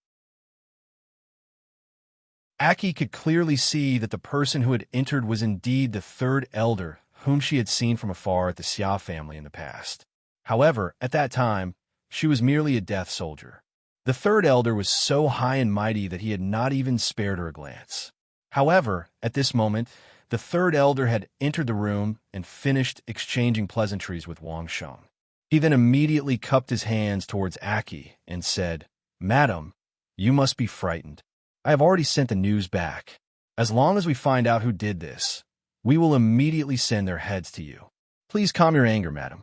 Speaker 1: Aki could clearly see that the person who had entered was indeed the third elder whom she had seen from afar at the Xia family in the past. However, at that time, she was merely a death soldier. The third elder was so high and mighty that he had not even spared her a glance. However, at this moment, the third elder had entered the room and finished exchanging pleasantries with Wang Sheng. He then immediately cupped his hands towards Aki and said, "Madam, you must be frightened. I have already sent the news back. As long as we find out who did this, we will immediately send their heads to you. Please calm your anger, madam."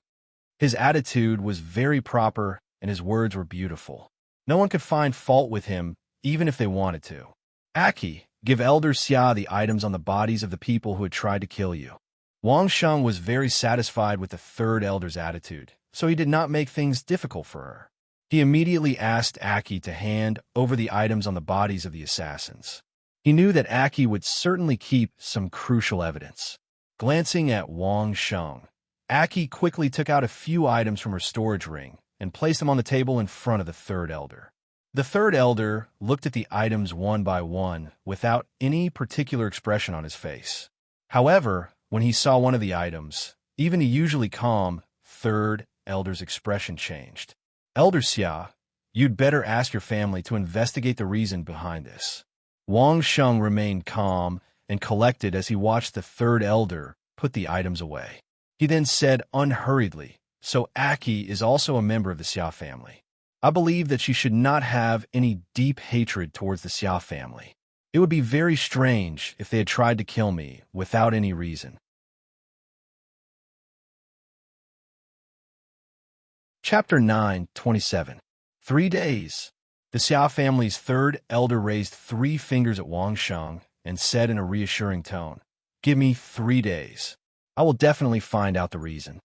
Speaker 1: His attitude was very proper and his words were beautiful. No one could find fault with him, even if they wanted to. "Aki, give Elder Xia the items on the bodies of the people who had tried to kill you." Wang Sheng was very satisfied with the third elder's attitude, so he did not make things difficult for her. He immediately asked Aki to hand over the items on the bodies of the assassins. He knew that Aki would certainly keep some crucial evidence. Glancing at Wang Sheng, Aki quickly took out a few items from her storage ring and placed them on the table in front of the third elder. The third elder looked at the items one by one without any particular expression on his face. However, when he saw one of the items, even the usually calm third elder's expression changed. "Elder Xia, you'd better ask your family to investigate the reason behind this." Wang Sheng remained calm and collected as he watched the third elder put the items away. He then said unhurriedly, "So Aki is also a member of the Xia family. I believe that she should not have any deep hatred towards the Xia family. It would be very strange if they had tried to kill me without any reason." Chapter 9:27. 3 days. The Xia family's third elder raised 3 fingers at Wang Sheng and said in a reassuring tone, "Give me 3 days. I will definitely find out the reason."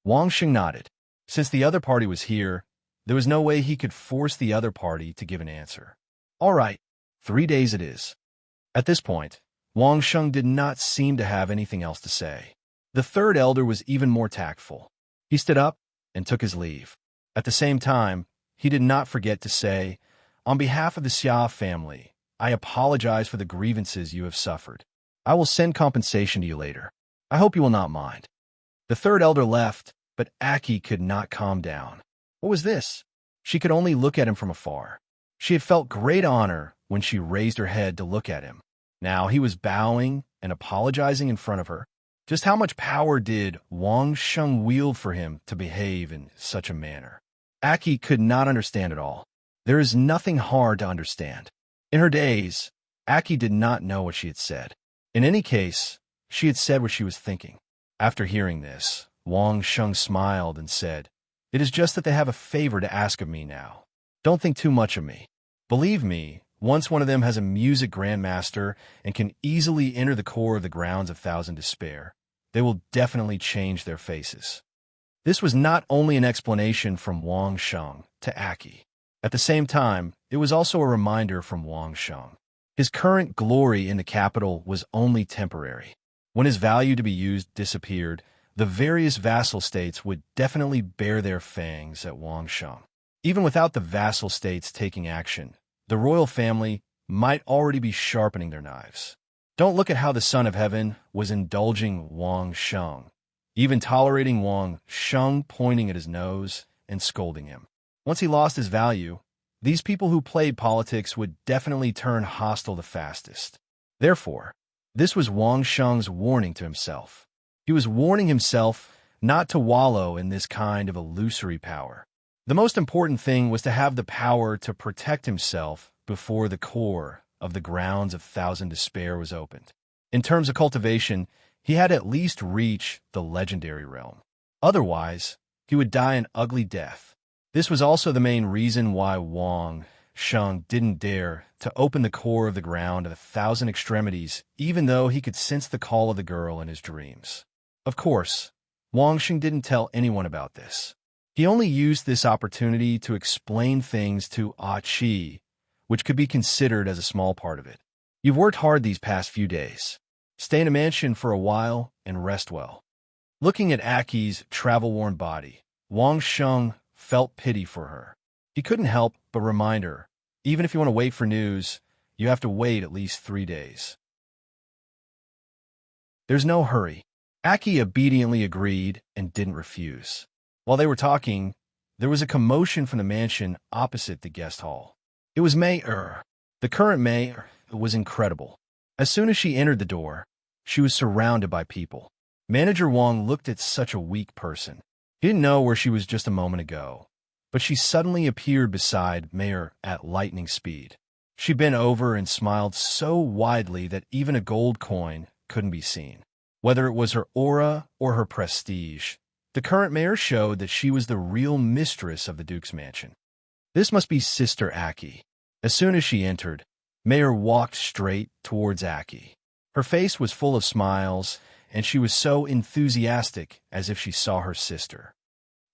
Speaker 1: Wang Sheng nodded. Since the other party was here, there was no way he could force the other party to give an answer. "All right, 3 days it is." At this point, Wang Sheng did not seem to have anything else to say. The third elder was even more tactful. He stood up and took his leave. At the same time, he did not forget to say, "On behalf of the Xia family, I apologize for the grievances you have suffered. I will send compensation to you later. I hope you will not mind." The third elder left, but Aki could not calm down. What was this? She could only look at him from afar. She had felt great honor when she raised her head to look at him. Now he was bowing and apologizing in front of her. Just how much power did Wang Sheng wield for him to behave in such a manner? Aki could not understand it all. There is nothing hard to understand. In her days, Aki did not know what she had said. In any case, she had said what she was thinking. After hearing this, Wang Sheng smiled and said, "It is just that they have a favor to ask of me now. Don't think too much of me. Believe me, once one of them has a music grandmaster and can easily enter the core of the grounds of Thousand Despair, they will definitely change their faces." This was not only an explanation from Wang Sheng to Aki. At the same time, it was also a reminder from Wang Sheng. His current glory in the capital was only temporary. When his value to be used disappeared, the various vassal states would definitely bare their fangs at Wang Sheng. Even without the vassal states taking action, the royal family might already be sharpening their knives. Don't look at how the Son of Heaven was indulging Wang Sheng, even tolerating Wang Sheng pointing at his nose and scolding him. Once he lost his value, these people who played politics would definitely turn hostile the fastest. Therefore, this was Wang Sheng's warning to himself. He was warning himself not to wallow in this kind of illusory power. The most important thing was to have the power to protect himself before the core of the grounds of Thousand Despair was opened. In terms of cultivation, he had at least reached the legendary realm. Otherwise, he would die an ugly death. This was also the main reason why Wang Sheng didn't dare to open the core of the ground of 1,000 extremities, even though he could sense the call of the girl in his dreams. Of course, Wang Sheng didn't tell anyone about this. He only used this opportunity to explain things to Qi, which could be considered as a small part of it. You've worked hard these past few days. Stay in a mansion for a while and rest well. Looking at Aki's travel-worn body, Wang Sheng felt pity for her. He couldn't help but remind her, even if you want to wait for news, you have to wait at least 3 days. There's no hurry. Aki obediently agreed and didn't refuse. While they were talking, there was a commotion from the mansion opposite the guest hall. It was Mayor. The current mayor was incredible. As soon as she entered the door, she was surrounded by people. Manager Wang looked at such a weak person. He didn't know where she was just a moment ago, but she suddenly appeared beside Mayor at lightning speed. She bent over and smiled so widely that even a gold coin couldn't be seen. Whether it was her aura or her prestige, the current mayor showed that she was the real mistress of the Duke's mansion. This must be Sister Aki. As soon as she entered, Mayor walked straight towards Aki. Her face was full of smiles, and she was so enthusiastic as if she saw her sister.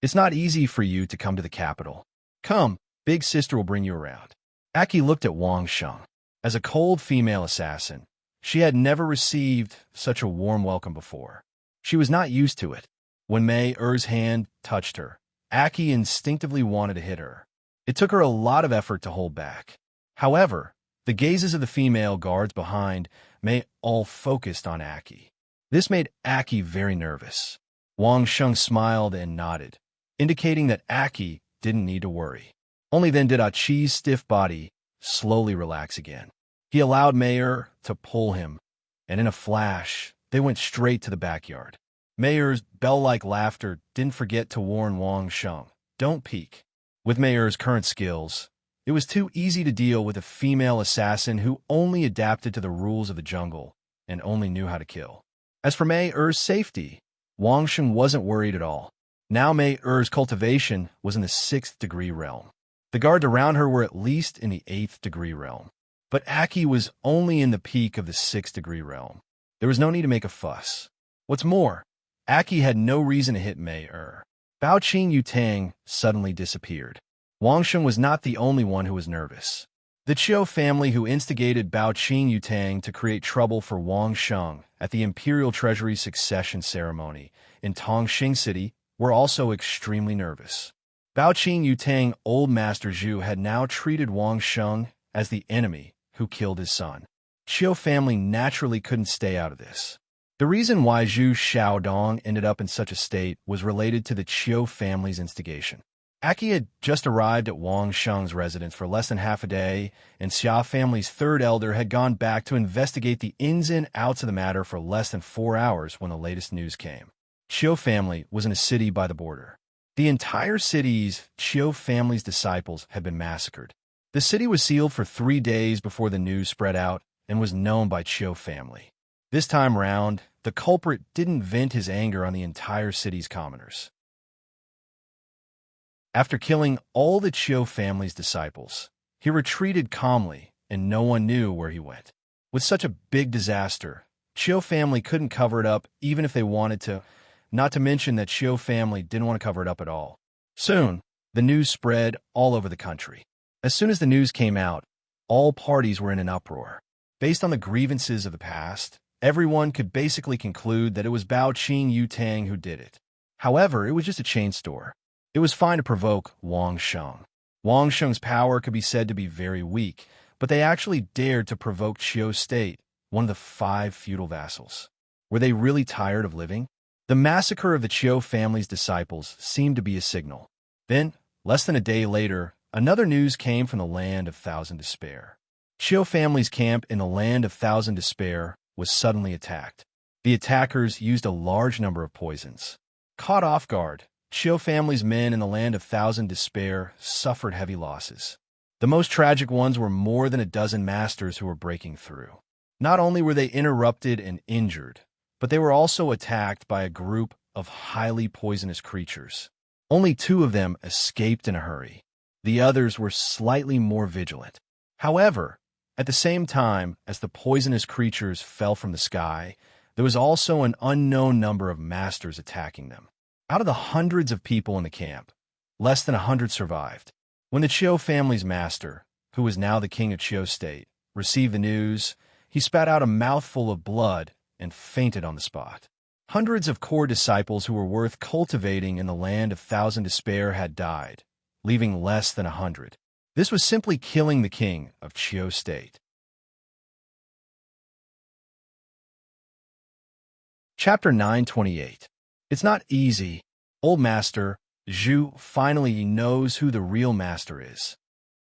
Speaker 1: It's not easy for you to come to the capital. Come, big sister will bring you around. Aki looked at Wang Sheng. As a cold female assassin, she had never received such a warm welcome before. She was not used to it. When Mei Er's hand touched her, Aki instinctively wanted to hit her. It took her a lot of effort to hold back. However, the gazes of the female guards behind Mei all focused on Aki. This made Aki very nervous. Wang Sheng smiled and nodded, indicating that Aki didn't need to worry. Only then did Aqi's stiff body slowly relax again. He allowed Mayor to pull him, and in a flash, they went straight to the backyard. Mayor's bell-like laughter didn't forget to warn Wang Sheng, don't peek. With Mayor's current skills, it was too easy to deal with a female assassin who only adapted to the rules of the jungle and only knew how to kill. As for Mei Er's safety, Wang Sheng wasn't worried at all. Now Mei Er's cultivation was in the 6th degree realm. The guards around her were at least in the 8th degree realm. But Aki was only in the peak of the 6th degree realm. There was no need to make a fuss. What's more, Aki had no reason to hit Mei Er. Bao Qing Yutang suddenly disappeared. Wang Sheng was not the only one who was nervous. The Chiu family who instigated Bao Qing Yutang to create trouble for Wang Sheng at the Imperial Treasury succession ceremony in Tongxing City were also extremely nervous. Bao Qing Yutang old Master Zhu had now treated Wang Sheng as the enemy who killed his son. Chiu family naturally couldn't stay out of this. The reason why Zhu Xiaodong ended up in such a state was related to the Chiu family's instigation. Aki had just arrived at Wang Sheng's residence for less than half a day, and Xia family's third elder had gone back to investigate the ins and outs of the matter for less than 4 hours when the latest news came. Chiu family was in a city by the border. The entire city's Chiu family's disciples had been massacred. The city was sealed for 3 days before the news spread out and was known by Chiu family. This time round, the culprit didn't vent his anger on the entire city's commoners. After killing all the Chiu family's disciples, he retreated calmly and no one knew where he went. With such a big disaster, Chiu family couldn't cover it up even if they wanted to, not to mention that Chiu family didn't want to cover it up at all. Soon, the news spread all over the country. As soon as the news came out, all parties were in an uproar. Based on the grievances of the past, everyone could basically conclude that it was Bao Qing Yutang who did it. However, it was just a chain store. It was fine to provoke Wang Sheng. Wang Sheng's power could be said to be very weak, but they actually dared to provoke Chiu State, one of the 5 feudal vassals. Were they really tired of living? The massacre of the Chiu family's disciples seemed to be a signal. Then, less than a day later, another news came from the land of Thousand Despair. Chiu family's camp in the land of Thousand Despair was suddenly attacked. The attackers used a large number of poisons. Caught off guard, Chiu family's men in the land of Thousand Despair suffered heavy losses. The most tragic ones were more than a dozen masters who were breaking through. Not only were they interrupted and injured, but they were also attacked by a group of highly poisonous creatures. Only 2 of them escaped in a hurry. The others were slightly more vigilant. However, at the same time as the poisonous creatures fell from the sky, there was also an unknown number of masters attacking them. Out of the hundreds of people in the camp, less than 100 survived. When the Chiu family's master, who was now the king of Chiu State, received the news, he spat out a mouthful of blood and fainted on the spot. Hundreds of core disciples who were worth cultivating in the land of Thousand Despair had died, leaving less than 100. This was simply killing the king of Chiu State. Chapter 928. It's not easy. Old Master Zhu finally knows who the real master is.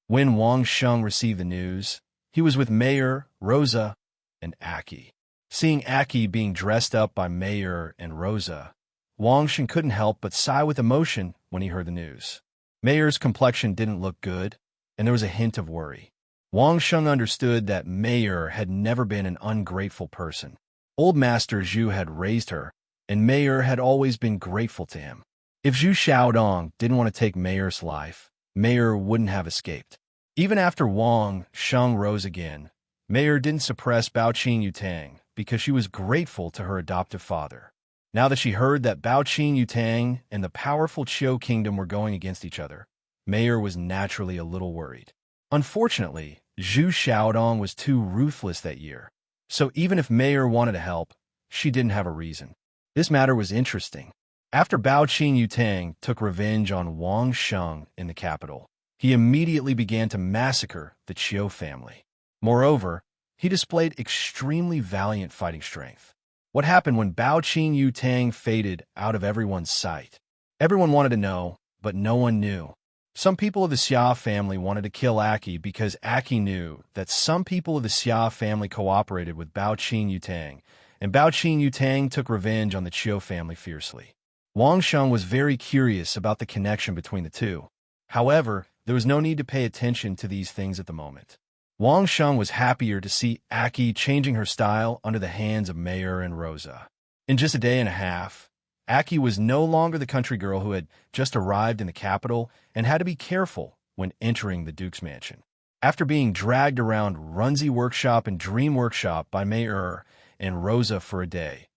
Speaker 1: When Wang Sheng received the news, he was with Mayor, Rosa, and Aki. Seeing Aki being dressed up by Mayor and Rosa, Wang Sheng couldn't help but sigh with emotion when he heard the news. Mayor's complexion didn't look good, and there was a hint of worry. Wang Sheng understood that Mayor had never been an ungrateful person. Old Master Zhu had raised her, and Mayor had always been grateful to him. If Zhu Xiaodong didn't want to take Mayor's life, Mayor wouldn't have escaped. Even after Wang Sheng rose again, Mayor didn't suppress Baoqin Yutang because she was grateful to her adoptive father. Now that she heard that Baoqin Yutang and the powerful Chiu kingdom were going against each other, Mayor was naturally a little worried. Unfortunately, Zhu Xiaodong was too ruthless that year, so even if Mayor wanted to help, she didn't have a reason. This matter was interesting. After Baoqin Yutang took revenge on Wang Sheng in the capital, he immediately began to massacre the Chiu family. Moreover, he displayed extremely valiant fighting strength. What happened when Baoqin Yutang faded out of everyone's sight? Everyone wanted to know, but no one knew. Some people of the Xia family wanted to kill Aki because Aki knew that some people of the Xia family cooperated with Baoqin Yutang, and Baoqin Yutang took revenge on the Chiu family fiercely. Wang Sheng was very curious about the connection between the two. However, there was no need to pay attention to these things at the moment. Wang Sheng was happier to see Aki changing her style under the hands of Mayor and Rosa. In just a day and a half, Aki was no longer the country girl who had just arrived in the capital and had to be careful when entering the Duke's mansion. After being dragged around Runzi Workshop and Dream Workshop by Mayor and Rosa for a day,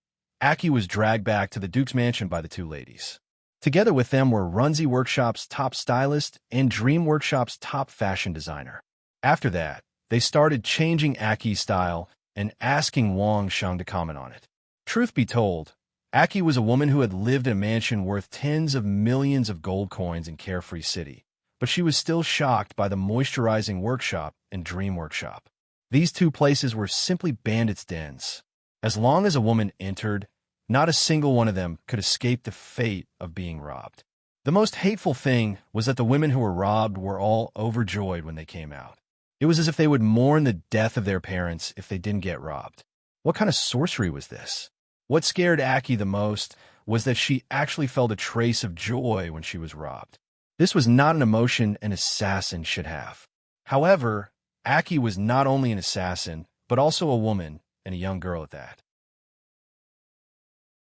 Speaker 1: Aki was dragged back to the Duke's mansion by the 2 ladies. Together with them were Runzi Workshop's top stylist and Dream Workshop's top fashion designer. After that, they started changing Aki's style and asking Wang Sheng to comment on it. Truth be told, Aki was a woman who had lived in a mansion worth tens of millions of gold coins in Carefree City, but she was still shocked by the Moisturizing Workshop and Dream Workshop. These 2 places were simply bandits' dens. As long as a woman entered, not a single one of them could escape the fate of being robbed. The most hateful thing was that the women who were robbed were all overjoyed when they came out. It was as if they would mourn the death of their parents if they didn't get robbed. What kind of sorcery was this? What scared Aki the most was that she actually felt a trace of joy when she was robbed. This was not an emotion an assassin should have. However, Aki was not only an assassin, but also a woman, and a young girl at that.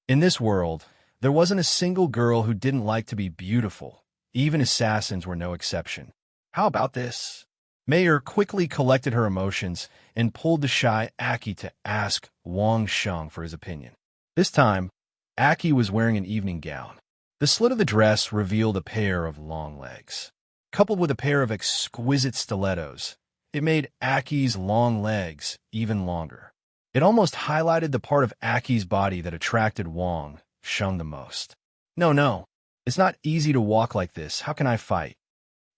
Speaker 1: In this world, there wasn't a single girl who didn't like to be beautiful. Even assassins were no exception. How about this? Mayor quickly collected her emotions and pulled the shy Aki to ask Wang Sheng for his opinion. This time, Aki was wearing an evening gown. The slit of the dress revealed a pair of long legs. Coupled with a pair of exquisite stilettos, it made Aki's long legs even longer. It almost highlighted the part of Aki's body that attracted Wang Sheng the most. No, it's not easy to walk like this. How can I fight?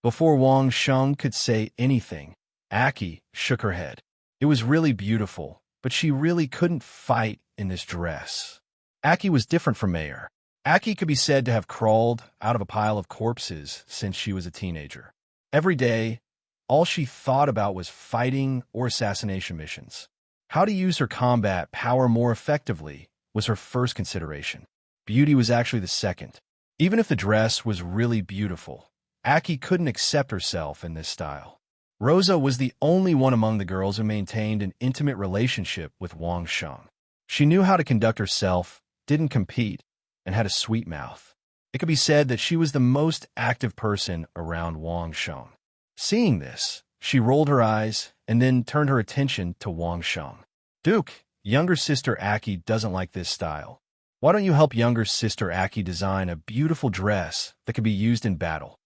Speaker 1: Before Wang Sheng could say anything, Aki shook her head. It was really beautiful, but she really couldn't fight in this dress. Aki was different from Mayor. Aki could be said to have crawled out of a pile of corpses since she was a teenager. Every day, all she thought about was fighting or assassination missions. How to use her combat power more effectively was her first consideration. Beauty was actually the second. Even if the dress was really beautiful, Aki couldn't accept herself in this style. Rosa was the only one among the girls who maintained an intimate relationship with Wang Sheng. She knew how to conduct herself, didn't compete, and had a sweet mouth. It could be said that she was the most active person around Wang Sheng. Seeing this, she rolled her eyes and then turned her attention to Wang Sheng. Duke, younger sister Aki doesn't like this style. Why don't you help younger sister Aki design a beautiful dress that could be used in battle?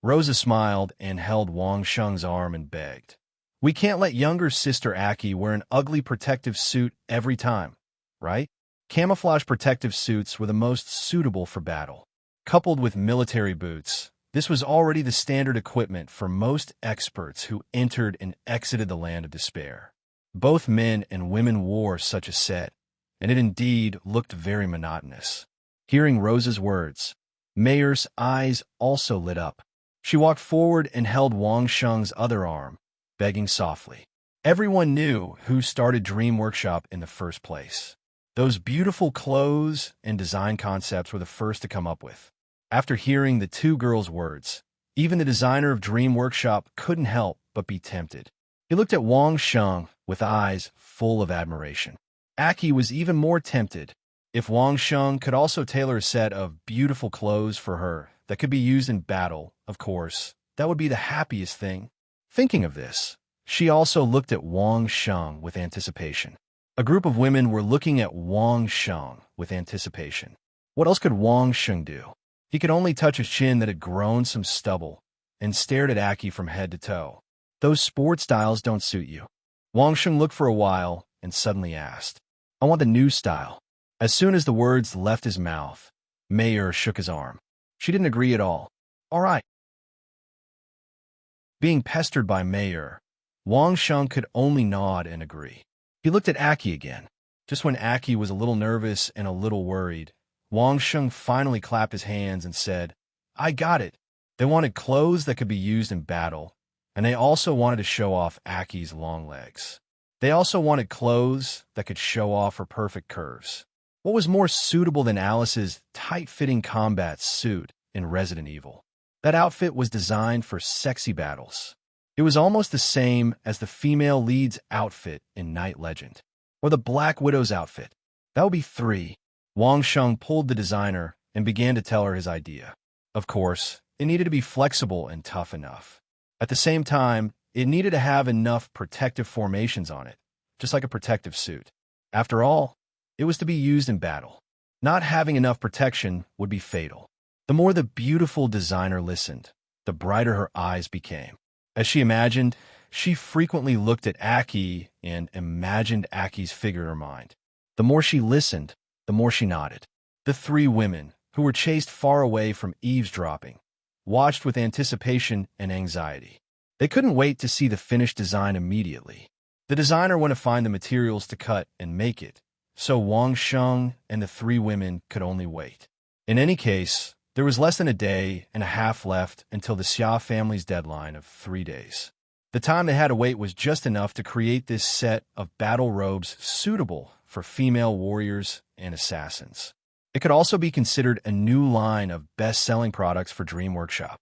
Speaker 1: Rosa smiled and held Wang Sheng's arm and begged. We can't let younger sister Aki wear an ugly protective suit every time, right? Camouflage protective suits were the most suitable for battle. Coupled with military boots, this was already the standard equipment for most experts who entered and exited the land of despair. Both men and women wore such a set, and it indeed looked very monotonous. Hearing Rosa's words, Mayer's eyes also lit up. She walked forward and held Wang Sheng's other arm, begging softly. Everyone knew who started Dream Workshop in the first place. Those beautiful clothes and design concepts were the first to come up with. After hearing the two girls' words, even the designer of Dream Workshop couldn't help but be tempted. He looked at Wang Sheng with eyes full of admiration. Aki was even more tempted. If Wang Sheng could also tailor a set of beautiful clothes for her that could be used in battle, of course, that would be the happiest thing. Thinking of this, she also looked at Wang Sheng with anticipation. A group of women were looking at Wang Sheng with anticipation. What else could Wang Sheng do? He could only touch his chin that had grown some stubble and stared at Aki from head to toe. Those sport styles don't suit you. Wang Sheng looked for a while and suddenly asked, I want the new style. As soon as the words left his mouth, Mayer shook his arm. She didn't agree at all. All right. Being pestered by Mayer, Wang Sheng could only nod and agree. He looked at Aki again. Just when Aki was a little nervous and a little worried, Wang Sheng finally clapped his hands and said, I got it. They wanted clothes that could be used in battle, and they also wanted to show off Aki's long legs. They also wanted clothes that could show off her perfect curves. What was more suitable than Alice's tight-fitting combat suit in Resident Evil? That outfit was designed for sexy battles. It was almost the same as the female lead's outfit in Night Legend, or the Black Widow's outfit. That would be 3. Wang Sheng pulled the designer and began to tell her his idea. Of course, it needed to be flexible and tough enough. At the same time, it needed to have enough protective formations on it, just like a protective suit. After all, it was to be used in battle. Not having enough protection would be fatal. The more the beautiful designer listened, the brighter her eyes became. As she imagined, she frequently looked at Aki and imagined Aki's figure in her mind. The more she listened, the more she nodded. The 3 women, who were chased far away from eavesdropping, watched with anticipation and anxiety. They couldn't wait to see the finished design immediately. The designer went to find the materials to cut and make it, so Wang Sheng and the 3 women could only wait. In any case, there was less than a day and a half left until the Xia family's deadline of 3 days. The time they had to wait was just enough to create this set of battle robes suitable for female warriors and assassins. It could also be considered a new line of best-selling products for Dream Workshop.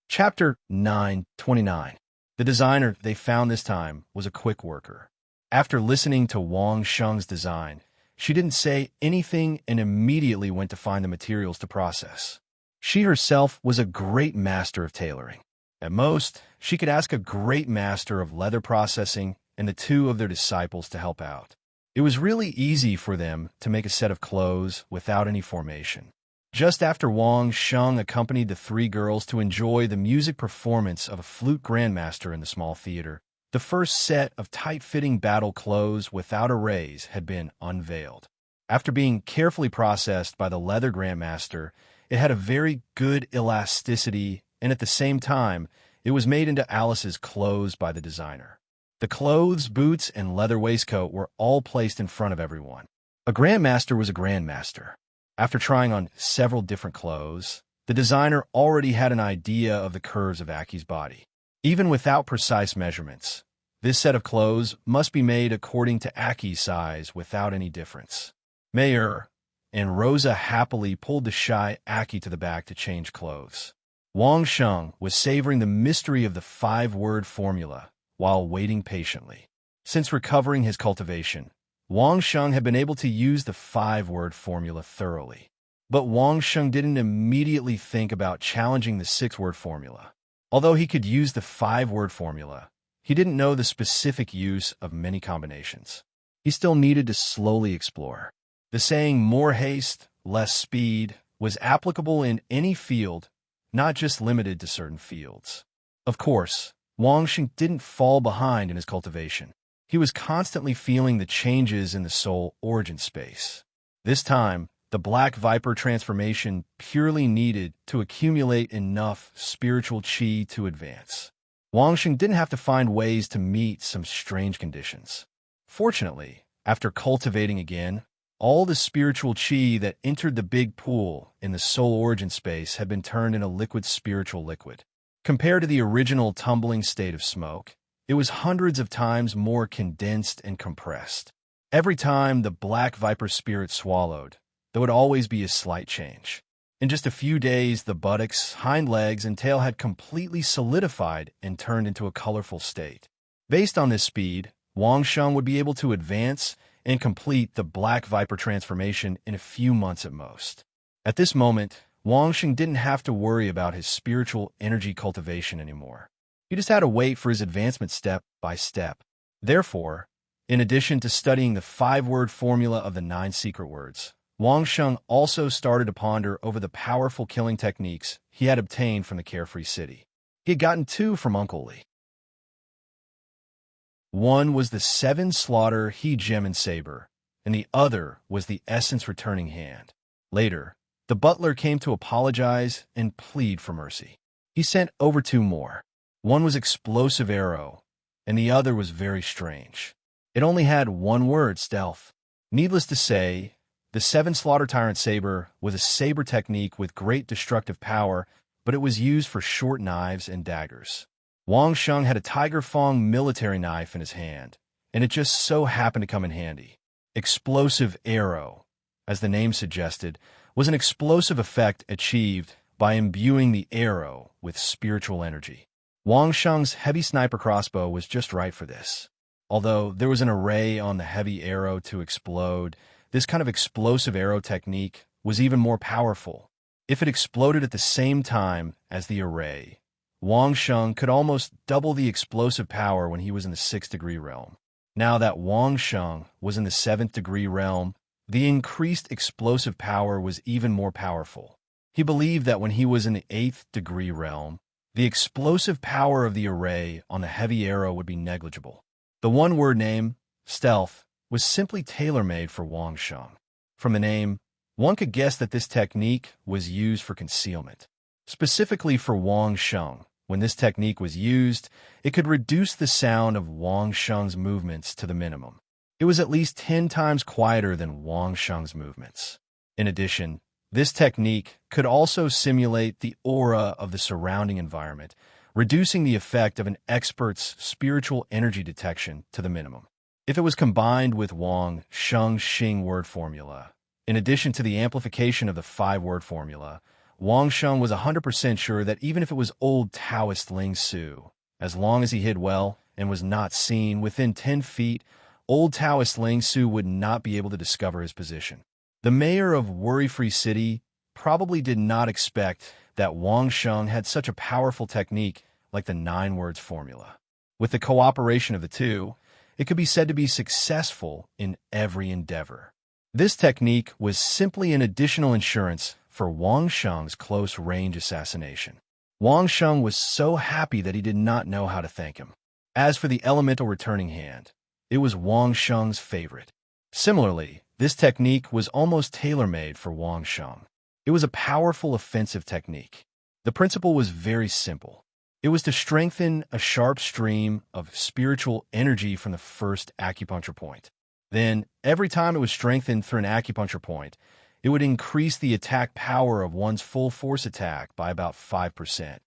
Speaker 1: Chapter 9:29. The designer they found this time was a quick worker. After listening to Wang Sheng's design, she didn't say anything and immediately went to find the materials to process. She herself was a great master of tailoring. At most, she could ask a great master of leather processing and the 2 of their disciples to help out. It was really easy for them to make a set of clothes without any formation. Just after Wang Sheng accompanied the 3 girls to enjoy the music performance of a flute grandmaster in the small theater, the first set of tight-fitting battle clothes without arrays had been unveiled. After being carefully processed by the leather grandmaster, it had a very good elasticity, and at the same time, it was made into Alice's clothes by the designer. The clothes, boots, and leather waistcoat were all placed in front of everyone. A grandmaster was a grandmaster. After trying on several different clothes, the designer already had an idea of the curves of Aki's body. Even without precise measurements, This set of clothes must be made according to Aki's size without any difference. Mayor and Rosa happily pulled the shy Aki to the back to change clothes. Wang Sheng was savoring the mystery of the five-word formula while waiting patiently. Since recovering his cultivation, Wang Sheng had been able to use the five-word formula thoroughly. But Wang Sheng didn't immediately think about challenging the six-word formula. Although he could use the five-word formula, he didn't know the specific use of many combinations. He still needed to slowly explore. The saying, more haste, less speed, was applicable in any field, not just limited to certain fields. Of course, Wang Sheng didn't fall behind in his cultivation. He was constantly feeling the changes in the soul origin space. This time, the Black Viper transformation purely needed to accumulate enough spiritual qi to advance. Wang Sheng didn't have to find ways to meet some strange conditions. Fortunately, after cultivating again, all the spiritual qi that entered the big pool in the soul origin space had been turned into liquid spiritual liquid. Compared to the original tumbling state of smoke, it was hundreds of times more condensed and compressed. Every time the Black Viper spirit swallowed, there would always be a slight change. In just a few days, the buttocks, hind legs, and tail had completely solidified and turned into a colorful state. Based on this speed, Wang Sheng would be able to advance and complete the Black Viper transformation in a few months at most. At this moment, Wang Sheng didn't have to worry about his spiritual energy cultivation anymore. He just had to wait for his advancement step by step. Therefore, in addition to studying the five-word formula of the 9 secret words, Wang Sheng also started to ponder over the powerful killing techniques he had obtained from the Carefree City. He had gotten 2 from Uncle Li. One was the 7 slaughter he gem and saber, and the other was the essence returning hand. Later, the butler came to apologize and plead for mercy. He sent over 2 more. One was explosive arrow, and the other was very strange. It only had one word, stealth. Needless to say, the 7 slaughter tyrant saber was a saber technique with great destructive power, but it was used for short knives and daggers. Wang Sheng had a Tiger Fong military knife in his hand, and it just so happened to come in handy. Explosive arrow, as the name suggested, was an explosive effect achieved by imbuing the arrow with spiritual energy. Wang Sheng's heavy sniper crossbow was just right for this. Although there was an array on the heavy arrow to explode, this kind of explosive arrow technique was even more powerful. If it exploded at the same time as the array, Wang Sheng could almost double the explosive power when he was in the 6th degree realm. Now that Wang Sheng was in the 7th degree realm, the increased explosive power was even more powerful. He believed that when he was in the 8th degree realm, the explosive power of the array on the heavy arrow would be negligible. The one-word name, stealth, was simply tailor-made for Wang Sheng. From the name, one could guess that this technique was used for concealment. Specifically for Wang Sheng, when this technique was used, it could reduce the sound of Wang Sheng's movements to the minimum. It was at least 10 times quieter than Wang Sheng's movements. In addition, this technique could also simulate the aura of the surrounding environment, reducing the effect of an expert's spiritual energy detection to the minimum. If it was combined with Wang Sheng's Xing word formula, in addition to the amplification of the 5-word formula, Wang Sheng was 100% sure that even if it was old Taoist Ling Su, as long as he hid well and was not seen within 10 feet, old Taoist Ling Su would not be able to discover his position. The mayor of Worry-Free City probably did not expect that Wang Sheng had such a powerful technique like the 9 words formula. With the cooperation of the two, it could be said to be successful in every endeavor. This technique was simply an additional insurance for Wang Sheng's close-range assassination. Wang Sheng was so happy that he did not know how to thank him. As for the elemental returning hand, it was Wang Sheng's favorite. Similarly, this technique was almost tailor-made for Wang Sheng. It was a powerful offensive technique. The principle was very simple. It was to strengthen a sharp stream of spiritual energy from the first acupuncture point. Then, every time it was strengthened through an acupuncture point, it would increase the attack power of one's full force attack by about 5%.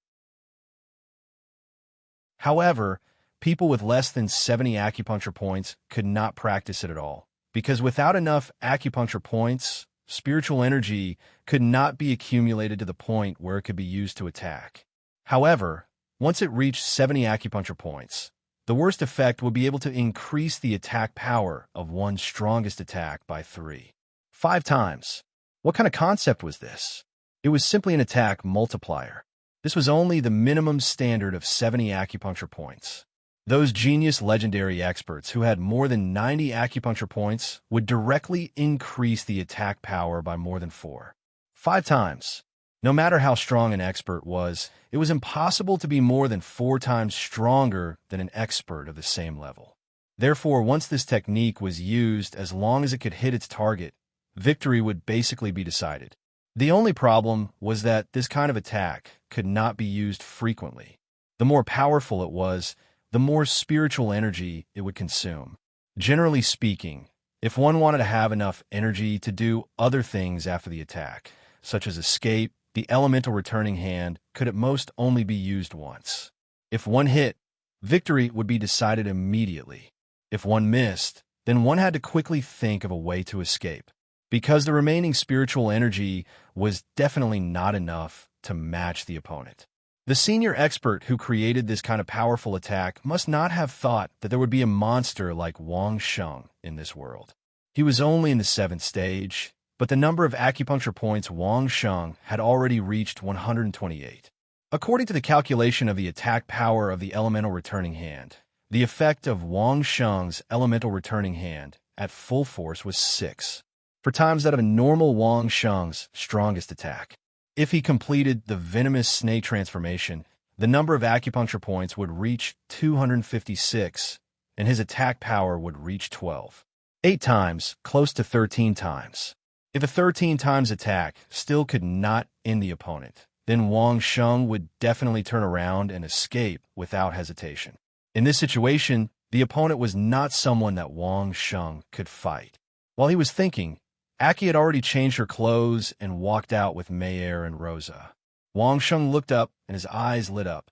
Speaker 1: However, people with less than 70 acupuncture points could not practice it at all, because without enough acupuncture points, spiritual energy could not be accumulated to the point where it could be used to attack. However, once it reached 70 acupuncture points, the worst effect would be able to increase the attack power of one's strongest attack by 5 times. What kind of concept was this? It was simply an attack multiplier. This was only the minimum standard of 70 acupuncture points. Those genius legendary experts who had more than 90 acupuncture points would directly increase the attack power by more than 5 times. No matter how strong an expert was, it was impossible to be more than 4 times stronger than an expert of the same level. Therefore, once this technique was used, as long as it could hit its target, victory would basically be decided. The only problem was that this kind of attack could not be used frequently. The more powerful it was, the more spiritual energy it would consume. Generally speaking, if one wanted to have enough energy to do other things after the attack, such as escape, the elemental returning hand could at most only be used once. If one hit, victory would be decided immediately. If one missed, then one had to quickly think of a way to escape, because the remaining spiritual energy was definitely not enough to match the opponent. The senior expert who created this kind of powerful attack must not have thought that there would be a monster like Wang Sheng in this world. He was only in the 7th stage, but the number of acupuncture points Wang Sheng had already reached 128. According to the calculation of the attack power of the elemental returning hand, the effect of Wang Sheng's elemental returning hand at full force was 6 times that of a normal Wang Sheng's strongest attack. If he completed the venomous snake transformation, the number of acupuncture points would reach 256, and his attack power would reach 8 times, close to 13 times. If a 13 times attack still could not end the opponent, then Wang Sheng would definitely turn around and escape without hesitation. In this situation, the opponent was not someone that Wang Sheng could fight. While he was thinking, Aki had already changed her clothes and walked out with Mayer and Rosa. Wang Sheng looked up and his eyes lit up.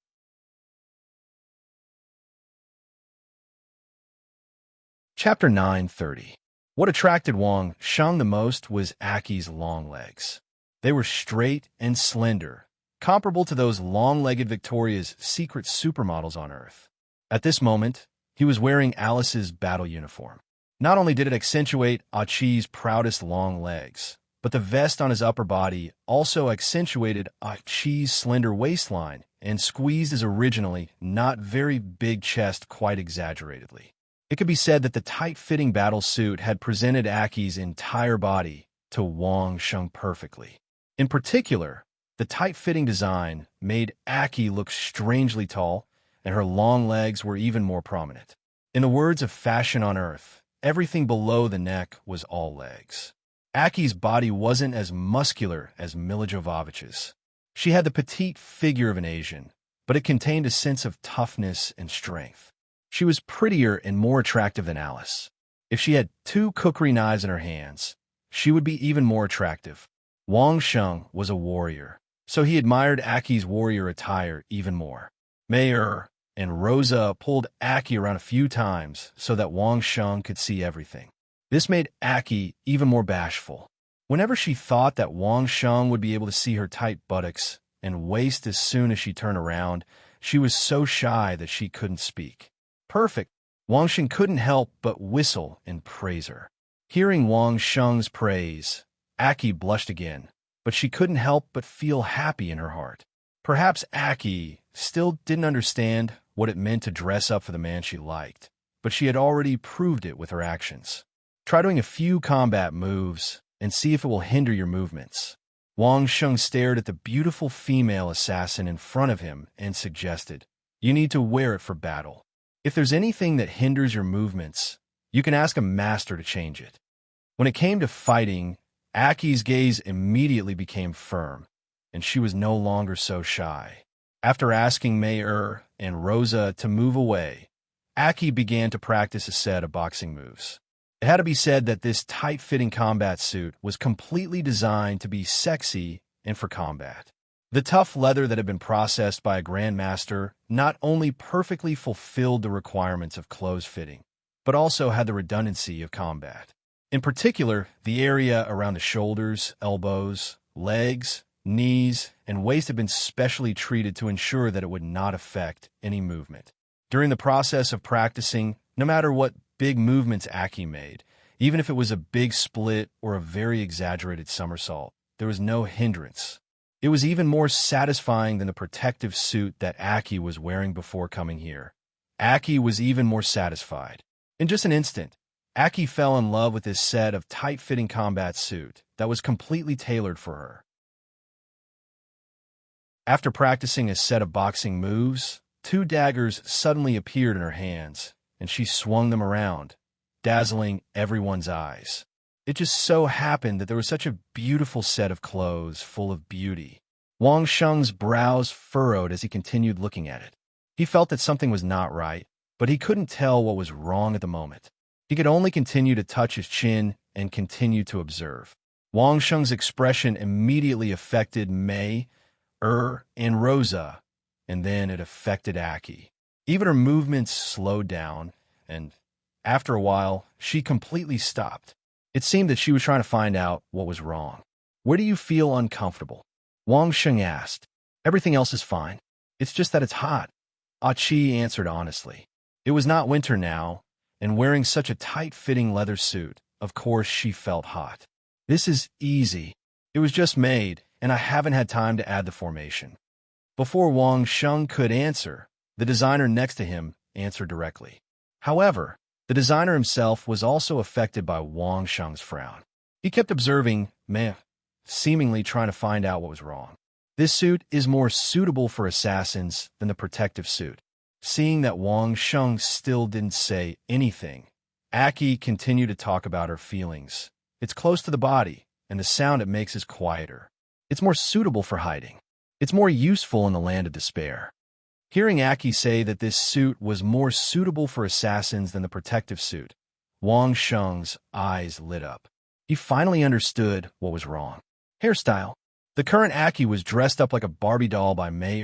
Speaker 1: Chapter 9:30. What attracted Wang Sheng the most was Aki's long legs. They were straight and slender, comparable to those long-legged Victoria's Secret supermodels on Earth. At this moment, he was wearing Alice's battle uniform. Not only did it accentuate Aqi's proudest long legs, but the vest on his upper body also accentuated Aqi's slender waistline and squeezed his originally not very big chest quite exaggeratedly. It could be said that the tight-fitting battle suit had presented Aki's entire body to Wang Sheng perfectly. In particular, the tight-fitting design made Aki look strangely tall, and her long legs were even more prominent. In the words of Fashion on Earth, everything below the neck was all legs. Aki's body wasn't as muscular as Mila Jovovich's. She had the petite figure of an Asian, but it contained a sense of toughness and strength. She was prettier and more attractive than Alice. If she had 2 cookery knives in her hands, she would be even more attractive. Wang Sheng was a warrior, so he admired Aki's warrior attire even more. Mayer and Rosa pulled Aki around a few times so that Wang Sheng could see everything. This made Aki even more bashful. Whenever she thought that Wang Sheng would be able to see her tight buttocks and waist as soon as she turned around, she was so shy that she couldn't speak. Perfect. Wang Sheng couldn't help but whistle and praise her. Hearing Wang Sheng's praise, Aki blushed again, but she couldn't help but feel happy in her heart. Perhaps Aki still didn't understand what it meant to dress up for the man she liked, but she had already proved it with her actions. Try doing a few combat moves and see if it will hinder your movements. Wang Sheng stared at the beautiful female assassin in front of him and suggested, "You need to wear it for battle. If there's anything that hinders your movements, you can ask a master to change it." When it came to fighting, Aki's gaze immediately became firm, and she was no longer so shy. After asking Mayer and Rosa to move away, Aki began to practice a set of boxing moves. It had to be said that this tight-fitting combat suit was completely designed to be sexy and for combat. The tough leather that had been processed by a grandmaster not only perfectly fulfilled the requirements of clothes fitting, but also had the redundancy of combat. In particular, the area around the shoulders, elbows, legs, knees, and waist had been specially treated to ensure that it would not affect any movement. During the process of practicing, no matter what big movements Aki made, even if it was a big split or a very exaggerated somersault, there was no hindrance. It was even more satisfying than the protective suit that Aki was wearing before coming here. Aki was even more satisfied. In just an instant, Aki fell in love with this set of tight-fitting combat suit that was completely tailored for her. After practicing a set of boxing moves, 2 daggers suddenly appeared in her hands, and she swung them around, dazzling everyone's eyes. It just so happened that there was such a beautiful set of clothes full of beauty. Wang Sheng's brows furrowed as he continued looking at it. He felt that something was not right, but he couldn't tell what was wrong at the moment. He could only continue to touch his chin and continue to observe. Wang Sheng's expression immediately affected Mei, and Rosa, and then it affected Aki. Even her movements slowed down, and after a while, she completely stopped. It seemed that she was trying to find out what was wrong. "Where do you feel uncomfortable?" Wang Sheng asked. "Everything else is fine. It's just that it's hot," Achi answered honestly. It was not winter now, and wearing such a tight-fitting leather suit, of course she felt hot. "This is easy. It was just made, and I haven't had time to add the formation." Before Wang Sheng could answer, the designer next to him answered directly. However, the designer himself was also affected by Wang Sheng's frown. He kept observing Mei, seemingly trying to find out what was wrong. "This suit is more suitable for assassins than the protective suit." Seeing that Wang Sheng still didn't say anything, Aki continued to talk about her feelings. "It's close to the body, and the sound it makes is quieter. It's more suitable for hiding. It's more useful in the land of despair." Hearing Aki say that this suit was more suitable for assassins than the protective suit, Wang Sheng's eyes lit up. He finally understood what was wrong. Hairstyle. The current Aki was dressed up like a Barbie doll by Mei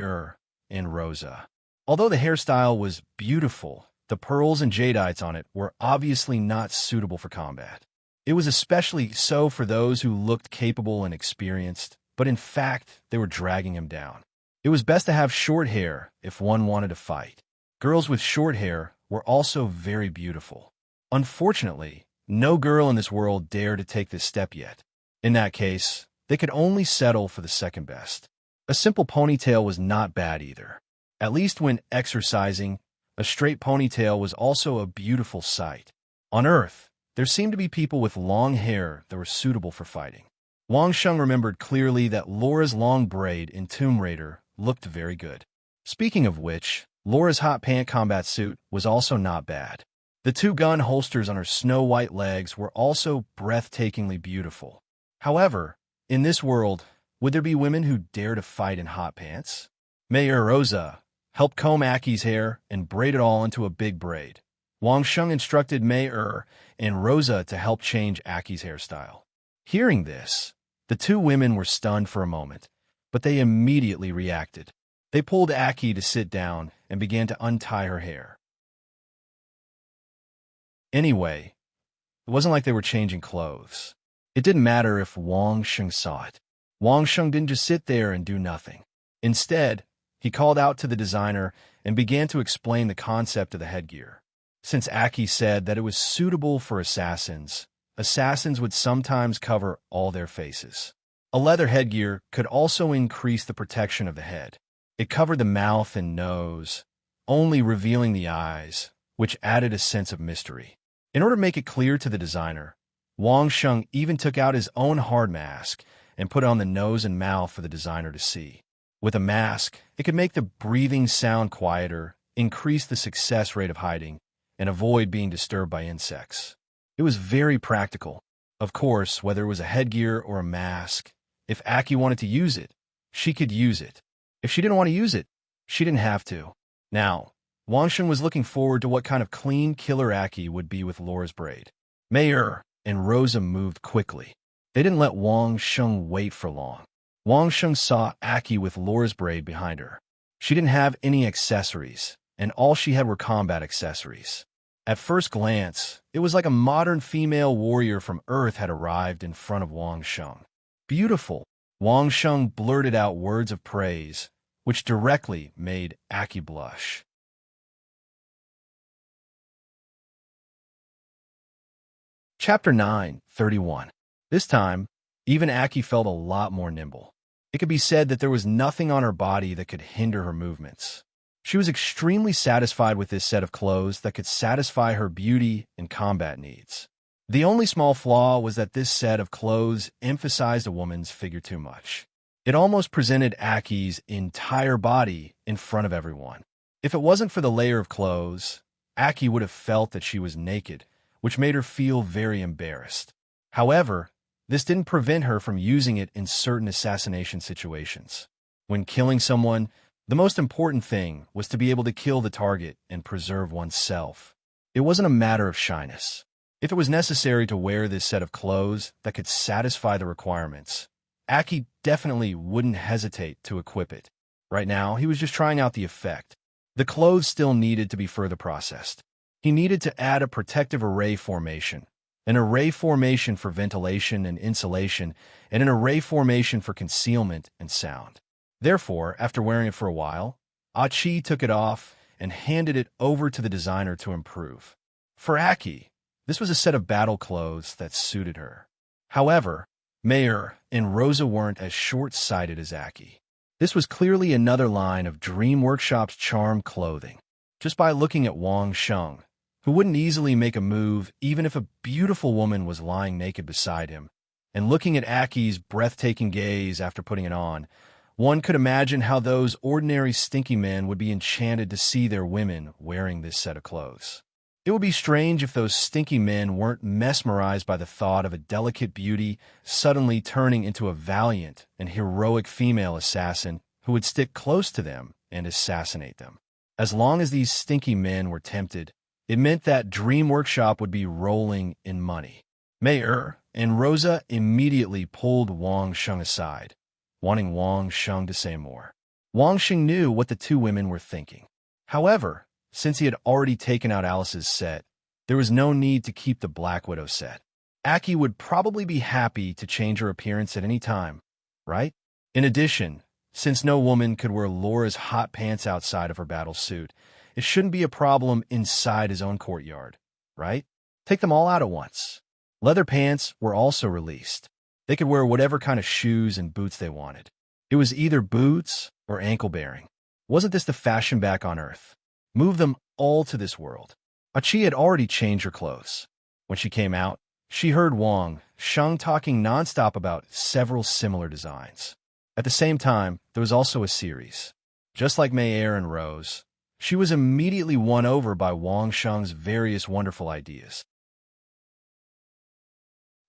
Speaker 1: and Rosa. Although the hairstyle was beautiful, the pearls and jadeite on it were obviously not suitable for combat. It was especially so for those who looked capable and experienced, but in fact, they were dragging him down. It was best to have short hair if one wanted to fight. Girls with short hair were also very beautiful. Unfortunately, no girl in this world dared to take this step yet. In that case, they could only settle for the second best. A simple ponytail was not bad either. At least when exercising, a straight ponytail was also a beautiful sight. On Earth, there seemed to be people with long hair that were suitable for fighting. Wang Sheng remembered clearly that Laura's long braid in Tomb Raider looked very good. Speaking of which, Laura's hot pant combat suit was also not bad. The 2 gun holsters on her snow-white legs were also breathtakingly beautiful. However, in this world, would there be women who dare to fight in hot pants? Mayor Rosa helped comb Aki's hair and braid it all into a big braid. Wang Sheng instructed Mayor and Rosa to help change Aki's hairstyle. Hearing this, the 2 women were stunned for a moment, but they immediately reacted. They pulled Aki to sit down and began to untie her hair. Anyway, it wasn't like they were changing clothes. It didn't matter if Wang Sheng saw it. Wang Sheng didn't just sit there and do nothing. Instead, he called out to the designer and began to explain the concept of the headgear. Since Aki said that it was suitable for assassins, assassins would sometimes cover all their faces. A leather headgear could also increase the protection of the head. It covered the mouth and nose, only revealing the eyes, which added a sense of mystery. In order to make it clear to the designer, Wang Sheng even took out his own hard mask and put it on the nose and mouth for the designer to see. With a mask, it could make the breathing sound quieter, increase the success rate of hiding, and avoid being disturbed by insects. It was very practical. Of course, whether it was a headgear or a mask, if Aki wanted to use it, she could use it. If she didn't want to use it, she didn't have to. Now, Wang Sheng was looking forward to what kind of clean killer Aki would be with Laura's braid. Mayor and Rosa moved quickly. They didn't let Wang Sheng wait for long. Wang Sheng saw Aki with Laura's braid behind her. She didn't have any accessories, and all she had were combat accessories. At first glance, it was like a modern female warrior from Earth had arrived in front of Wang Sheng. Beautiful! Wang Sheng blurted out words of praise, which directly made Aki blush. Chapter 9:31. This time, even Aki felt a lot more nimble. It could be said that there was nothing on her body that could hinder her movements. She was extremely satisfied with this set of clothes that could satisfy her beauty and combat needs. The only small flaw was that this set of clothes emphasized a woman's figure too much. It almost presented Aki's entire body in front of everyone. If it wasn't for the layer of clothes, Aki would have felt that she was naked, which made her feel very embarrassed. However, this didn't prevent her from using it in certain assassination situations. When killing someone, the most important thing was to be able to kill the target and preserve oneself. It wasn't a matter of shyness. If it was necessary to wear this set of clothes that could satisfy the requirements, Aki definitely wouldn't hesitate to equip it. Right now, he was just trying out the effect. The clothes still needed to be further processed. He needed to add a protective array formation, an array formation for ventilation and insulation, and an array formation for concealment and sound. Therefore, after wearing it for a while, Achi took it off and handed it over to the designer to improve. For Aki, this was a set of battle clothes that suited her. However, Mayer and Rosa weren't as short-sighted as Aki. This was clearly another line of Dream Workshop's charm clothing. Just by looking at Wang Sheng, who wouldn't easily make a move even if a beautiful woman was lying naked beside him, and looking at Aki's breathtaking gaze after putting it on, one could imagine how those ordinary stinky men would be enchanted to see their women wearing this set of clothes. It would be strange if those stinky men weren't mesmerized by the thought of a delicate beauty suddenly turning into a valiant and heroic female assassin who would stick close to them and assassinate them. As long as these stinky men were tempted, it meant that Dream Workshop would be rolling in money. Mayer and Rosa immediately pulled Wang Sheng aside, wanting Wang Sheng to say more. Wang Sheng knew what the two women were thinking. However, since he had already taken out Alice's set, there was no need to keep the Black Widow set. Aki would probably be happy to change her appearance at any time, right? In addition, since no woman could wear Laura's hot pants outside of her battle suit, it shouldn't be a problem inside his own courtyard, right? Take them all out at once. Leather pants were also released. They could wear whatever kind of shoes and boots they wanted. It was either boots or ankle-bearing. Wasn't this the fashion back on Earth? Move them all to this world. Achi had already changed her clothes. When she came out, she heard Wang Sheng talking nonstop about several similar designs. At the same time, there was also a series. Just like Mayer and Rose, she was immediately won over by Wang Sheng's various wonderful ideas.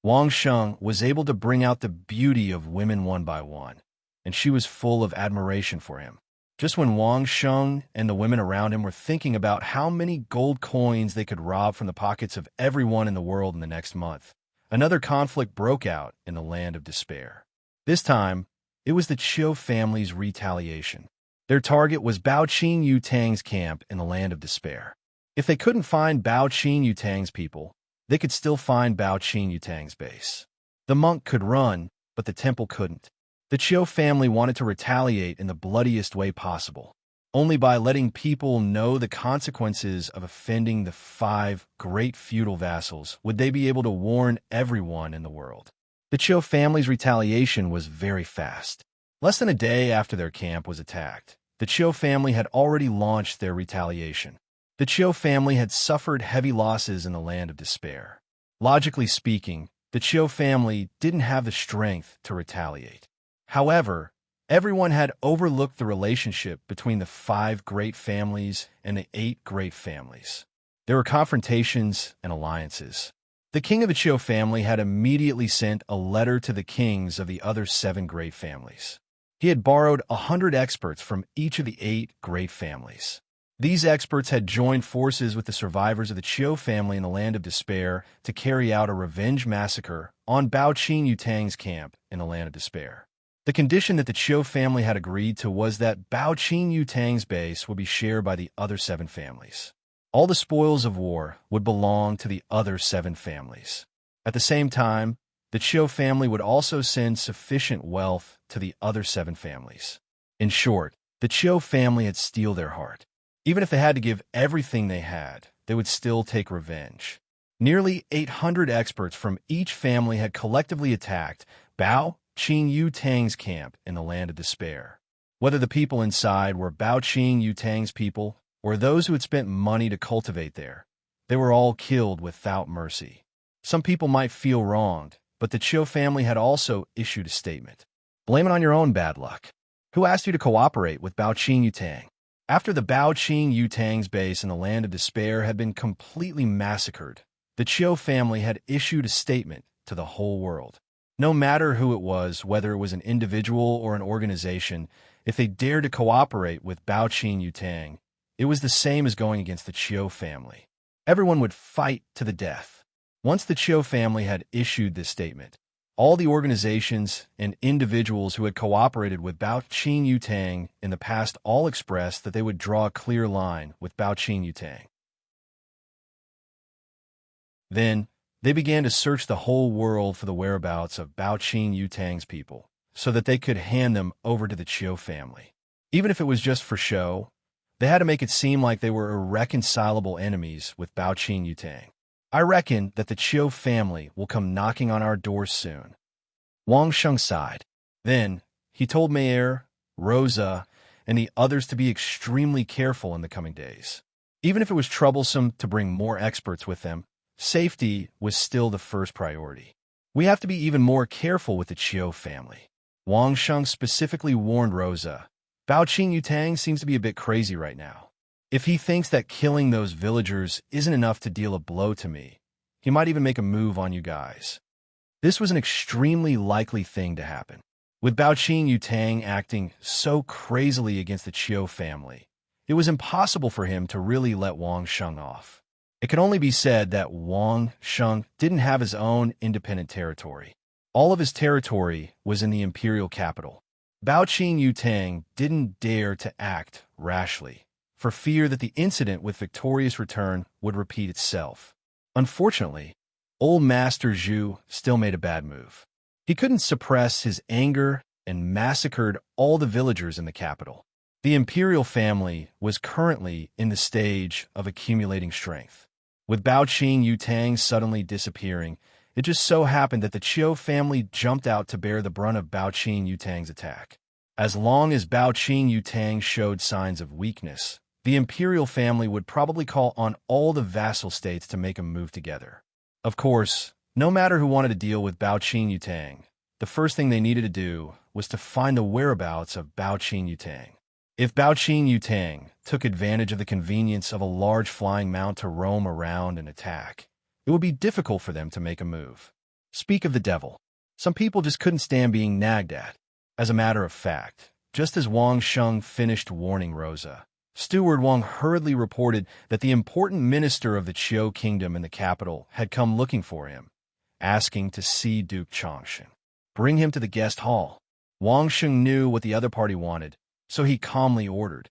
Speaker 1: Wang Sheng was able to bring out the beauty of women one by one, and she was full of admiration for him. Just when Wang Sheng and the women around him were thinking about how many gold coins they could rob from the pockets of everyone in the world in the next month, another conflict broke out in the land of despair. This time, it was the Chiu family's retaliation. Their target was Bao Qin Yu Tang's camp in the land of despair. If they couldn't find Bao Qin Yu Tang's people, they could still find Bao Qin Yu Tang's base. The monk could run, but the temple couldn't. The Chiu family wanted to retaliate in the bloodiest way possible. Only by letting people know the consequences of offending the 5 great feudal vassals would they be able to warn everyone in the world. The Chiu family's retaliation was very fast. Less than a day after their camp was attacked, the Chiu family had already launched their retaliation. The Chiu family had suffered heavy losses in the land of despair. Logically speaking, the Chiu family didn't have the strength to retaliate. However, everyone had overlooked the relationship between the 5 great families and the 8 great families. There were confrontations and alliances. The king of the Chiu family had immediately sent a letter to the kings of the other 7 great families. He had borrowed 100 experts from each of the 8 great families. These experts had joined forces with the survivors of the Chiu family in the land of despair to carry out a revenge massacre on Bao Qin Yu Tang's camp in the land of despair. The condition that the Chiu family had agreed to was that Bao Qing Yutang's base would be shared by the other 7 families. All the spoils of war would belong to the other 7 families. At the same time, the Chiu family would also send sufficient wealth to the other 7 families. In short, the Chiu family had steal their heart. Even if they had to give everything they had, they would still take revenge. Nearly 800 experts from each family had collectively attacked Bao Qing Yutang's camp in the Land of Despair. Whether the people inside were Bao Qing Yutang's people or those who had spent money to cultivate there, they were all killed without mercy. Some people might feel wronged, but the Chiu family had also issued a statement. Blame it on your own bad luck. Who asked you to cooperate with Bao Qing Yutang? After the Bao Qing Yutang's base in the Land of Despair had been completely massacred, the Chiu family had issued a statement to the whole world. No matter who it was, whether it was an individual or an organization, if they dared to cooperate with Bao Qing Yutang, it was the same as going against the Chiu family. Everyone would fight to the death. Once the Chiu family had issued this statement, all the organizations and individuals who had cooperated with Bao Qing Yutang in the past all expressed that they would draw a clear line with Bao Qing Yutang. Then, they began to search the whole world for the whereabouts of Bao Qing Yutang's people, so that they could hand them over to the Chiu family. Even if it was just for show, they had to make it seem like they were irreconcilable enemies with Bao Qing Yutang. I reckon that the Chiu family will come knocking on our doors soon. Wang Sheng sighed. Then, he told Mayer, Rosa, and the others to be extremely careful in the coming days. Even if it was troublesome to bring more experts with them, safety was still the first priority. We have to be even more careful with the Chiu family. Wang Sheng specifically warned Rosa. Bao Qing Yutang seems to be a bit crazy right now. If he thinks that killing those villagers isn't enough to deal a blow to me, he might even make a move on you guys. This was an extremely likely thing to happen. With Bao Qing Yutang acting so crazily against the Chiu family, it was impossible for him to really let Wang Sheng off. It can only be said that Wang Sheng didn't have his own independent territory. All of his territory was in the imperial capital. Bao Qing Yutang didn't dare to act rashly, for fear that the incident with Victorious Return would repeat itself. Unfortunately, old Master Zhu still made a bad move. He couldn't suppress his anger and massacred all the villagers in the capital. The imperial family was currently in the stage of accumulating strength. With Bao Qing Yutang suddenly disappearing, it just so happened that the Chiu family jumped out to bear the brunt of Bao Qing Yutang's attack. As long as Bao Qing Yutang showed signs of weakness, the imperial family would probably call on all the vassal states to make a move together. Of course, no matter who wanted to deal with Bao Qing Yutang, the first thing they needed to do was to find the whereabouts of Bao Qing Yutang. If Bao Qing Yutang took advantage of the convenience of a large flying mount to roam around and attack, it would be difficult for them to make a move. Speak of the devil. Some people just couldn't stand being nagged at. As a matter of fact, just as Wang Sheng finished warning Rosa, Steward Wang hurriedly reported that the important minister of the Chiu kingdom in the capital had come looking for him, asking to see Duke Changshan. Bring him to the guest hall. Wang Sheng knew what the other party wanted, so he calmly ordered.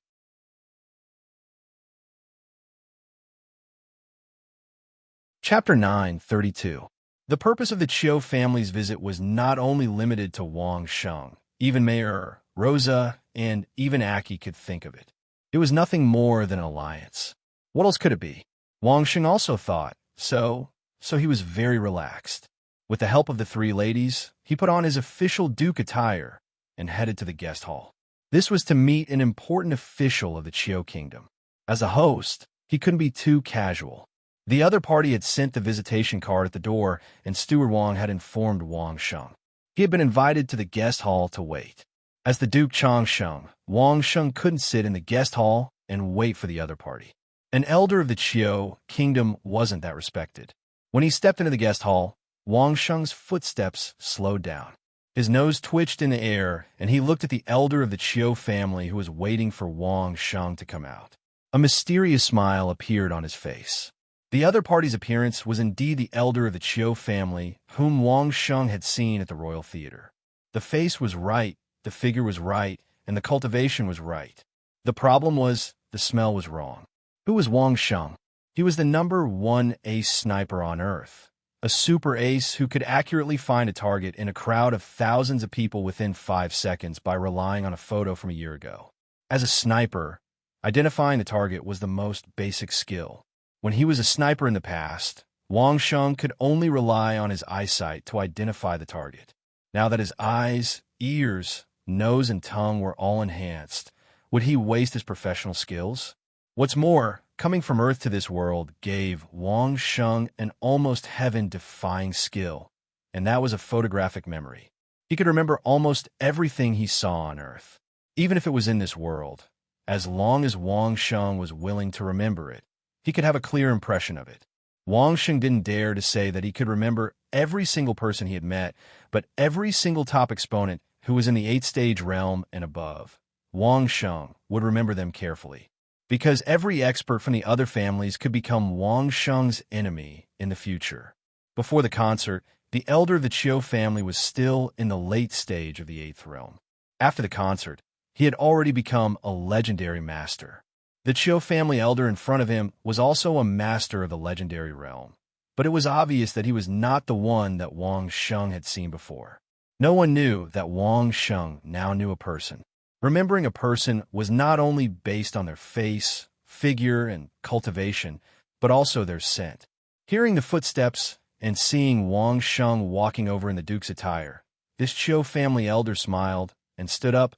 Speaker 1: Chapter 9:32. The purpose of the Chiu family's visit was not only limited to Wang Sheng. Even Mayer, Rosa, and even Aki could think of it. It was nothing more than an alliance. What else could it be? Wang Sheng also thought, so he was very relaxed. With the help of the 3 ladies, he put on his official Duke attire and headed to the guest hall. This was to meet an important official of the Chiu kingdom. As a host, he couldn't be too casual. The other party had sent the visitation card at the door, and Steward Wang had informed Wang Sheng. He had been invited to the guest hall to wait. As the Duke Changshan, Wang Sheng couldn't sit in the guest hall and wait for the other party. An elder of the Chiu kingdom wasn't that respected. When he stepped into the guest hall, Wang Sheng's footsteps slowed down. His nose twitched in the air, and he looked at the elder of the Chiu family who was waiting for Wang Sheng to come out. A mysterious smile appeared on his face. The other party's appearance was indeed the elder of the Chiu family, whom Wang Sheng had seen at the Royal Theater. The face was right, the figure was right, and the cultivation was right. The problem was the smell was wrong. Who was Wang Sheng? He was the #1 ace sniper on Earth, a super ace who could accurately find a target in a crowd of thousands of people within 5 seconds by relying on a photo from a year ago. As a sniper, identifying the target was the most basic skill. When he was a sniper in the past, Wang Sheng could only rely on his eyesight to identify the target. Now that his eyes, ears, nose, and tongue were all enhanced, would he waste his professional skills? What's more, coming from Earth to this world gave Wang Sheng an almost heaven-defying skill, and that was a photographic memory. He could remember almost everything he saw on Earth, even if it was in this world. As long as Wang Sheng was willing to remember it, he could have a clear impression of it. Wang Sheng didn't dare to say that he could remember every single person he had met, but every single top exponent who was in the 8th-stage realm and above. Wang Sheng would remember them carefully, because every expert from the other families could become Wang Sheng's enemy in the future. Before the concert, the elder of the Qiu family was still in the late stage of the 8th realm. After the concert, he had already become a legendary master. The Qiu family elder in front of him was also a master of the legendary realm, but it was obvious that he was not the one that Wang Sheng had seen before. No one knew that Wang Sheng now knew a person. Remembering a person was not only based on their face, figure, and cultivation, but also their scent. Hearing the footsteps and seeing Wang Sheng walking over in the Duke's attire, this Qiu family elder smiled and stood up,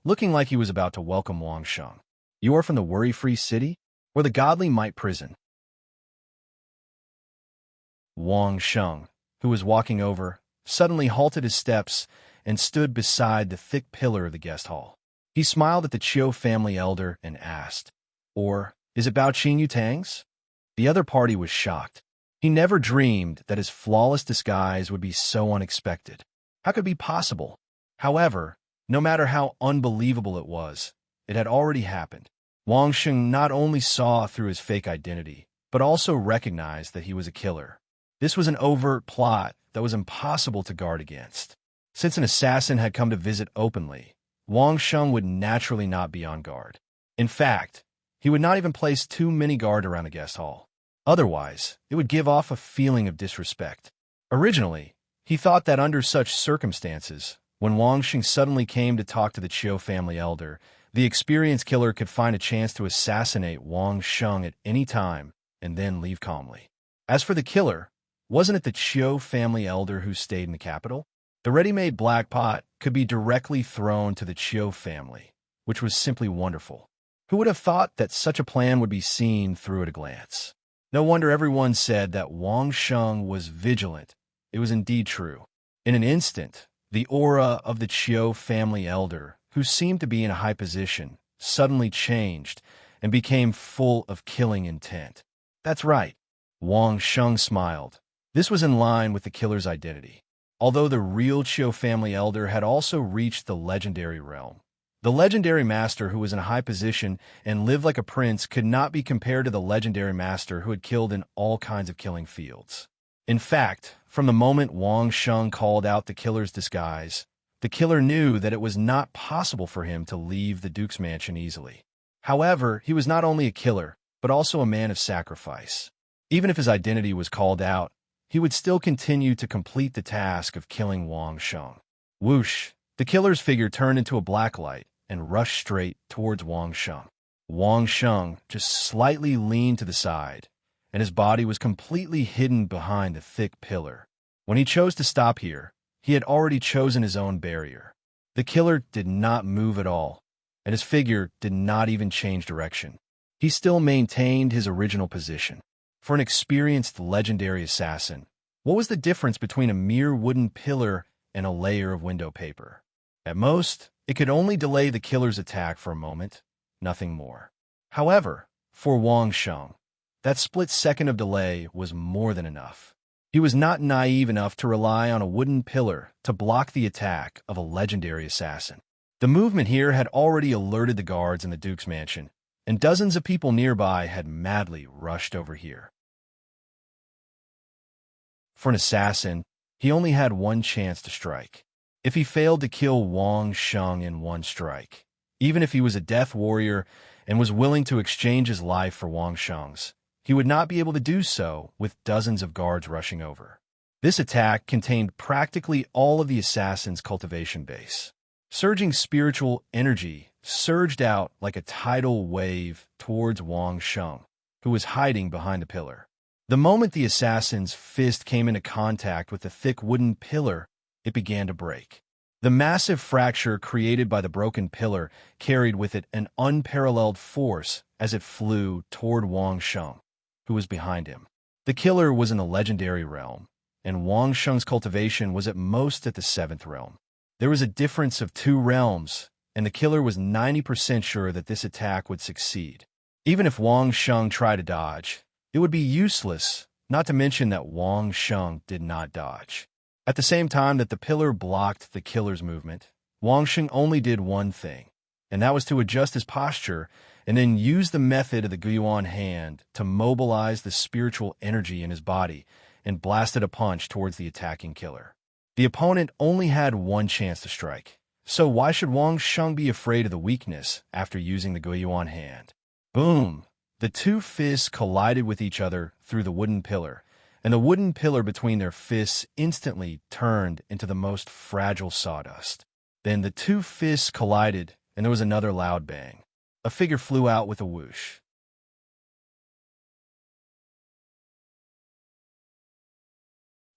Speaker 1: looking like he was about to welcome Wang Sheng. "You are from the worry-free city, or the godly might prison?" Wang Sheng, who was walking over, suddenly halted his steps and stood beside the thick pillar of the guest hall. He smiled at the Qiu family elder and asked, "Or is it Bao Qing Yutangs?" The other party was shocked. He never dreamed that his flawless disguise would be so unexpected. How could it be possible? However, no matter how unbelievable it was, it had already happened. Wang Sheng not only saw through his fake identity, but also recognized that he was a killer. This was an overt plot that was impossible to guard against. Since an assassin had come to visit openly, Wang Sheng would naturally not be on guard. In fact, he would not even place too many guards around the guest hall. Otherwise, it would give off a feeling of disrespect. Originally, he thought that under such circumstances, when Wang Sheng suddenly came to talk to the Qiu family elder, the experienced killer could find a chance to assassinate Wang Sheng at any time and then leave calmly. As for the killer, wasn't it the Qiu family elder who stayed in the capital? The ready-made black pot could be directly thrown to the Qiu family, which was simply wonderful. Who would have thought that such a plan would be seen through at a glance? No wonder everyone said that Wang Sheng was vigilant. It was indeed true. In an instant, the aura of the Qiu family elder, who seemed to be in a high position, suddenly changed and became full of killing intent. That's right. Wang Sheng smiled. This was in line with the killer's identity. Although the real Qiu family elder had also reached the legendary realm, the legendary master who was in a high position and lived like a prince could not be compared to the legendary master who had killed in all kinds of killing fields. In fact, from the moment Wang Sheng called out the killer's disguise, the killer knew that it was not possible for him to leave the Duke's mansion easily. However, he was not only a killer, but also a man of sacrifice. Even if his identity was called out, he would still continue to complete the task of killing Wang Sheng. Whoosh! The killer's figure turned into a black light and rushed straight towards Wang Sheng. Wang Sheng just slightly leaned to the side, and his body was completely hidden behind the thick pillar. When he chose to stop here, he had already chosen his own barrier. The killer did not move at all, and his figure did not even change direction. He still maintained his original position. For an experienced legendary assassin, what was the difference between a mere wooden pillar and a layer of window paper? At most, it could only delay the killer's attack for a moment, nothing more. However, for Wang Sheng, that split second of delay was more than enough. He was not naive enough to rely on a wooden pillar to block the attack of a legendary assassin. The movement here had already alerted the guards in the Duke's mansion, and dozens of people nearby had madly rushed over here. For an assassin, he only had one chance to strike. if he failed to kill Wang Sheng in one strike. Even if he was a death warrior and was willing to exchange his life for Wang Sheng's, he would not be able to do so with dozens of guards rushing over. This attack contained practically all of the assassin's cultivation base. Surging spiritual energy surged out like a tidal wave towards Wang Sheng, who was hiding behind the pillar. The moment the assassin's fist came into contact with the thick wooden pillar, it began to break. The massive fracture created by the broken pillar carried with it an unparalleled force as it flew toward Wang Sheng, who was behind him. The killer was in the legendary realm, and Wang Sheng's cultivation was at most at the 7th realm. There was a difference of 2 realms, and the killer was 90% sure that this attack would succeed. Even if Wang Sheng tried to dodge, it would be useless, not to mention that Wang Sheng did not dodge. At the same time that the pillar blocked the killer's movement, Wang Sheng only did one thing, and that was to adjust his posture and then use the method of the Guiyuan hand to mobilize the spiritual energy in his body and blasted a punch towards the attacking killer. The opponent only had one chance to strike, so why should Wang Sheng be afraid of the weakness after using the Guiyuan hand? Boom! The 2 fists collided with each other through the wooden pillar, and the wooden pillar between their fists instantly turned into the most fragile sawdust. Then the 2 fists collided, and there was another loud bang. A figure flew out with a whoosh.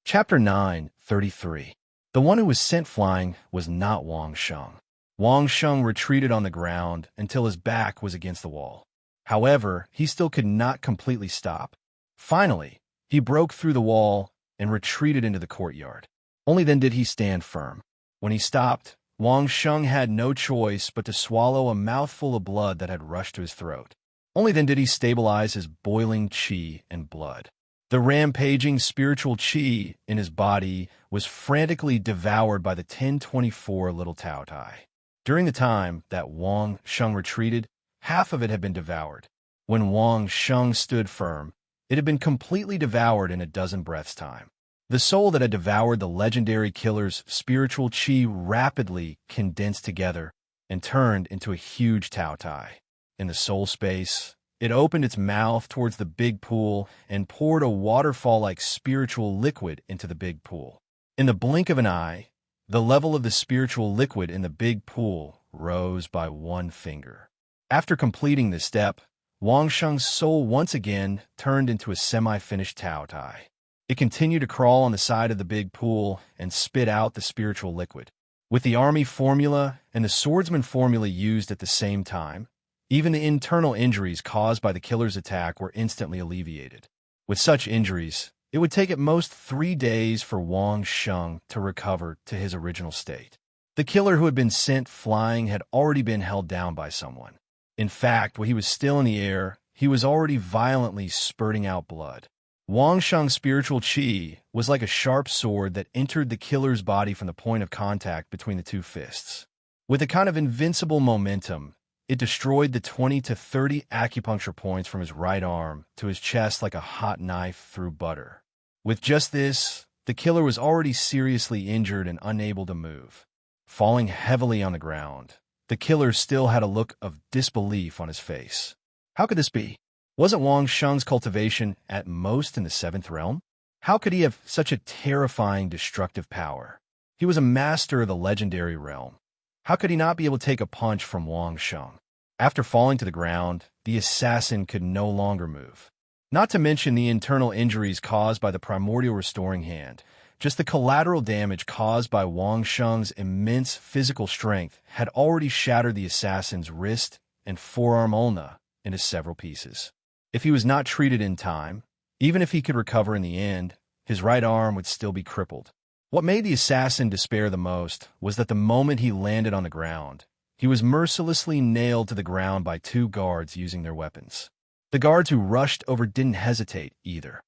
Speaker 1: Chapter 9:33. The one who was sent flying was not Wang Sheng. Wang Sheng retreated on the ground until his back was against the wall. However, he still could not completely stop. Finally, he broke through the wall and retreated into the courtyard. Only then did he stand firm. When he stopped, Wang Sheng had no choice but to swallow a mouthful of blood that had rushed to his throat. Only then did he stabilize his boiling qi and blood. The rampaging spiritual qi in his body was frantically devoured by the 1024 little Tao Tai. During the time that Wang Sheng retreated, half of it had been devoured. When Wang Sheng stood firm, it had been completely devoured in a dozen breaths' time. The soul that had devoured the legendary killer's spiritual qi rapidly condensed together and turned into a huge Tao Tai. In the soul space, it opened its mouth towards the big pool and poured a waterfall-like spiritual liquid into the big pool. In the blink of an eye, the level of the spiritual liquid in the big pool rose by 1 finger. After completing this step, Wang Sheng's soul once again turned into a semi-finished Tao Tai. It continued to crawl on the side of the big pool and spit out the spiritual liquid. With the army formula and the swordsman formula used at the same time, even the internal injuries caused by the killer's attack were instantly alleviated. With such injuries, it would take at most 3 days for Wang Sheng to recover to his original state. The killer who had been sent flying had already been held down by someone. In fact, when he was still in the air, he was already violently spurting out blood. Wang Sheng's spiritual qi was like a sharp sword that entered the killer's body from the point of contact between the 2 fists. With a kind of invincible momentum, it destroyed the 20 to 30 acupuncture points from his right arm to his chest like a hot knife through butter. With just this, the killer was already seriously injured and unable to move. Falling heavily on the ground, the killer still had a look of disbelief on his face. How could this be? Wasn't Wang Sheng's cultivation at most in the 7th realm? How could he have such a terrifying destructive power? He was a master of the legendary realm. How could he not be able to take a punch from Wang Sheng? After falling to the ground, the assassin could no longer move. Not to mention the internal injuries caused by the primordial restoring hand. Just the collateral damage caused by Wang Sheng's immense physical strength had already shattered the assassin's wrist and forearm ulna into several pieces. If he was not treated in time, even if he could recover in the end, his right arm would still be crippled. What made the assassin despair the most was that the moment he landed on the ground, he was mercilessly nailed to the ground by 2 guards using their weapons. The guards who rushed over didn't hesitate either.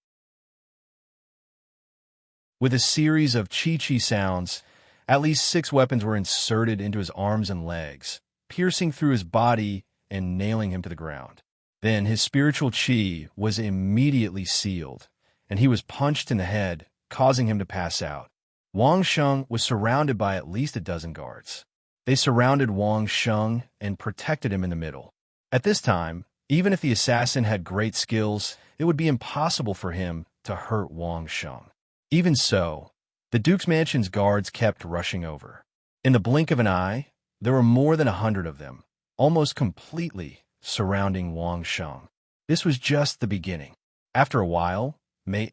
Speaker 1: With a series of chi-chi sounds, at least 6 weapons were inserted into his arms and legs, piercing through his body and nailing him to the ground. Then his spiritual chi was immediately sealed, and he was punched in the head, causing him to pass out. Wang Sheng was surrounded by at least a dozen guards. They surrounded Wang Sheng and protected him in the middle. At this time, even if the assassin had great skills, it would be impossible for him to hurt Wang Sheng. Even so, the Duke's mansion's guards kept rushing over. In the blink of an eye, there were more than 100 of them, almost completely surrounding Wang Sheng. This was just the beginning. After a while, Mei,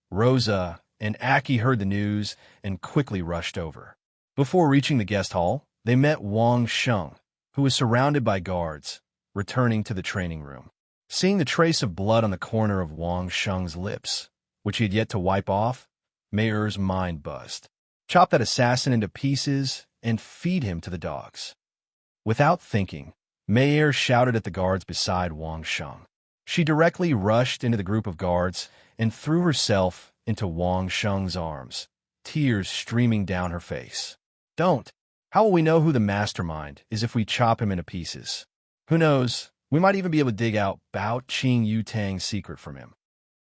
Speaker 1: Rosa, and Aki heard the news and quickly rushed over. Before reaching the guest hall, they met Wang Sheng, who was surrounded by guards, returning to the training room. Seeing the trace of blood on the corner of Wang Sheng's lips, which he had yet to wipe off, Mei's mind buzzed. Chop that assassin into pieces and feed him to the dogs. Without thinking, Mei shouted at the guards beside Wang Sheng. She directly rushed into the group of guards and threw herself into Wang Sheng's arms, tears streaming down her face. Don't! How will we know who the mastermind is if we chop him into pieces? Who knows, we might even be able to dig out Bao Qing Yutang's secret from him.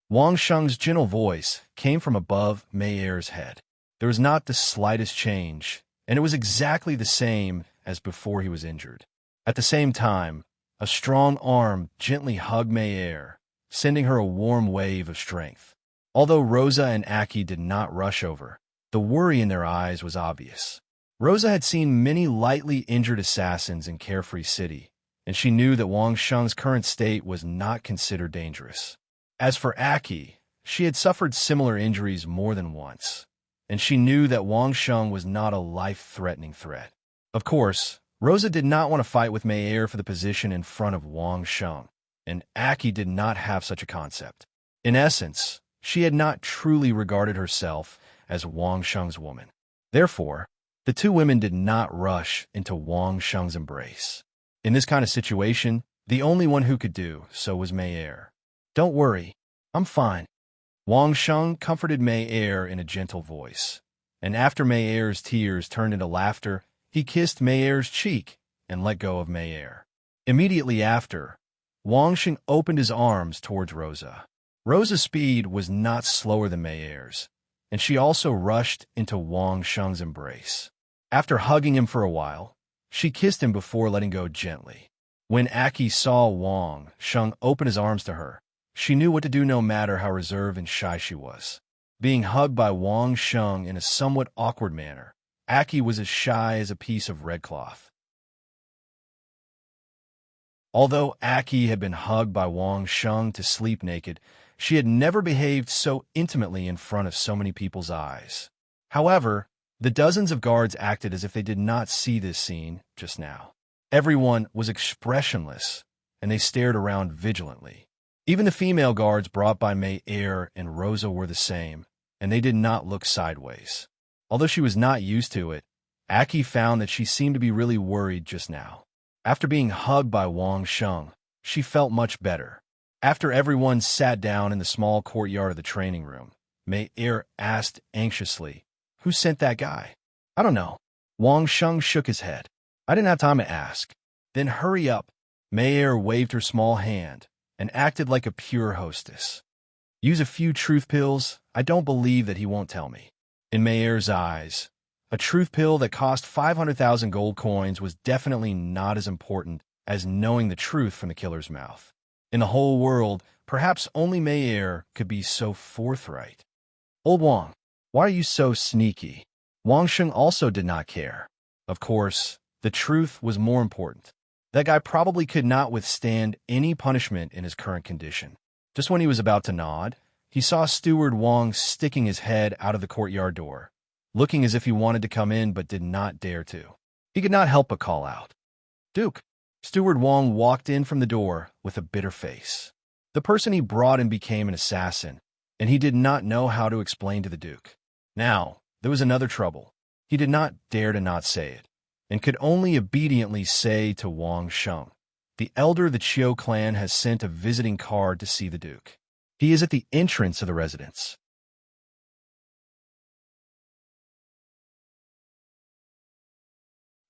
Speaker 1: Wang Sheng's gentle voice came from above Mei's head. There was not the slightest change, and it was exactly the same as before he was injured. At the same time, a strong arm gently hugged Mei, sending her a warm wave of strength. Although Rosa and Aki did not rush over, the worry in their eyes was obvious. Rosa had seen many lightly injured assassins in Carefree City, and she knew that Wang Sheng's current state was not considered dangerous. As for Aki, she had suffered similar injuries more than once, and she knew that Wang Sheng was not a life-threatening threat. Of course, Rosa did not want to fight with Mei for the position in front of Wang Sheng, and Aki did not have such a concept. In essence, she had not truly regarded herself as Wang Sheng's woman. Therefore, the two women did not rush into Wang Sheng's embrace. In this kind of situation, the only one who could do so was Mei. Don't worry, I'm fine. Wang Sheng comforted Mei in a gentle voice, and after Mei's tears turned into laughter, he kissed Mei's cheek and let go of Mei. Immediately after, Wang Sheng opened his arms towards Rosa. Rosa's speed was not slower than Mei's, and she also rushed into Wang Sheng's embrace. After hugging him for a while, she kissed him before letting go gently. When Aki saw Wang Sheng open his arms to her, she knew what to do no matter how reserved and shy she was. Being hugged by Wang Sheng in a somewhat awkward manner, Aki was as shy as a piece of red cloth. Although Aki had been hugged by Wang Sheng to sleep naked, she had never behaved so intimately in front of so many people's eyes. However, the dozens of guards acted as if they did not see this scene just now. Everyone was expressionless, and they stared around vigilantly. Even the female guards brought by Mei and Rosa were the same, and they did not look sideways. Although she was not used to it, Aki found that she seemed to be really worried just now. After being hugged by Wang Sheng, she felt much better. After everyone sat down in the small courtyard of the training room, Mei asked anxiously, "Who sent that guy?" "I don't know." Wang Sheng shook his head. "I didn't have time to ask." "Then hurry up." Mei waved her small hand and acted like a pure hostess. "Use a few truth pills. I don't believe that he won't tell me." In Mei's eyes, a truth pill that cost 500,000 gold coins was definitely not as important as knowing the truth from the killer's mouth. In the whole world, perhaps only Mei could be so forthright. "Old Wang, why are you so sneaky?" Wang Sheng also did not care. Of course, the truth was more important. That guy probably could not withstand any punishment in his current condition. Just when he was about to nod, he saw Steward Wang sticking his head out of the courtyard door, looking as if he wanted to come in but did not dare to. He could not help but call out, "Duke!" Steward Wang walked in from the door with a bitter face. The person he brought in became an assassin, and he did not know how to explain to the Duke. Now, there was another trouble. He did not dare to not say it, and could only obediently say to Wang Sheng, "The elder of the Chiu clan has sent a visiting card to see the Duke. He is at the entrance of the residence."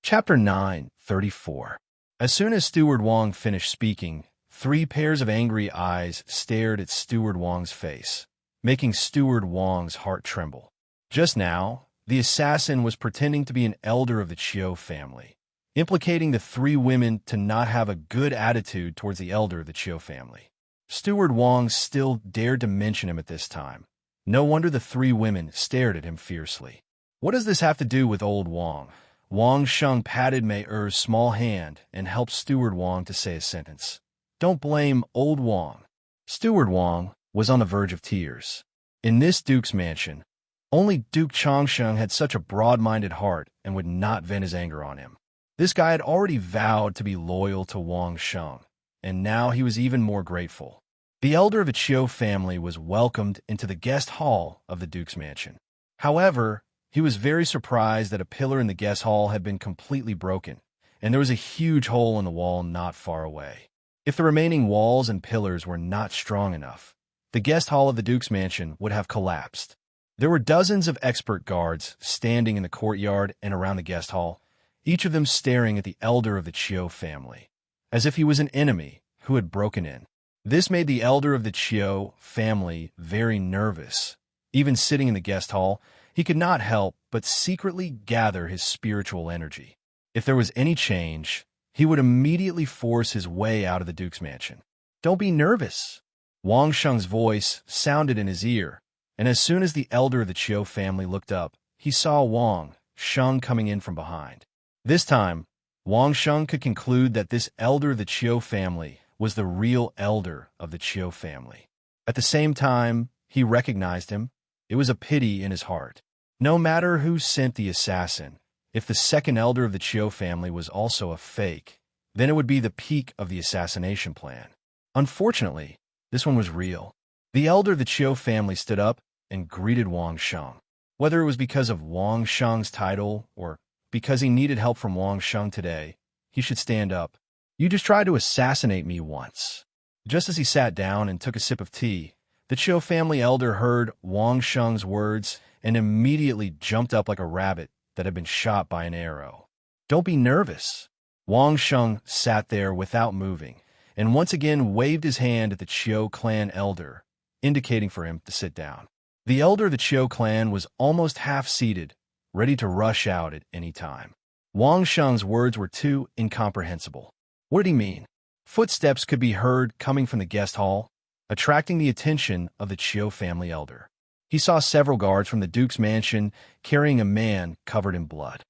Speaker 1: Chapter 9:34. As soon as Steward Wang finished speaking, 3 pairs of angry eyes stared at Steward Wang's face, making Steward Wang's heart tremble. Just now, The assassin was pretending to be an elder of the Chiu family, implicating the three women to not have a good attitude towards the elder of the Chiu family. Steward Wang still dared to mention him at this time. No wonder the three women stared at him fiercely. What does this have to do with old Wang? Wang Sheng patted Mei Er's small hand and helped Steward Wang to say a sentence. Don't blame old Wang. Steward Wang was on the verge of tears. In this duke's mansion, only Duke Changsheng had such a broad-minded heart and would not vent his anger on him. This guy had already vowed to be loyal to Wang Sheng, and now he was even more grateful. The elder of the Chiu family was welcomed into the guest hall of the duke's mansion. However, he was very surprised that a pillar in the guest hall had been completely broken, and there was a huge hole in the wall not far away. If the remaining walls and pillars were not strong enough, the guest hall of the duke's mansion would have collapsed. There were dozens of expert guards standing in the courtyard and around the guest hall, each of them staring at the elder of the Chiu family, as if he was an enemy who had broken in. This made the elder of the Chiu family very nervous. Even sitting in the guest hall, he could not help but secretly gather his spiritual energy. If there was any change, he would immediately force his way out of the duke's mansion. Don't be nervous. Wang Sheng's voice sounded in his ear, and as soon as the elder of the Chiu family looked up, he saw Wang Sheng coming in from behind. This time, Wang Sheng could conclude that this elder of the Chiu family was the real elder of the Chiu family. At the same time, he recognized him. It was a pity in his heart. No matter who sent the assassin, if the second elder of the Chiu family was also a fake, then it would be the peak of the assassination plan. Unfortunately, this one was real. The elder of the Chiu family stood up and greeted Wang Sheng. Whether it was because of Wang Sheng's title or because he needed help from Wang Sheng today, he should stand up. You just tried to assassinate me once. Just as he sat down and took a sip of tea, the Chiu family elder heard Wang Sheng's words and immediately jumped up like a rabbit that had been shot by an arrow. Don't be nervous. Wang Sheng sat there without moving and once again waved his hand at the Chiu clan elder, indicating for him to sit down. The elder of the Chiu clan was almost half-seated, ready to rush out at any time. Wang Sheng's words were too incomprehensible. What did he mean? Footsteps could be heard coming from the guest hall, attracting the attention of the Chiu family elder. He saw several guards from the duke's mansion carrying a man covered in blood.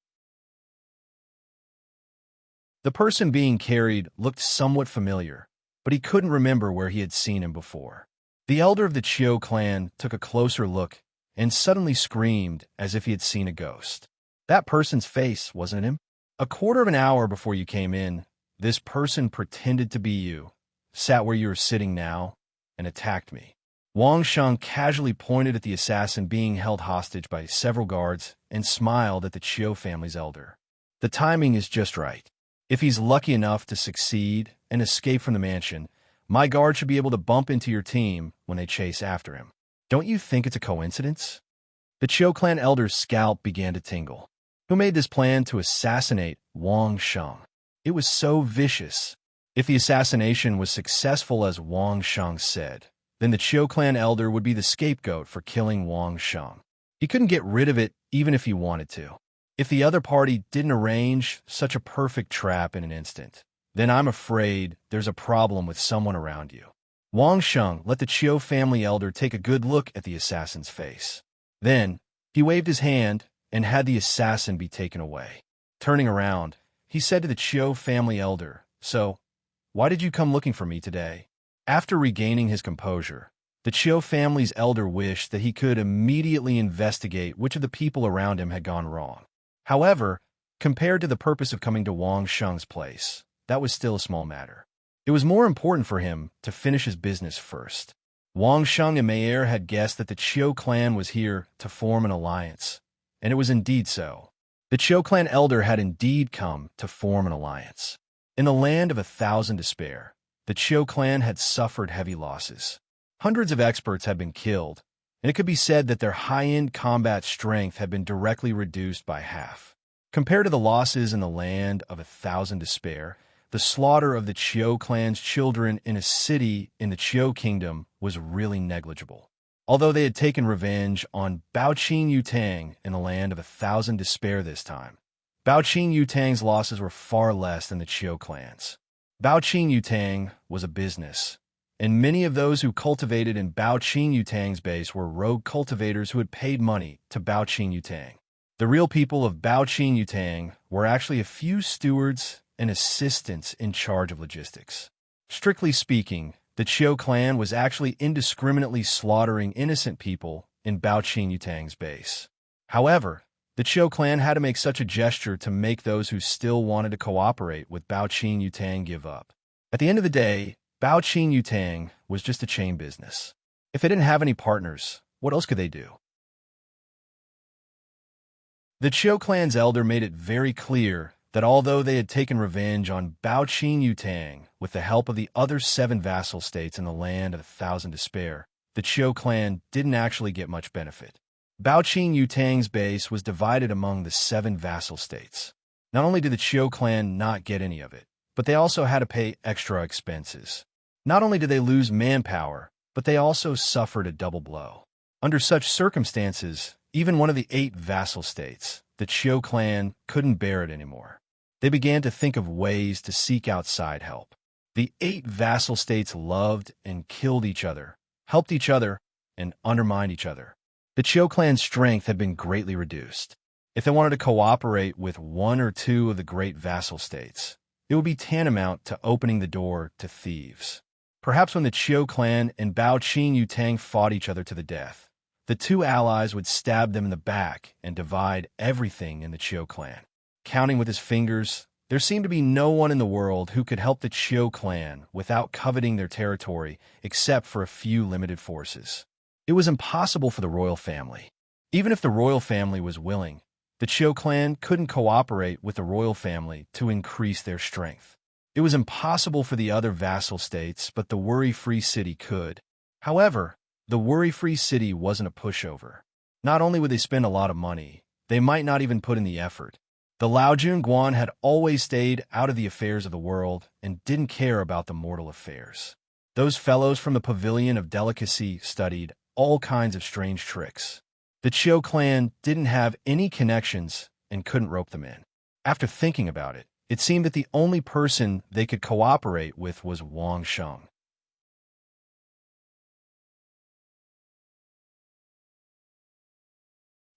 Speaker 1: The person being carried looked somewhat familiar, but he couldn't remember where he had seen him before. The elder of the Chiu clan took a closer look and suddenly screamed as if he had seen a ghost. That person's face, wasn't it him? A quarter of an hour before you came in, this person pretended to be you, sat where you are sitting now, and attacked me. Wang Sheng casually pointed at the assassin being held hostage by several guards and smiled at the Chiu family's elder. The timing is just right. If he's lucky enough to succeed and escape from the mansion, my guard should be able to bump into your team when they chase after him. Don't you think it's a coincidence? The Chiu clan elder's scalp began to tingle. Who made this plan to assassinate Wang Sheng? It was so vicious. If the assassination was successful as Wang Sheng said, then the Chiu clan elder would be the scapegoat for killing Wang Sheng. He couldn't get rid of it even if he wanted to. If the other party didn't arrange such a perfect trap in an instant, then I'm afraid there's a problem with someone around you. Wang Sheng let the Chiu family elder take a good look at the assassin's face. Then, he waved his hand and had the assassin be taken away. Turning around, he said to the Chiu family elder, "So, why did you come looking for me today?" After regaining his composure, the Chiu family's elder wished that he could immediately investigate which of the people around him had gone wrong. However, compared to the purpose of coming to Wang Sheng's place, that was still a small matter. It was more important for him to finish his business first. Wang Sheng and Mei Er had guessed that the Chiu clan was here to form an alliance, and it was indeed so. The Chiu clan elder had indeed come to form an alliance. In the land of 1,000 despair, the Chiu clan had suffered heavy losses. Hundreds of experts had been killed, and it could be said that their high-end combat strength had been directly reduced by half. Compared to the losses in the land of 1,000 despair, the slaughter of the Chiu clan's children in a city in the Chiu kingdom was really negligible. Although they had taken revenge on Baoqing Yutang in the land of 1,000 despair this time, Baoqing Yutang's losses were far less than the Qiu clan's. Baoqing Yutang was a business, and many of those who cultivated in Baoqing Yutang's base were rogue cultivators who had paid money to Baoqing Yutang. The real people of Baoqing Yutang were actually a few stewards and assistants in charge of logistics. Strictly speaking, the Qiu clan was actually indiscriminately slaughtering innocent people in Baoqing Yutang's base. However, the Qiu clan had to make such a gesture to make those who still wanted to cooperate with Baoqing Yutang give up. At the end of the day, Baoqing Yutang was just a chain business. If they didn't have any partners, what else could they do? The Qiu clan's elder made it very clear that although they had taken revenge on Baoqing Yutang with the help of the other 7 vassal states in the land of 1,000 despair, the Qiu clan didn't actually get much benefit. Baoqing Yutang's base was divided among the 7 vassal states. Not only did the Qiu clan not get any of it, but they also had to pay extra expenses. Not only did they lose manpower, but they also suffered a double blow. Under such circumstances, even one of the 8 vassal states, the Qiu clan, couldn't bear it anymore. They began to think of ways to seek outside help. The 8 vassal states loved and killed each other, helped each other, and undermined each other. The Qiu clan's strength had been greatly reduced. If they wanted to cooperate with 1 or 2 of the great vassal states, it would be tantamount to opening the door to thieves. Perhaps when the Qiu clan and Baoqing Yutang fought each other to the death, the 2 allies would stab them in the back and divide everything in the Qiu clan. Counting with his fingers, there seemed to be no one in the world who could help the Qiu clan without coveting their territory except for a few limited forces. It was impossible for the royal family. Even if the royal family was willing, the Qiu clan couldn't cooperate with the royal family to increase their strength. It was impossible for the other vassal states, but the worry-free city could. However, the worry-free city wasn't a pushover. Not only would they spend a lot of money, they might not even put in the effort. The Laojun Guan had always stayed out of the affairs of the world and didn't care about the mortal affairs. Those fellows from the Pavilion of Delicacy studied all kinds of strange tricks. The Qiu clan didn't have any connections and couldn't rope them in. After thinking about it, it seemed that the only person they could cooperate with was Wang Sheng.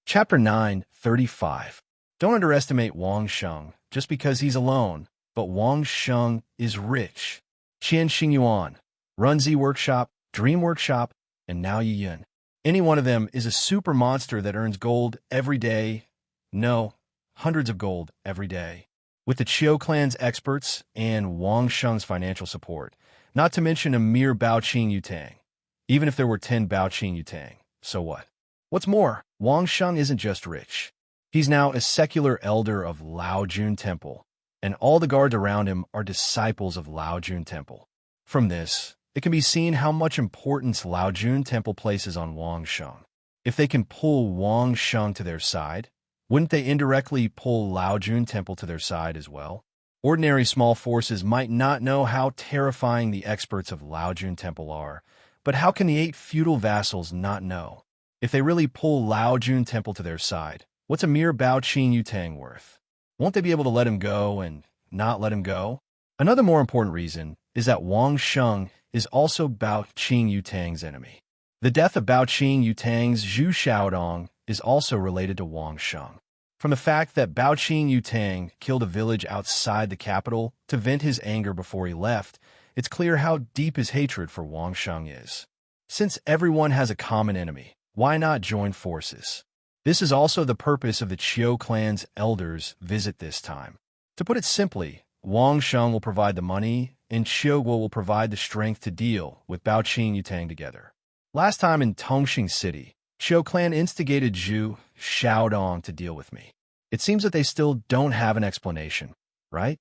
Speaker 1: Chapter 9:35. Don't underestimate Wang Sheng just because he's alone, but Wang Sheng is rich. Qian Xingyuan, Runzi Workshop, Dream Workshop, and now Yiyun. Any one of them is a super monster that earns gold every day. No, hundreds of gold every day. With the Qiu clan's experts and Wang Sheng's financial support, not to mention a mere Baoqing Yutang. Even if there were 10 Baoqing Yutang, so what? What's more, Wang Sheng isn't just rich. He's now a secular elder of Laojun Temple, and all the guards around him are disciples of Laojun Temple. From this, it can be seen how much importance Laojun Temple places on Wang Sheng. If they can pull Wang Sheng to their side, wouldn't they indirectly pull Laojun Temple to their side as well? Ordinary small forces might not know how terrifying the experts of Laojun Temple are, but how can the 8 feudal vassals not know? If they really pull Laojun Temple to their side, what's a mere Baoqing Yutang worth? Won't they be able to let him go and not let him go? Another more important reason is that Wang Sheng is also Baoqing Yutang's enemy. The death of Baoqing Yutang's Zhu Xiaodong is also related to Wang Sheng. From the fact that Baoqing Yutang killed a village outside the capital to vent his anger before he left, it's clear how deep his hatred for Wang Sheng is. Since everyone has a common enemy, why not join forces? This is also the purpose of the Qiu clan's elders' visit this time. To put it simply, Wang Sheng will provide the money, and Qiu will provide the strength to deal with Baoqing Yutang together. Last time in Tongxing City, Qiu clan instigated Zhu Xiaodong to deal with me. It seems that they still don't have an explanation, right?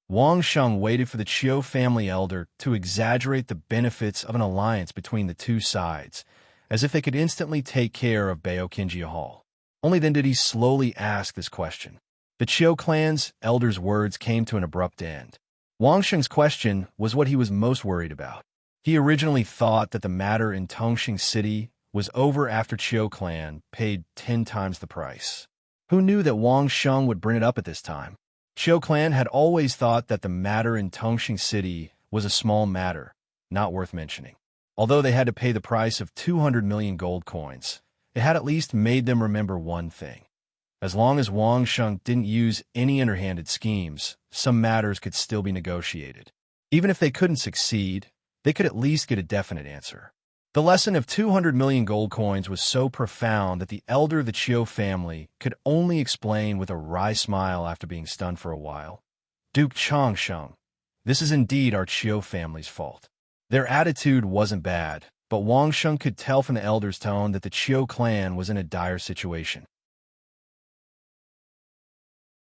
Speaker 1: Wang Sheng waited for the Qiu family elder to exaggerate the benefits of an alliance between the 2 sides, as if they could instantly take care of Baoqinjia Hall. Only then did he slowly ask this question. The Qiu clan's elder's words came to an abrupt end. Wang Sheng's question was what he was most worried about. He originally thought that the matter in Tongxing City was over after Chiu clan paid 10 times the price. Who knew that Wang Sheng would bring it up at this time? Chiu clan had always thought that the matter in Tongxing City was a small matter, not worth mentioning. Although they had to pay the price of 200 million gold coins, it had at least made them remember one thing. As long as Wang Sheng didn't use any underhanded schemes, some matters could still be negotiated. Even if they couldn't succeed, they could at least get a definite answer. The lesson of 200 million gold coins was so profound that the elder of the Chiu family could only explain with a wry smile after being stunned for a while. Duke Changsheng, this is indeed our Chiu family's fault. Their attitude wasn't bad, but Wang Sheng could tell from the elder's tone that the Chiu clan was in a dire situation.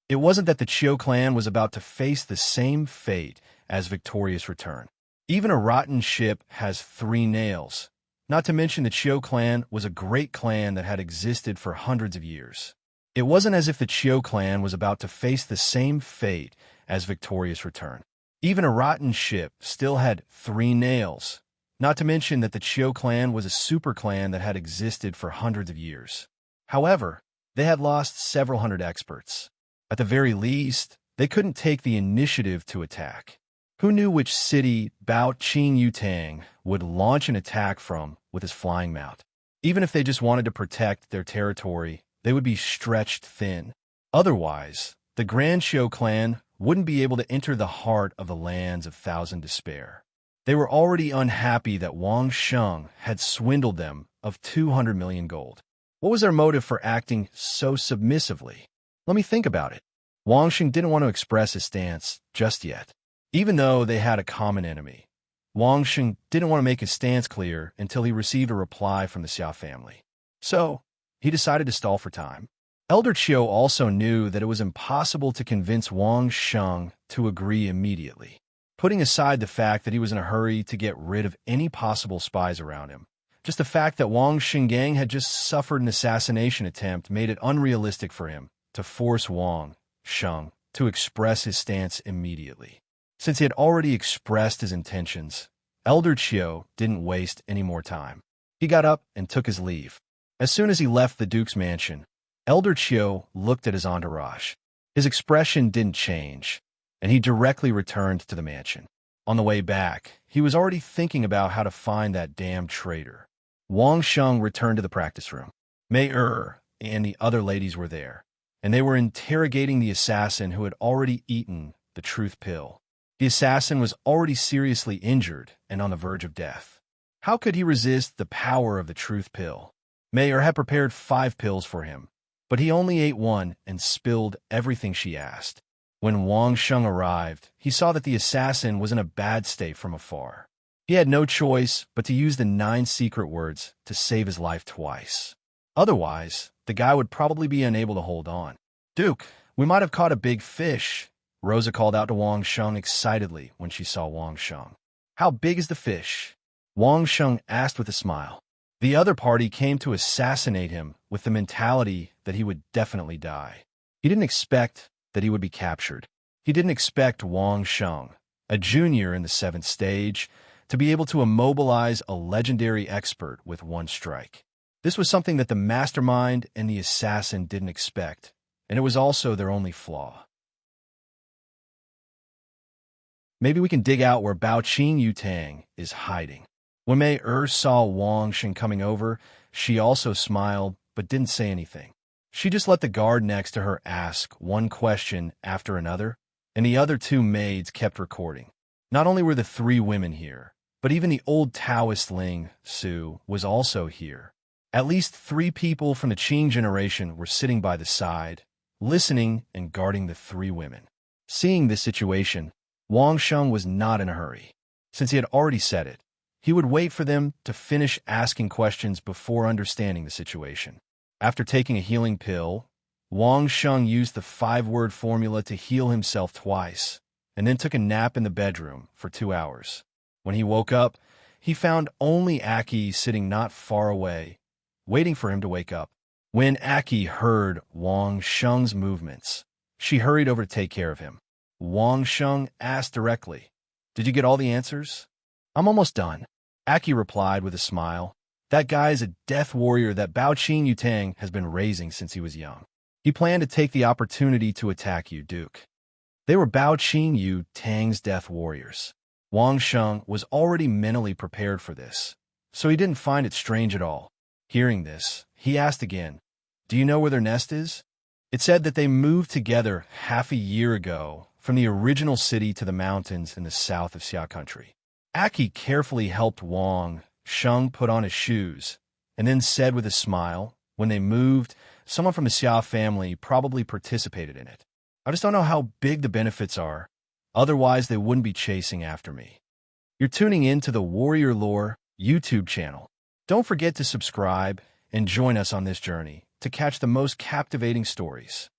Speaker 1: It wasn't that the Chiu clan was about to face the same fate as Victorious Return. Even a rotten ship has 3 nails. Not to mention the Chiu clan was a great clan that had existed for hundreds of years. It wasn't as if the Chiu clan was about to face the same fate as Victorious Return. Even a rotten ship still had 3 nails. Not to mention that the Chiu clan was a super clan that had existed for hundreds of years. However, they had lost several hundred experts. At the very least, they couldn't take the initiative to attack. Who knew which city Bao Qing Yutang would launch an attack from with his flying mount? Even if they just wanted to protect their territory, they would be stretched thin. Otherwise, the Grand Chiu clan wouldn't be able to enter the heart of the lands of Thousand Despair. They were already unhappy that Wang Sheng had swindled them of 200 million gold. What was their motive for acting so submissively? Let me think about it. Wang Sheng didn't want to express his stance just yet. Even though they had a common enemy, Wang Sheng didn't want to make his stance clear until he received a reply from the Xia family. So, he decided to stall for time. Elder Chiu also knew that it was impossible to convince Wang Sheng to agree immediately. Putting aside the fact that he was in a hurry to get rid of any possible spies around him, just the fact that Wang Xinggang had just suffered an assassination attempt made it unrealistic for him to force Wang Sheng to express his stance immediately. Since he had already expressed his intentions, Elder Chiu didn't waste any more time. He got up and took his leave. As soon as he left the Duke's mansion, Elder Chiu looked at his entourage. His expression didn't change, and he directly returned to the mansion. On the way back, he was already thinking about how to find that damn traitor. Wang Sheng returned to the practice room. Mei and the other ladies were there, and they were interrogating the assassin who had already eaten the truth pill. The assassin was already seriously injured and on the verge of death. How could he resist the power of the truth pill? Mei had prepared 5 pills for him, but he only ate 1 and spilled everything she asked. When Wang Sheng arrived, he saw that the assassin was in a bad state from afar. He had no choice but to use the 9 secret words to save his life twice. Otherwise, the guy would probably be unable to hold on. "Duke, we might have caught a big fish," Rosa called out to Wang Sheng excitedly when she saw Wang Sheng. "How big is the fish?" Wang Sheng asked with a smile. The other party came to assassinate him with the mentality that he would definitely die. He didn't expect that he would be captured. He didn't expect Wang Sheng, a junior in the 7th stage, to be able to immobilize a legendary expert with 1 strike. This was something that the mastermind and the assassin didn't expect, and it was also their only flaw. Maybe we can dig out where Bao Qing Yutang is hiding. When Mei saw Wang Sheng coming over, she also smiled but didn't say anything. She just let the guard next to her ask 1 question after another, and the other 2 maids kept recording. Not only were the 3 women here, but even the old Taoist Ling Su was also here. At least 3 people from the Qing generation were sitting by the side, listening and guarding the 3 women. Seeing this situation, Wang Sheng was not in a hurry. Since he had already said it, he would wait for them to finish asking questions before understanding the situation. After taking a healing pill, Wang Sheng used the 5-word formula to heal himself twice, and then took a nap in the bedroom for 2 hours. When he woke up, he found only Aki sitting not far away, waiting for him to wake up. When Aki heard Wang Sheng's movements, she hurried over to take care of him. Wang Sheng asked directly, "Did you get all the answers?" "I'm almost done," Aki replied with a smile. That guy is a death warrior that Bao Qin Yutang has been raising since he was young. He planned to take the opportunity to attack you, Duke. They were Bao Qin Yu Tang's death warriors. Wang Sheng was already mentally prepared for this, so he didn't find it strange at all. Hearing this, he asked again, "Do you know where their nest is?" It said that they moved together half a year ago from the original city to the mountains in the south of Xia country. Aki carefully helped Wang Sheng put on his shoes, and then said with a smile, "When they moved, someone from the Xia family probably participated in it. I just don't know how big the benefits are. Otherwise, they wouldn't be chasing after me." You're tuning in to the Warrior Lore YouTube channel. Don't forget to subscribe and join us on this journey to catch the most captivating stories.